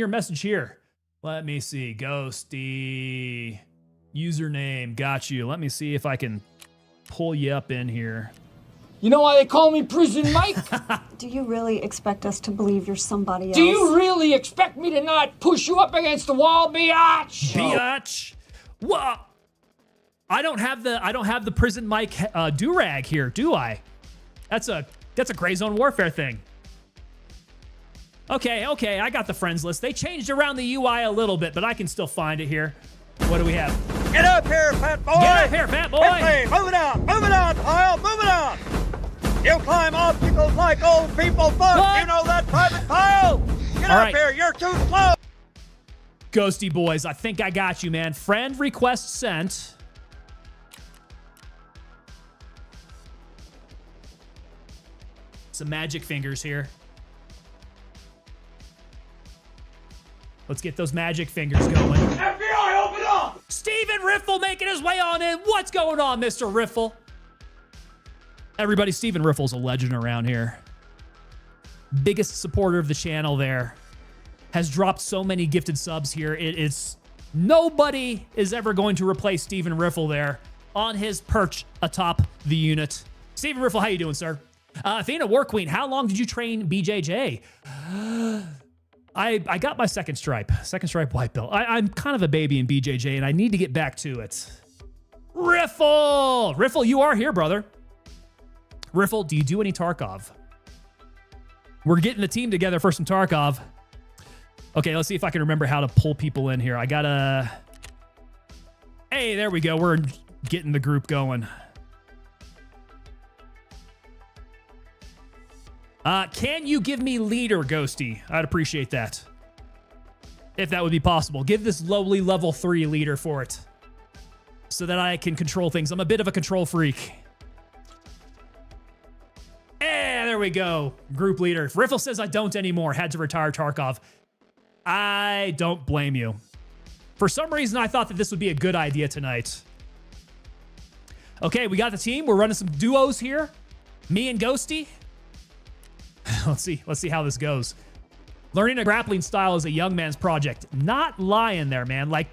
message here. Let me see. Ghosty. Username. Got you. Let me see if I can pull you up in here. You know why they call me Prison Mike? Do you really expect us to believe you're somebody else? Do you really expect me to not push you up against the wall, biatch? Biatch? What? I don't have the Prison Mike do-rag here, do I? That's a Gray Zone Warfare thing. Okay, I got the friends list. They changed around the UI a little bit, but I can still find it here. What do we have? Get up here, fat boy! Get up here, fat boy! Quickly, move it out, pile, move it out! You climb obstacles like old people fuck. What? You know that, Private Pile? Get up here, you're too slow! Ghosty boys, I think I got you, man. Friend request sent. Some magic fingers here. Let's get those magic fingers going. FBI, open up! Stephen Riffle making his way on in. What's going on, Mr. Riffle? Everybody, Stephen Riffle's a legend around here. Biggest supporter of the channel there. Has dropped so many gifted subs here. It's nobody is ever going to replace Stephen Riffle there on his perch atop the unit. Stephen Riffle, how you doing, sir? Athena War Queen, how long did you train BJJ? I got my second stripe white belt. I'm kind of a baby in BJJ, and I need to get back to it. Riffle, you are here, brother. Riffle, do you do any Tarkov? We're getting the team together for some Tarkov. Okay, let's see if I can remember how to pull people in here. I gotta... Hey, there we go. We're getting the group going. Can you give me leader, Ghosty? I'd appreciate that. If that would be possible. Give this lowly level 3 leader for it. so that I can control things. I'm a bit of a control freak. And there we go. Group leader. Riffle says I don't anymore. Had to retire Tarkov. I don't blame you. For some reason, I thought that this would be a good idea tonight. Okay, we got the team. We're running some duos here. Me and Ghosty. Let's see how this goes. Learning a grappling style is a young man's project. Not lying there, man. Like,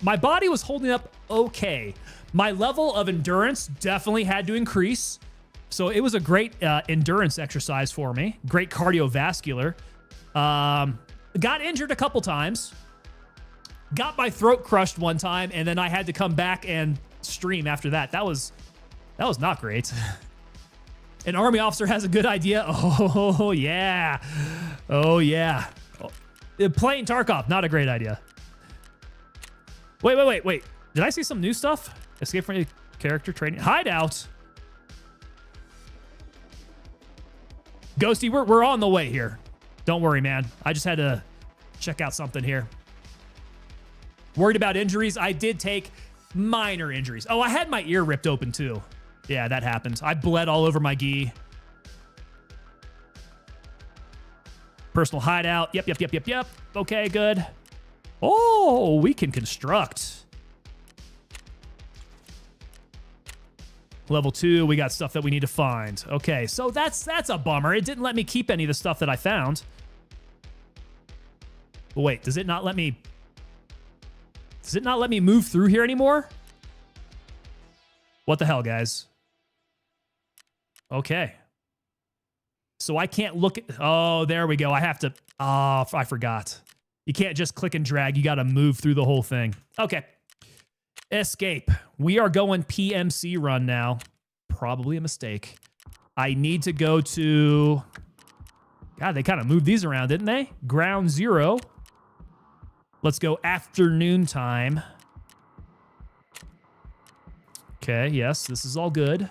my body was holding up okay. My level of endurance definitely had to increase. So it was a great endurance exercise for me. Great cardiovascular. Got injured a couple times. Got my throat crushed one time, and then I had to come back and stream after that. That was not great. An army officer has a good idea. Oh, yeah. Oh, yeah. Playing Tarkov, not a great idea. Wait. Did I see some new stuff? Escape from the character training. Hideout. Ghosty, we're on the way here. Don't worry, man. I just had to check out something here. Worried about injuries? I did take minor injuries. Oh, I had my ear ripped open too. Yeah, that happened. I bled all over my gi. Personal hideout. Yep. Okay, good. Oh, we can construct. Level 2, we got stuff that we need to find. Okay, so that's a bummer. It didn't let me keep any of the stuff that I found. But wait, does it not let me move through here anymore? What the hell, guys? Okay. So I can't look at... Oh, there we go. I have to... Oh, I forgot. You can't just click and drag. You got to move through the whole thing. Okay. Escape. We are going PMC run now. Probably a mistake. I need to go to... God, they kind of moved these around, didn't they? Ground 0. Let's go afternoon time. Okay, yes, this is all good.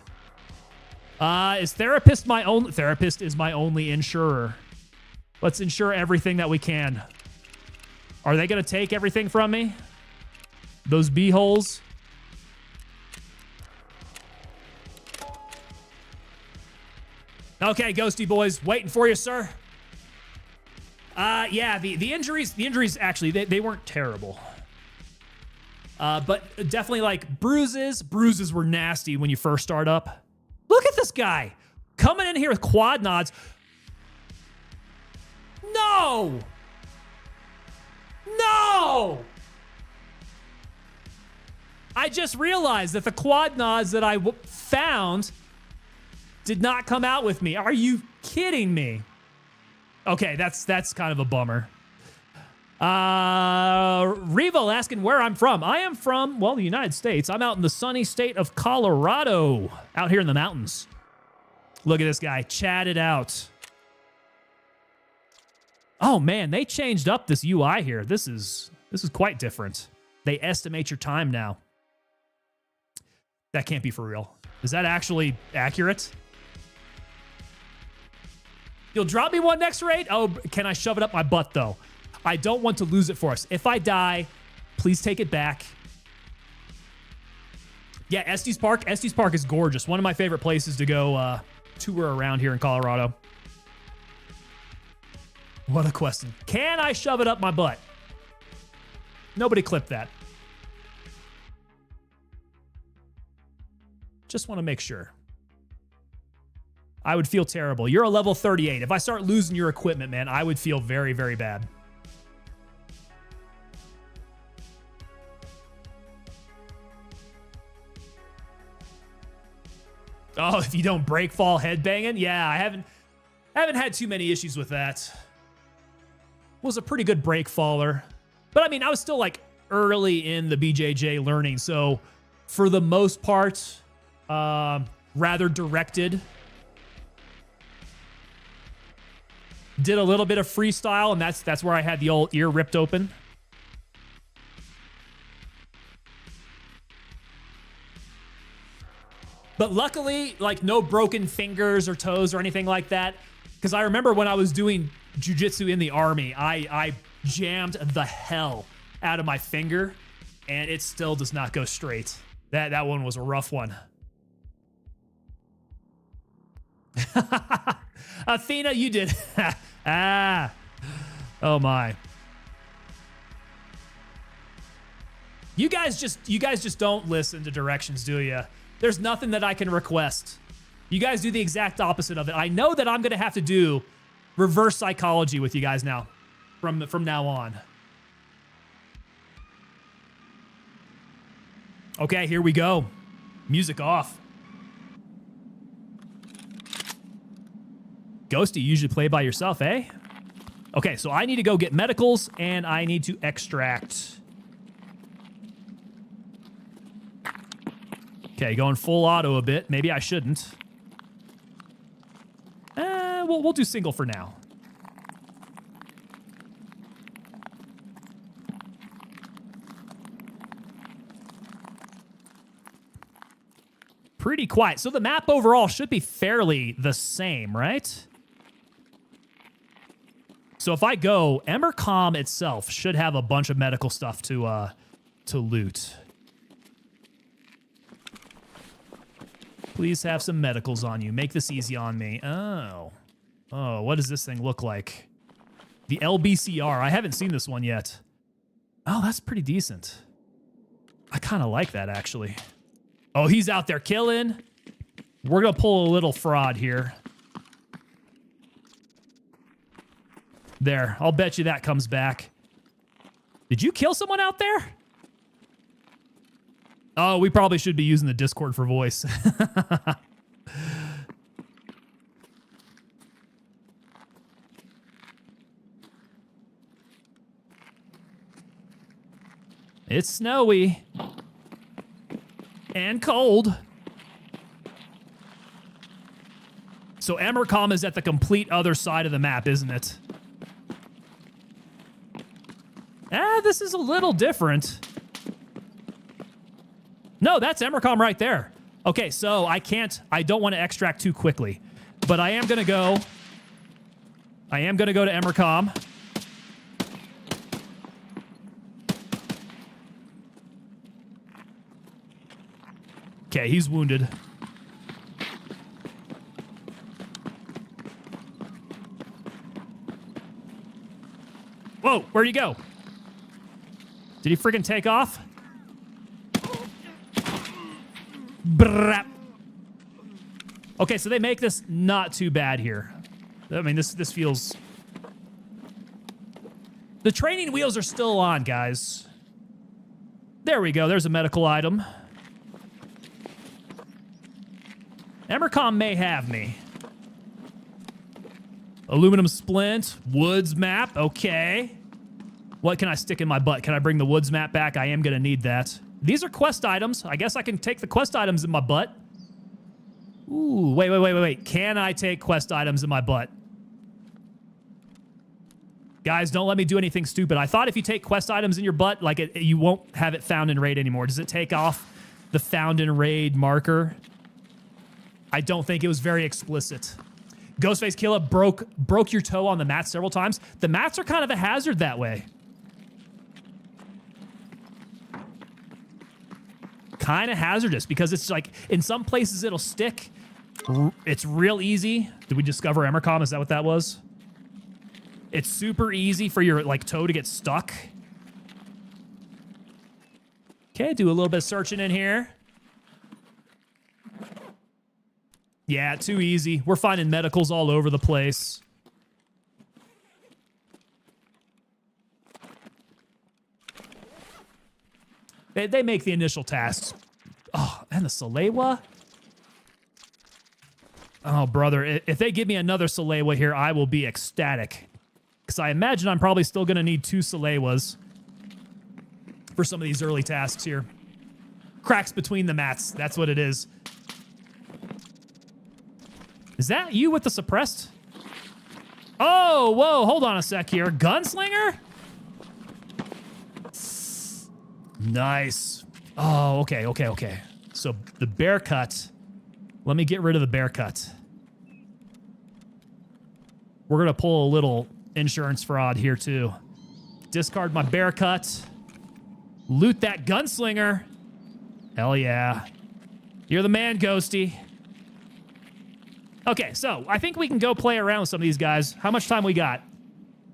Is therapist my only... Therapist is my only insurer. Let's insure everything that we can. Are they going to take everything from me? Those b-holes? Okay, Ghosty boys, waiting for you, sir. Yeah, the injuries actually, they weren't terrible. But definitely like bruises. Bruises were nasty when you first start up. Look at this guy coming in here with quad nods. No! No! I just realized that the quad nods that I found did not come out with me. Are you kidding me? Okay, that's kind of a bummer. Revo asking where I'm from. I am from, well, the United States. I'm out in the sunny state of Colorado, out here in the mountains. Look at this guy, chat it out. Oh man, they changed up this UI here. This is quite different. They estimate your time now. That can't be for real. Is that actually accurate? You'll drop me one next raid? Oh, can I shove it up my butt, though? I don't want to lose it for us. If I die, please take it back. Yeah, Estes Park. Estes Park is gorgeous. One of my favorite places to go tour around here in Colorado. What a question. Can I shove it up my butt? Nobody clipped that. Just want to make sure. I would feel terrible. You're a level 38. If I start losing your equipment, man, I would feel very, very bad. Oh, if you don't break fall headbanging? Yeah, I haven't had too many issues with that. Was a pretty good break faller. But I mean, I was still like early in the BJJ learning, so for the most part, rather directed. Did a little bit of freestyle, and that's where I had the old ear ripped open. But luckily, like no broken fingers or toes or anything like that. Because I remember when I was doing jiu-jitsu in the army, I jammed the hell out of my finger, and it still does not go straight. That one was a rough one. Athena, you did. Ah. Oh my. You guys just don't listen to directions, do you? There's nothing that I can request. You guys do the exact opposite of it. I know that I'm going to have to do reverse psychology with you guys now from now on. Okay, here we go. Music off. Ghosty, you usually play by yourself, eh? Okay, so I need to go get medicals, and I need to extract. Okay, going full auto a bit. Maybe I shouldn't. We'll do single for now. Pretty quiet. So the map overall should be fairly the same, right? So if I go, Emercom itself should have a bunch of medical stuff to loot. Please have some medicals on you. Make this easy on me. Oh, what does this thing look like? The LBCR. I haven't seen this one yet. Oh, that's pretty decent. I kind of like that, actually. Oh, he's out there killing. We're going to pull a little fraud here. There. I'll bet you that comes back. Did you kill someone out there? Oh, we probably should be using the Discord for voice. It's snowy. And cold. So Emercom is at the complete other side of the map, isn't it? This is a little different. No, that's Emercom right there. Okay, so I don't want to extract too quickly, but I am going to go to Emercom. Okay, he's wounded. Whoa, where'd he go? Did he freaking take off? Brap. Okay, so they make this not too bad here. I mean, this feels... The training wheels are still on, guys. There we go. There's a medical item. Emercom may have me. Aluminum splint. Woods map. Okay. What can I stick in my butt? Can I bring the woods map back? I am going to need that. These are quest items. I guess I can take the quest items in my butt. Ooh, wait. Can I take quest items in my butt? Guys, don't let me do anything stupid. I thought if you take quest items in your butt, like you won't have it found in raid anymore. Does it take off the found in raid marker? I don't think it was very explicit. Ghostface Killa broke your toe on the mats several times. The mats are kind of a hazard that way. Kind of hazardous because it's like in some places it'll stick. It's real easy. Did we discover Emercom? Is that what that was? It's super easy for your toe to get stuck. Okay, do a little bit of searching in here. Yeah, too easy. We're finding medicals all over the place. They make the initial tasks. Oh, and the Salewa? Oh, brother. If they give me another Salewa here, I will be ecstatic. Because I imagine I'm probably still going to need 2 Salewas for some of these early tasks here. Cracks between the mats. That's what it is. Is that you with the suppressed? Oh, whoa. Hold on a sec here. Gunslinger? Nice. Oh, okay. So the bear cut. Let me get rid of the bear cut. We're going to pull a little insurance fraud here too. Discard my bear cut. Loot that gunslinger. Hell yeah. You're the man, Ghosty. Okay, so I think we can go play around with some of these guys. How much time we got?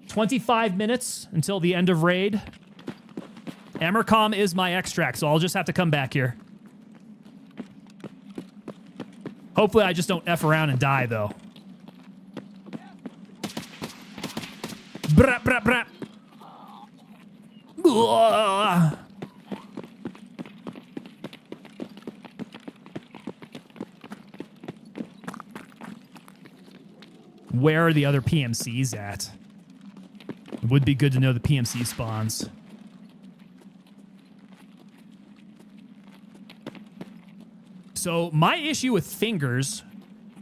25 minutes until the end of raid. Emercom is my extract, so I'll just have to come back here. Hopefully I just don't F around and die, though. Brap, brap, brap. Ugh. Where are the other PMCs at? It would be good to know the PMC spawns. So my issue with fingers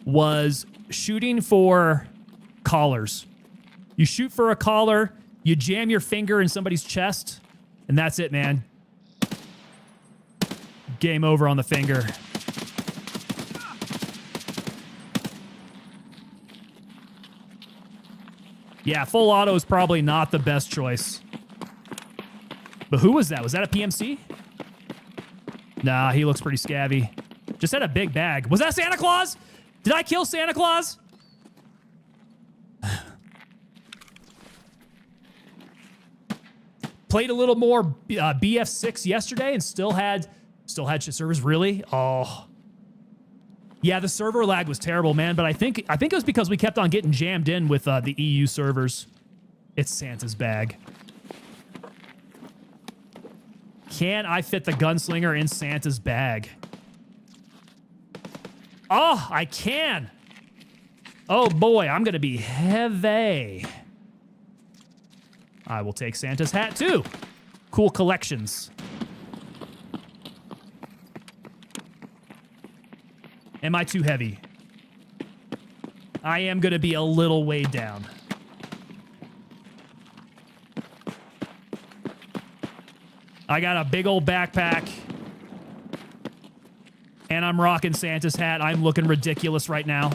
was shooting for collars. You shoot for a collar, you jam your finger in somebody's chest, and that's it, man. Game over on the finger. Yeah, full auto is probably not the best choice. But who was that? Was that a PMC? Nah, he looks pretty scabby. Just had a big bag. Was that Santa Claus? Did I kill Santa Claus? Played a little more BF6 yesterday and still had servers. Really? Oh. Yeah, the server lag was terrible, man. But I think it was because we kept on getting jammed in with the EU servers. It's Santa's bag. Can I fit the gunslinger in Santa's bag? Oh, I can. Oh boy, I'm gonna be heavy. I will take Santa's hat too. Cool collections. Am I too heavy? I am gonna be a little weighed down. I got a big old backpack. And I'm rocking Santa's hat. I'm looking ridiculous right now.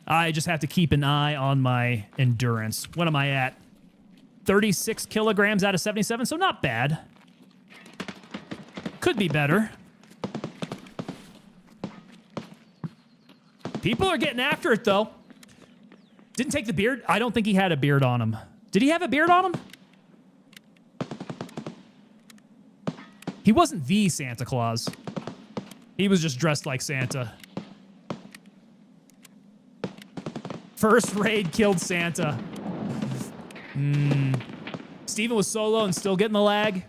I just have to keep an eye on my endurance. What am I at? 36 kilograms out of 77, so not bad. Could be better. People are getting after it, though. Didn't take the beard. I don't think he had a beard on him. Did he have a beard on him? He wasn't the Santa Claus. He was just dressed like Santa. First raid killed Santa. Steven was solo and still getting the lag.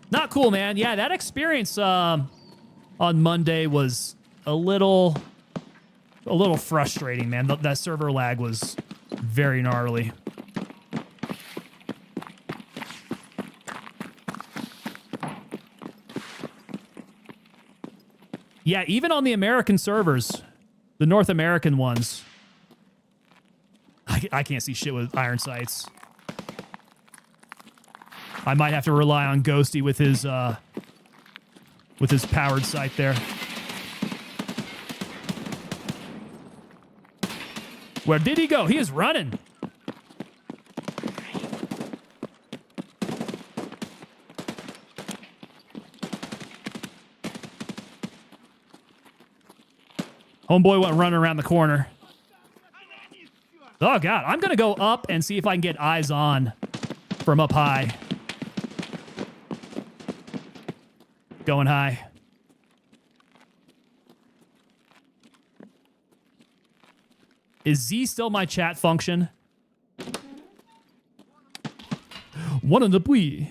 Not cool, man. Yeah, that experience on Monday was a little frustrating, man. That server lag was very gnarly. Yeah, even on the American servers, the North American ones, I can't see shit with iron sights. I might have to rely on Ghosty with his powered sight there. Where did he go? He is running. Homeboy went running around the corner. Oh, God. I'm going to go up and see if I can get eyes on from up high. Going high. Is Z still my chat function? One in the bui.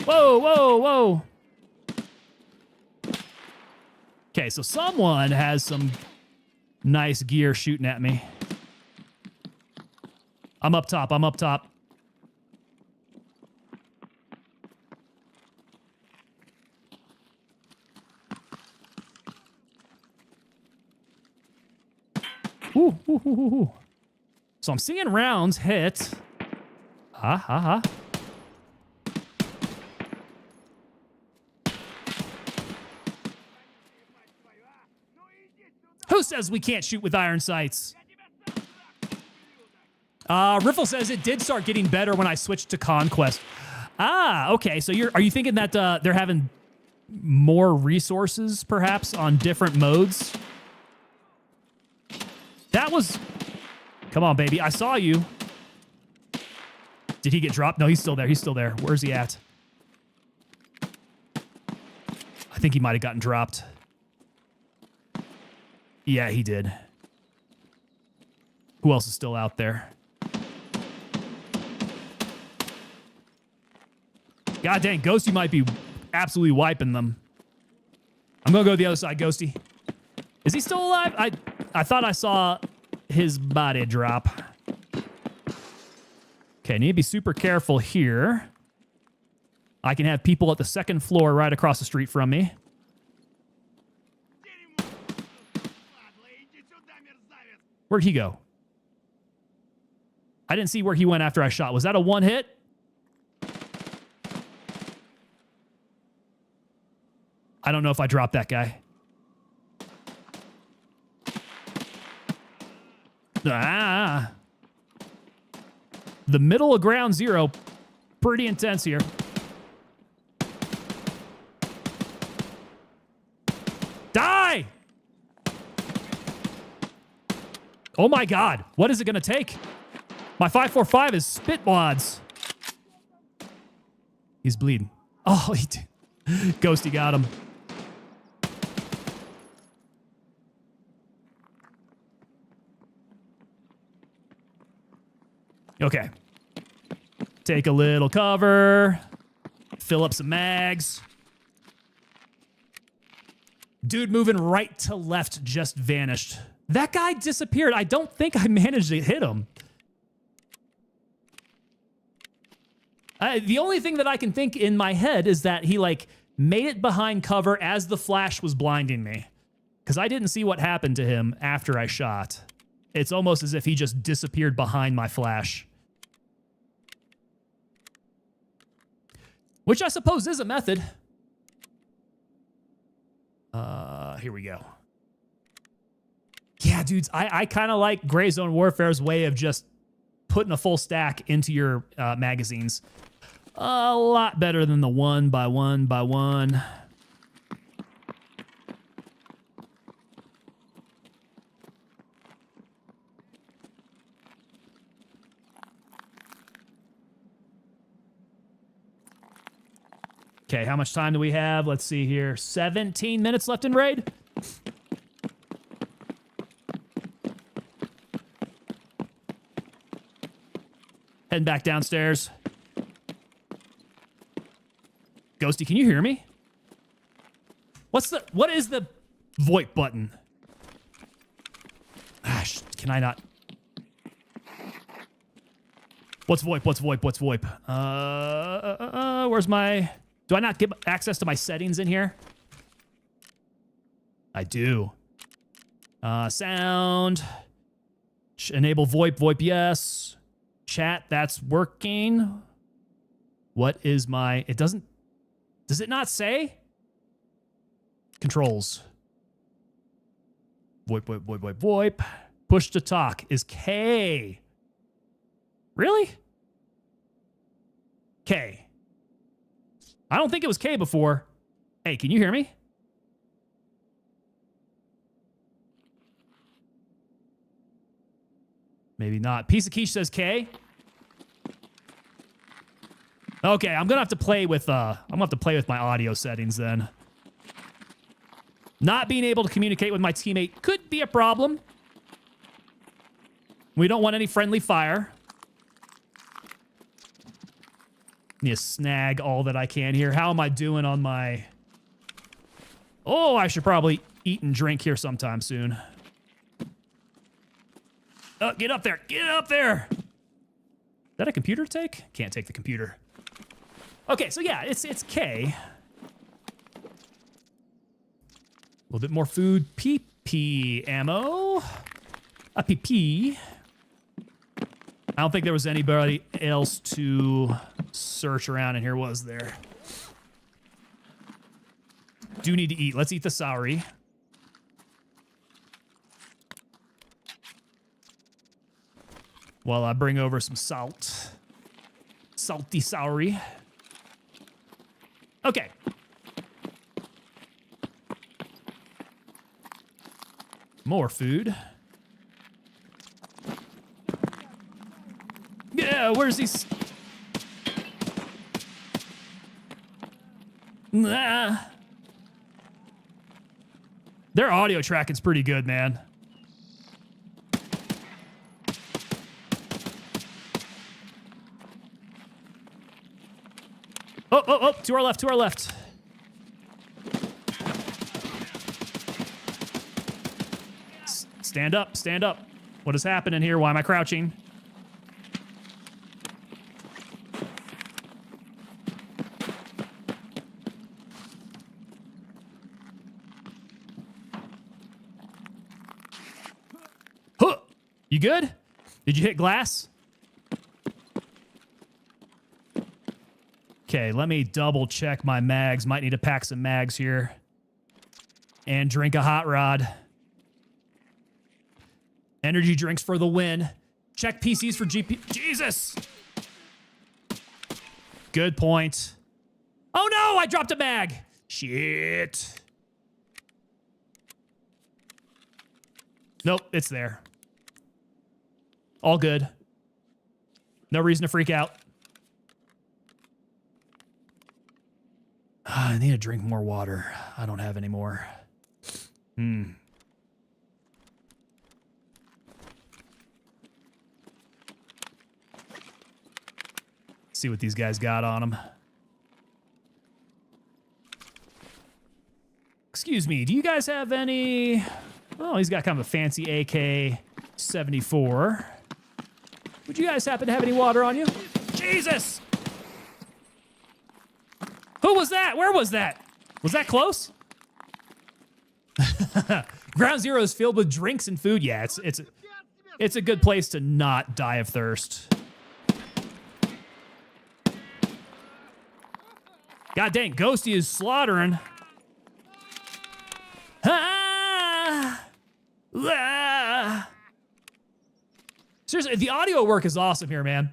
Whoa, whoa, whoa. Okay, so someone has some nice gear shooting at me. I'm up top. I'm up top. Ooh, ooh, ooh, ooh. So I'm seeing rounds hit. Ha, ha, ha. Who's says we can't shoot with iron sights. Riffle says it did start getting better when I switched to Conquest. Ah, okay. So are you thinking that they're having more resources, perhaps, on different modes? That was... Come on, baby. I saw you. Did he get dropped? No, he's still there. He's still there. Where's he at? I think he might have gotten dropped. Yeah, he did. Who else is still out there? God dang, Ghosty might be absolutely wiping them. I'm going to go to the other side, Ghosty. Is he still alive? I thought I saw his body drop. Okay, need to be super careful here. I can have people at the second floor right across the street from me. Where'd he go? I didn't see where he went after I shot. Was that a one hit? I don't know if I dropped that guy. Ah. The middle of ground zero. Pretty intense here. Die! Oh my God. What is it going to take? My 545 is spit wads. He's bleeding. Oh, he did. Ghosty got him. Okay. Take a little cover. Fill up some mags. Dude moving right to left just vanished. That guy disappeared. I don't think I managed to hit him. The only thing that I can think in my head is that he like made it behind cover as the flash was blinding me. Because I didn't see what happened to him after I shot. It's almost as if he just disappeared behind my flash. Which I suppose is a method. Here we go. Yeah, dudes, I kind of like Gray Zone Warfare's way of just putting a full stack into your magazines. A lot better than the 1 by 1 by 1. Okay, how much time do we have? Let's see here. 17 minutes left in raid. Heading back downstairs. Ghosty, can you hear me? What is the VoIP button? Gosh, can I not? What's VoIP? What's VoIP? What's VoIP? Where's my... Do I not get access to my settings in here? I do. Sound. Enable VoIP. VoIP, yes. Chat, that's working. What is my... It doesn't... Does it not say? Controls. VoIP, VoIP, VoIP, VoIP, VoIP. Push to talk is K. Really? K. I don't think it was K before. Hey, can you hear me? Maybe not. Piece of quiche says K. Okay, I'm gonna have to play with my audio settings then. Not being able to communicate with my teammate could be a problem. We don't want any friendly fire. Need to snag all that I can here. How am I doing on my... Oh, I should probably eat and drink here sometime soon. Oh, get up there. Get up there. Is that a computer to take? Can't take the computer. Okay, so yeah, it's K. A little bit more food. PP ammo. A PP. I don't think there was anybody else to search around in here, was there? Do need to eat. Let's eat the Sauri. While I bring over some salt. Salty soury. Okay. More food. Yeah, where's these? Nah. Their audio tracking's pretty good, man. Oh, to our left, to our left. Stand up, stand up. What is happening here? Why am I crouching? Huh. You good? Did you hit glass? Okay, let me double check my mags. Might need to pack some mags here. And drink a hot rod. Energy drinks for the win. Check PCs for GP. Jesus! Good point. Oh no, I dropped a mag. Shit. Nope, it's there. All good. No reason to freak out. I need to drink more water. I don't have any more. See what these guys got on them. Excuse me, do you guys have any... Oh, he's got kind of a fancy AK-74. Would you guys happen to have any water on you? Jesus! Who was that? Where was that? Was that close? Ground Zero is filled with drinks and food. Yeah, it's a good place to not die of thirst. God dang, Ghosty is slaughtering. Seriously, the audio work is awesome here, man.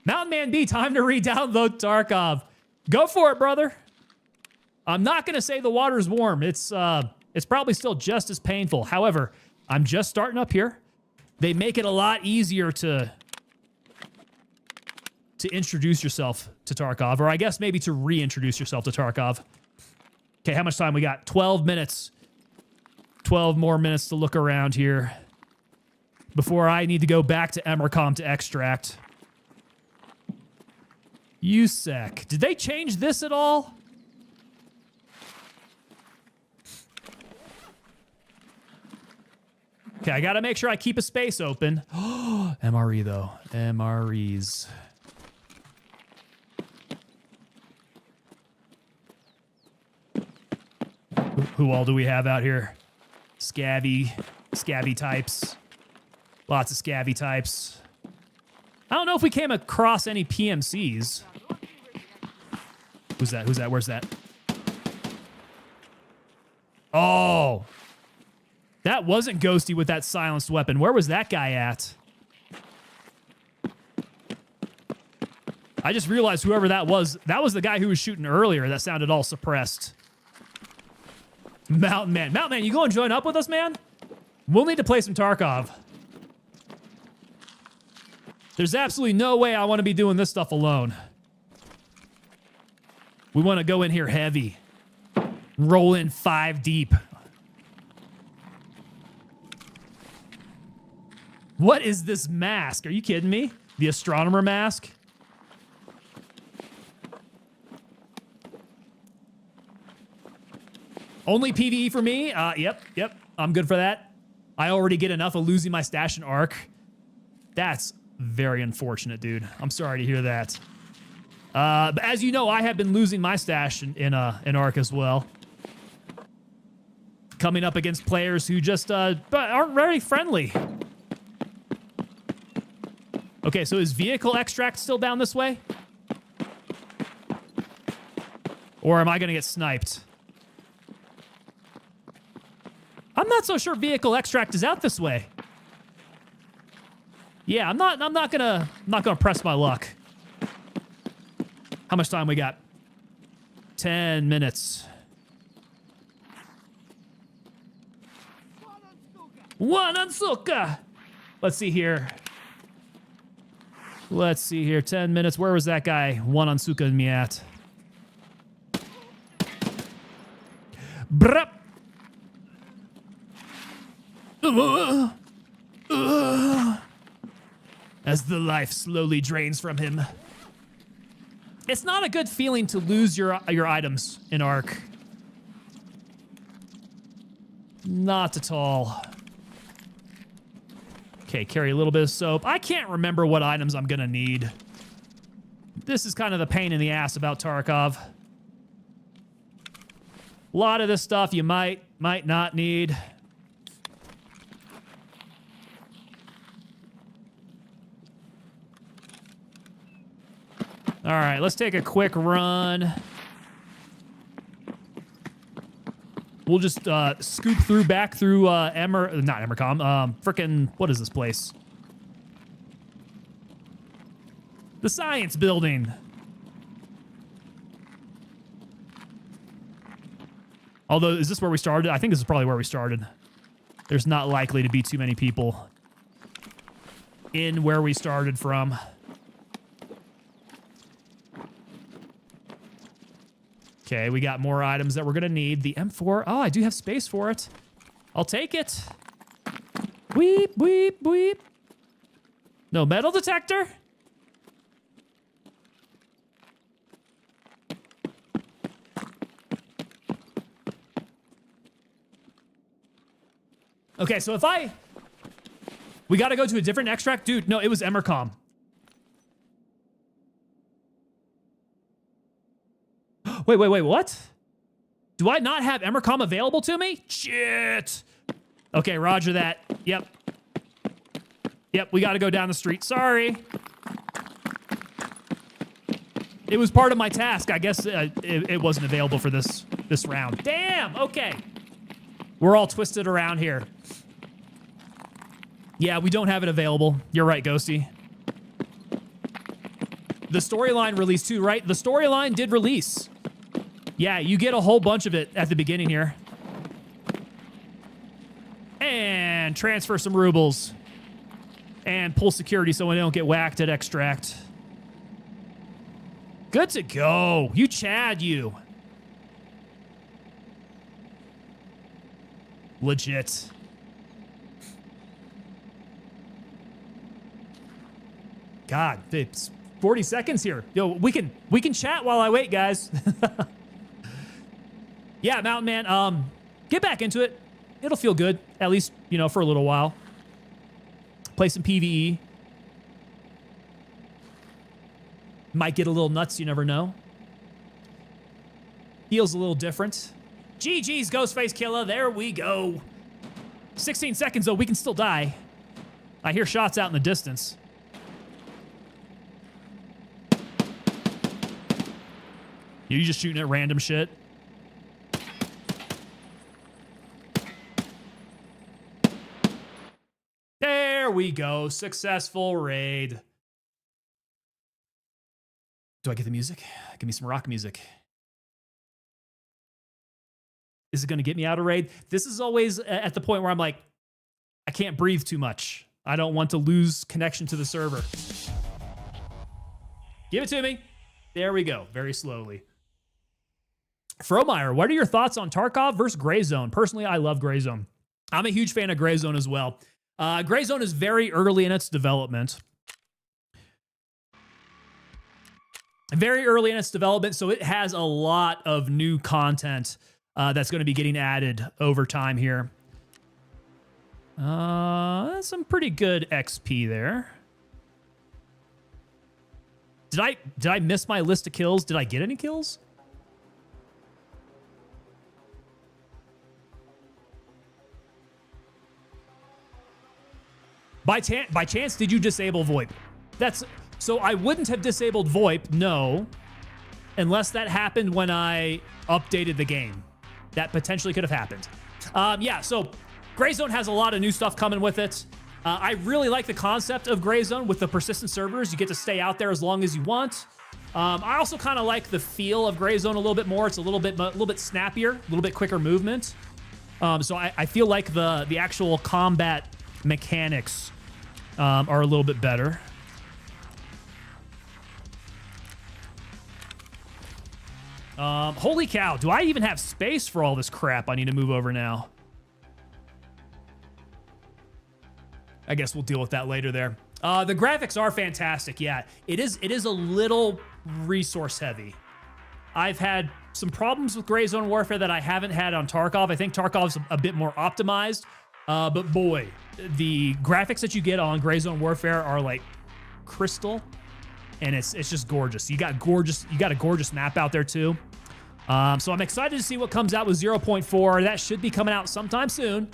Mountain Man B, time to re-download Tarkov. Go for it, brother. I'm not gonna say the water's warm. It's probably still just as painful. However, I'm just starting up here. They make it a lot easier to introduce yourself to Tarkov, or I guess maybe to reintroduce yourself to Tarkov. Okay, how much time we got? 12 minutes. 12 more minutes to look around here before I need to go back to Emercom to extract. USEC. Did they change this at all? Okay, I gotta make sure I keep a space open. MRE though. MREs. Who all do we have out here? Scabby types. Lots of scabby types. I don't know if we came across any PMCs. Who's that? Who's that? Where's that? Oh. That wasn't Ghosty with that silenced weapon. Where was that guy at? I just realized whoever that was the guy who was shooting earlier that sounded all suppressed. Mountain Man, you go and join up with us, man? We'll need to play some Tarkov. There's absolutely no way I want to be doing this stuff alone. We want to go in here heavy. Roll in 5 deep. What is this mask? Are you kidding me? The astronomer mask? Only PvE for me? Yep. I'm good for that. I already get enough of losing my stash in Ark. That's very unfortunate, dude. I'm sorry to hear that. But as you know, I have been losing my stash in Ark as well. Coming up against players who just aren't very friendly. Okay, so is vehicle extract still down this way? Or am I gonna get sniped? I'm not so sure vehicle extract is out this way. Yeah, I'm not gonna press my luck. How much time we got? 10 minutes. One Ansuka. Let's see here. 10 minutes. Where was that guy? One Ansuka and me at. Brup. As the life slowly drains from him. It's not a good feeling to lose your items in Ark. Not at all. Okay, carry a little bit of soap. I can't remember what items I'm gonna need. This is kind of the pain in the ass about Tarkov. A lot of this stuff you might not need. All right, let's take a quick run. We'll just scoop back through not Emercom, frickin', what is this place? The science building. Although, is this where we started? I think this is probably where we started. There's not likely to be too many people in where we started from. Okay, we got more items that we're gonna need. The M4, oh, I do have space for it. I'll take it. Weep, weep, weep. No metal detector? Okay, so we gotta go to a different extract? Dude, no, it was Emercom. Wait, what? Do I not have Emercom available to me? Shit. Okay, roger that. Yep, we gotta go down the street. Sorry. It was part of my task. I guess it wasn't available for this round. Damn, okay. We're all twisted around here. Yeah, we don't have it available. You're right, Ghosty. The storyline released too, right? The storyline did release. Yeah, you get a whole bunch of it at the beginning here. And transfer some rubles. And pull security so we don't get whacked at extract. Good to go. You Chad, you. Legit. God, it's 40 seconds here. Yo, we can chat while I wait, guys. Yeah, Mountain Man, get back into it. It'll feel good, at least, you know, for a little while. Play some PvE. Might get a little nuts, you never know. Feels a little different. GG's, Ghostface Killer, there we go. 16 seconds, though, we can still die. I hear shots out in the distance. You just shooting at random shit? There we go. Successful raid. Do I get the music? Give me some rock music. Is it going to get me out of raid? This is always at the point where I'm like, I can't breathe too much. I don't want to lose connection to the server. Give it to me. There we go. Very slowly. Fromeyer, what are your thoughts on Tarkov versus Gray Zone? Personally, I love Gray Zone. I'm a huge fan of Gray Zone as well. Gray Zone is very early in its development. Very early in its development, so it has a lot of new content that's going to be getting added over time here. That's some pretty good XP there. Did I miss my list of kills? Did I get any kills? By chance, did you disable VoIP? So I wouldn't have disabled VoIP, no, unless that happened when I updated the game. That potentially could have happened. Yeah, so Gray Zone has a lot of new stuff coming with it. I really like the concept of Gray Zone with the persistent servers. You get to stay out there as long as you want. I also kind of like the feel of Gray Zone a little bit more. It's a little bit snappier, a little bit quicker movement. So I feel like the actual combat mechanics are a little bit better. Holy cow, do I even have space for all this crap I need to move over now? I guess we'll deal with that later there. The graphics are fantastic, yeah. It is a little resource heavy. I've had some problems with Gray Zone Warfare that I haven't had on Tarkov. I think Tarkov's a bit more optimized, but boy, the graphics that you get on Gray Zone Warfare are like crystal, and it's just gorgeous. You got a gorgeous map out there too. So I'm excited to see what comes out with 0.4. That should be coming out sometime soon.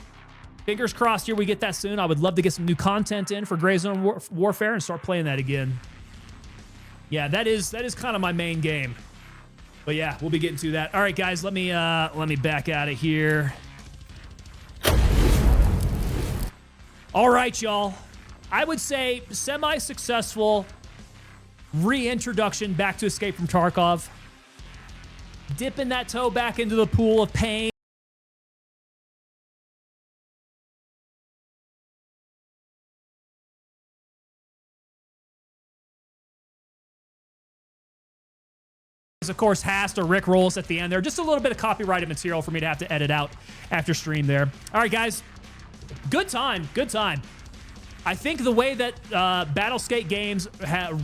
Fingers crossed here we get that soon. I would love to get some new content in for Gray Zone Warfare and start playing that again. Yeah, that is kind of my main game. But yeah, we'll be getting to that. All right, guys, let me back out of here. All right, y'all. I would say semi-successful reintroduction back to Escape from Tarkov. Dipping that toe back into the pool of pain. Of course, has to Rickroll us at the end there. Just a little bit of copyrighted material for me to have to edit out after stream there. All right, guys. Good time. Good time. I think the way that Battleskate Games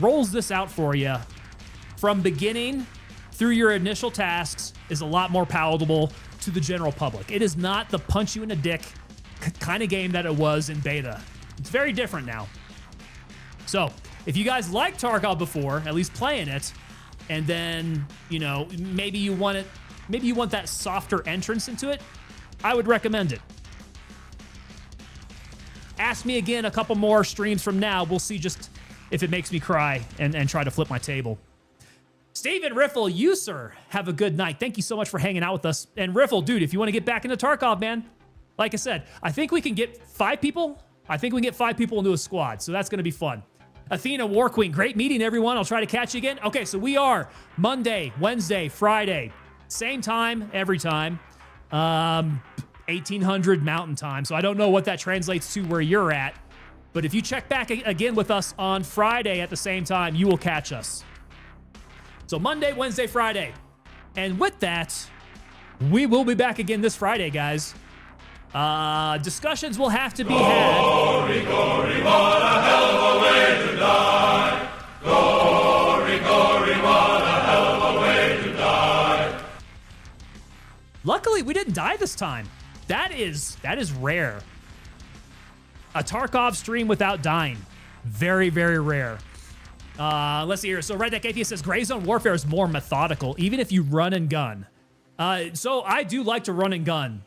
rolls this out for you from beginning through your initial tasks is a lot more palatable to the general public. It is not the punch you in the dick kind of game that it was in beta. It's very different now. So if you guys liked Tarkov before, at least playing it, and then, you know, maybe you want that softer entrance into it, I would recommend it. Ask me again a couple more streams from now. We'll see just if it makes me cry and try to flip my table. Steven Riffle, you, sir, have a good night. Thank you so much for hanging out with us. And Riffle, dude, if you want to get back into Tarkov, man, like I said, I think we can get 5 people. I think we can get 5 people into a squad, so that's going to be fun. Athena War Queen, great meeting, everyone. I'll try to catch you again. Okay, so we are Monday, Wednesday, Friday. Same time, every time. 1800 Mountain Time. So I don't know what that translates to where you're at. But if you check back again with us on Friday at the same time, you will catch us. So Monday, Wednesday, Friday. And with that, we will be back again this Friday, guys. Discussions will have to be had. Glory, glory, what a hell of a way to die. Glory, glory, what a hell of a way to die. Luckily, we didn't die this time. That is rare. A Tarkov stream without dying. Very, very rare. Let's see here. So Red Deck Atheist says, Gray Zone Warfare is more methodical, even if you run and gun. So I do like to run and gun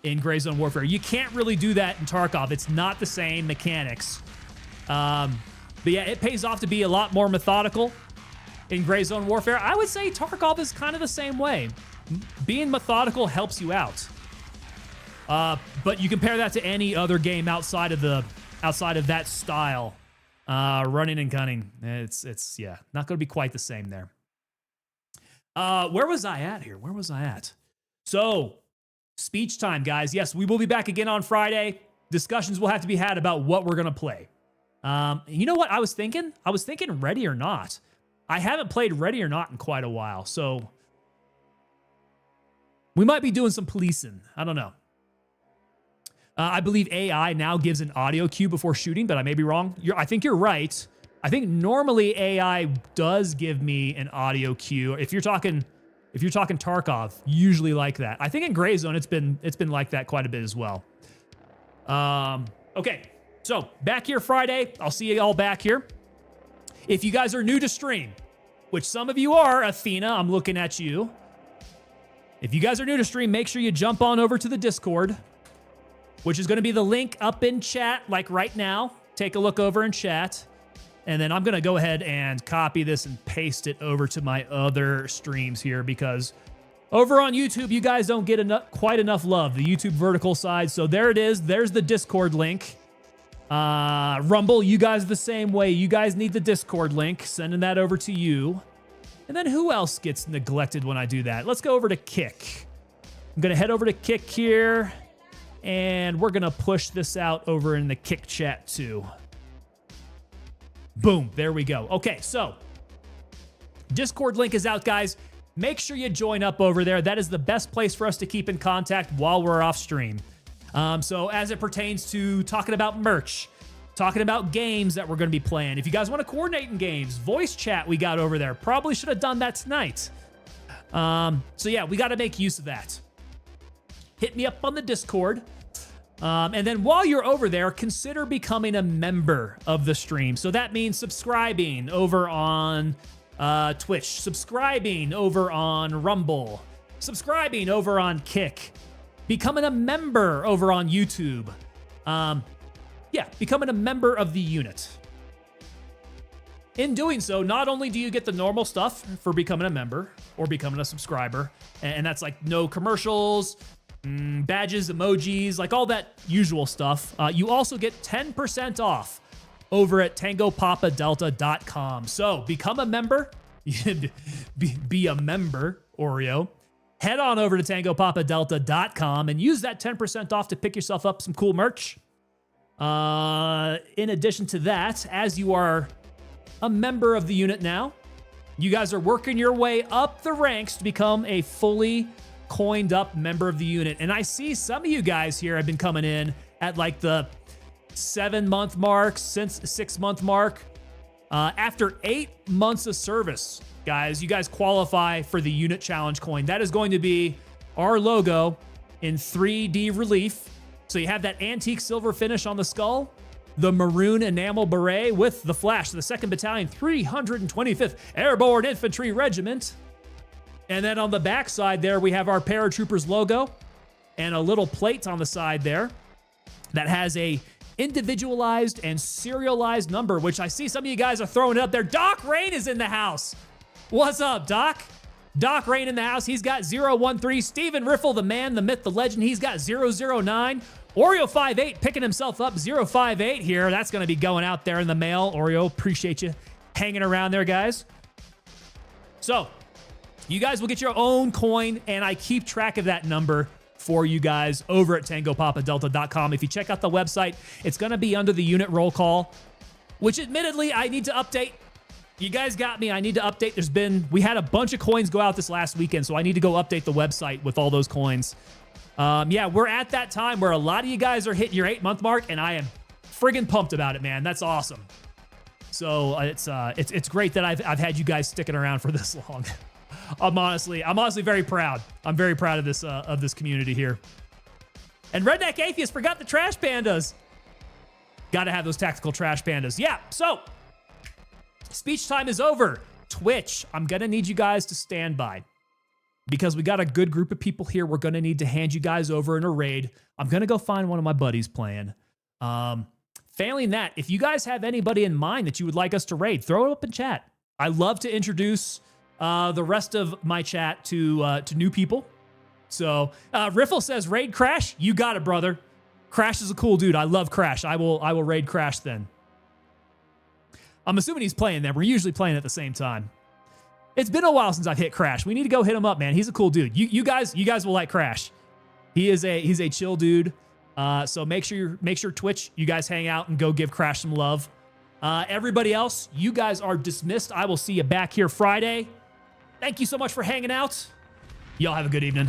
in Gray Zone Warfare. You can't really do that in Tarkov. It's not the same mechanics. But yeah, it pays off to be a lot more methodical in Gray Zone Warfare. I would say Tarkov is kind of the same way. Being methodical helps you out. But you compare that to any other game outside of that style. Running and gunning. It's yeah, not going to be quite the same there. Where was I at here? Where was I at? So, speech time, guys. Yes, we will be back again on Friday. Discussions will have to be had about what we're going to play. You know what I was thinking? I was thinking Ready or Not. I haven't played Ready or Not in quite a while, so we might be doing some policing. I don't know. I believe AI now gives an audio cue before shooting, but I may be wrong. I think you're right. I think normally AI does give me an audio cue. If you're talking Tarkov, usually like that. I think in Gray Zone it's been like that quite a bit as well. Okay, so back here Friday. I'll see you all back here. If you guys are new to stream, which some of you are, Athena, I'm looking at you. If you guys are new to stream, make sure you jump on over to the Discord, which is going to be the link up in chat, like right now. Take a look over in chat. And then I'm going to go ahead and copy this and paste it over to my other streams here, because over on YouTube, you guys don't get quite enough love, the YouTube vertical side. So there it is. There's the Discord link. Rumble, you guys the same way. You guys need the Discord link. Sending that over to you. And then who else gets neglected when I do that? Let's go over to Kick. I'm going to head over to Kick here. And we're going to push this out over in the Kick chat too. Boom. There we go. Okay, so Discord link is out, guys. Make sure you join up over there. That is the best place for us to keep in contact while we're off stream. So as it pertains to talking about merch, talking about games that we're going to be playing. If you guys want to coordinate in games, voice chat we got over there. Probably should have done that tonight. So yeah, we got to make use of that. Hit me up on the Discord. And then while you're over there, consider becoming a member of the stream. So that means subscribing over on Twitch, subscribing over on Rumble, subscribing over on Kick, becoming a member over on YouTube. Yeah, becoming a member of the unit. In doing so, not only do you get the normal stuff for becoming a member or becoming a subscriber, and that's like no commercials, badges, emojis, like all that usual stuff, you also get 10% off over at tangopapadelta.com. So become a member, be a member, Oreo. Head on over to tangopapadelta.com and use that 10% off to pick yourself up some cool merch. In addition to that, as you are a member of the unit now, you guys are working your way up the ranks to become a fully coined up member of the unit. And I see some of you guys here have been coming in at like the 7-month mark, since 6-month mark. After 8 months of service, guys, you guys qualify for the unit challenge coin. That is going to be our logo in 3D relief. So you have that antique silver finish on the skull, the maroon enamel beret with the flash, the 2nd Battalion, 325th Airborne Infantry Regiment. And then on the back side there, we have our paratroopers logo and a little plate on the side there that has a individualized and serialized number, which I see some of you guys are throwing up there. Doc Rain is in the house. What's up, Doc? Doc Rain in the house. He's got 013. Steven Riffle, the man, the myth, the legend. He's got 009. Oreo58 picking himself up 058 here. That's going to be going out there in the mail. Oreo, appreciate you hanging around there, guys. So you guys will get your own coin, and I keep track of that number for you guys over at tangopapadelta.com. If you check out the website, it's going to be under the unit roll call, which admittedly I need to update. You guys got me. I need to update. We had a bunch of coins go out this last weekend, so I need to go update the website with all those coins. Yeah, we're at that time where a lot of you guys are hitting your 8-month mark, and I am friggin' pumped about it, man. That's awesome. So it's great that I've had you guys sticking around for this long. I'm honestly very proud. I'm very proud of this community here. And Redneck Atheist forgot the trash pandas. Got to have those tactical trash pandas. Yeah, so speech time is over. Twitch, I'm going to need you guys to stand by because we got a good group of people here. We're going to need to hand you guys over in a raid. I'm going to go find one of my buddies playing. Failing that, if you guys have anybody in mind that you would like us to raid, throw it up in chat. I love to introduce the rest of my chat to new people. So Riffle says raid Crash. You got it, brother. Crash is a cool dude. I love Crash. I will raid Crash then. I'm assuming he's playing then. We're usually playing at the same time. It's been a while since I've hit Crash. We need to go hit him up, man. He's a cool dude. You guys will like Crash. He's a chill dude. So make sure Twitch, you guys hang out and go give Crash some love. Everybody else, you guys are dismissed. I will see you back here Friday. Thank you so much for hanging out. Y'all have a good evening.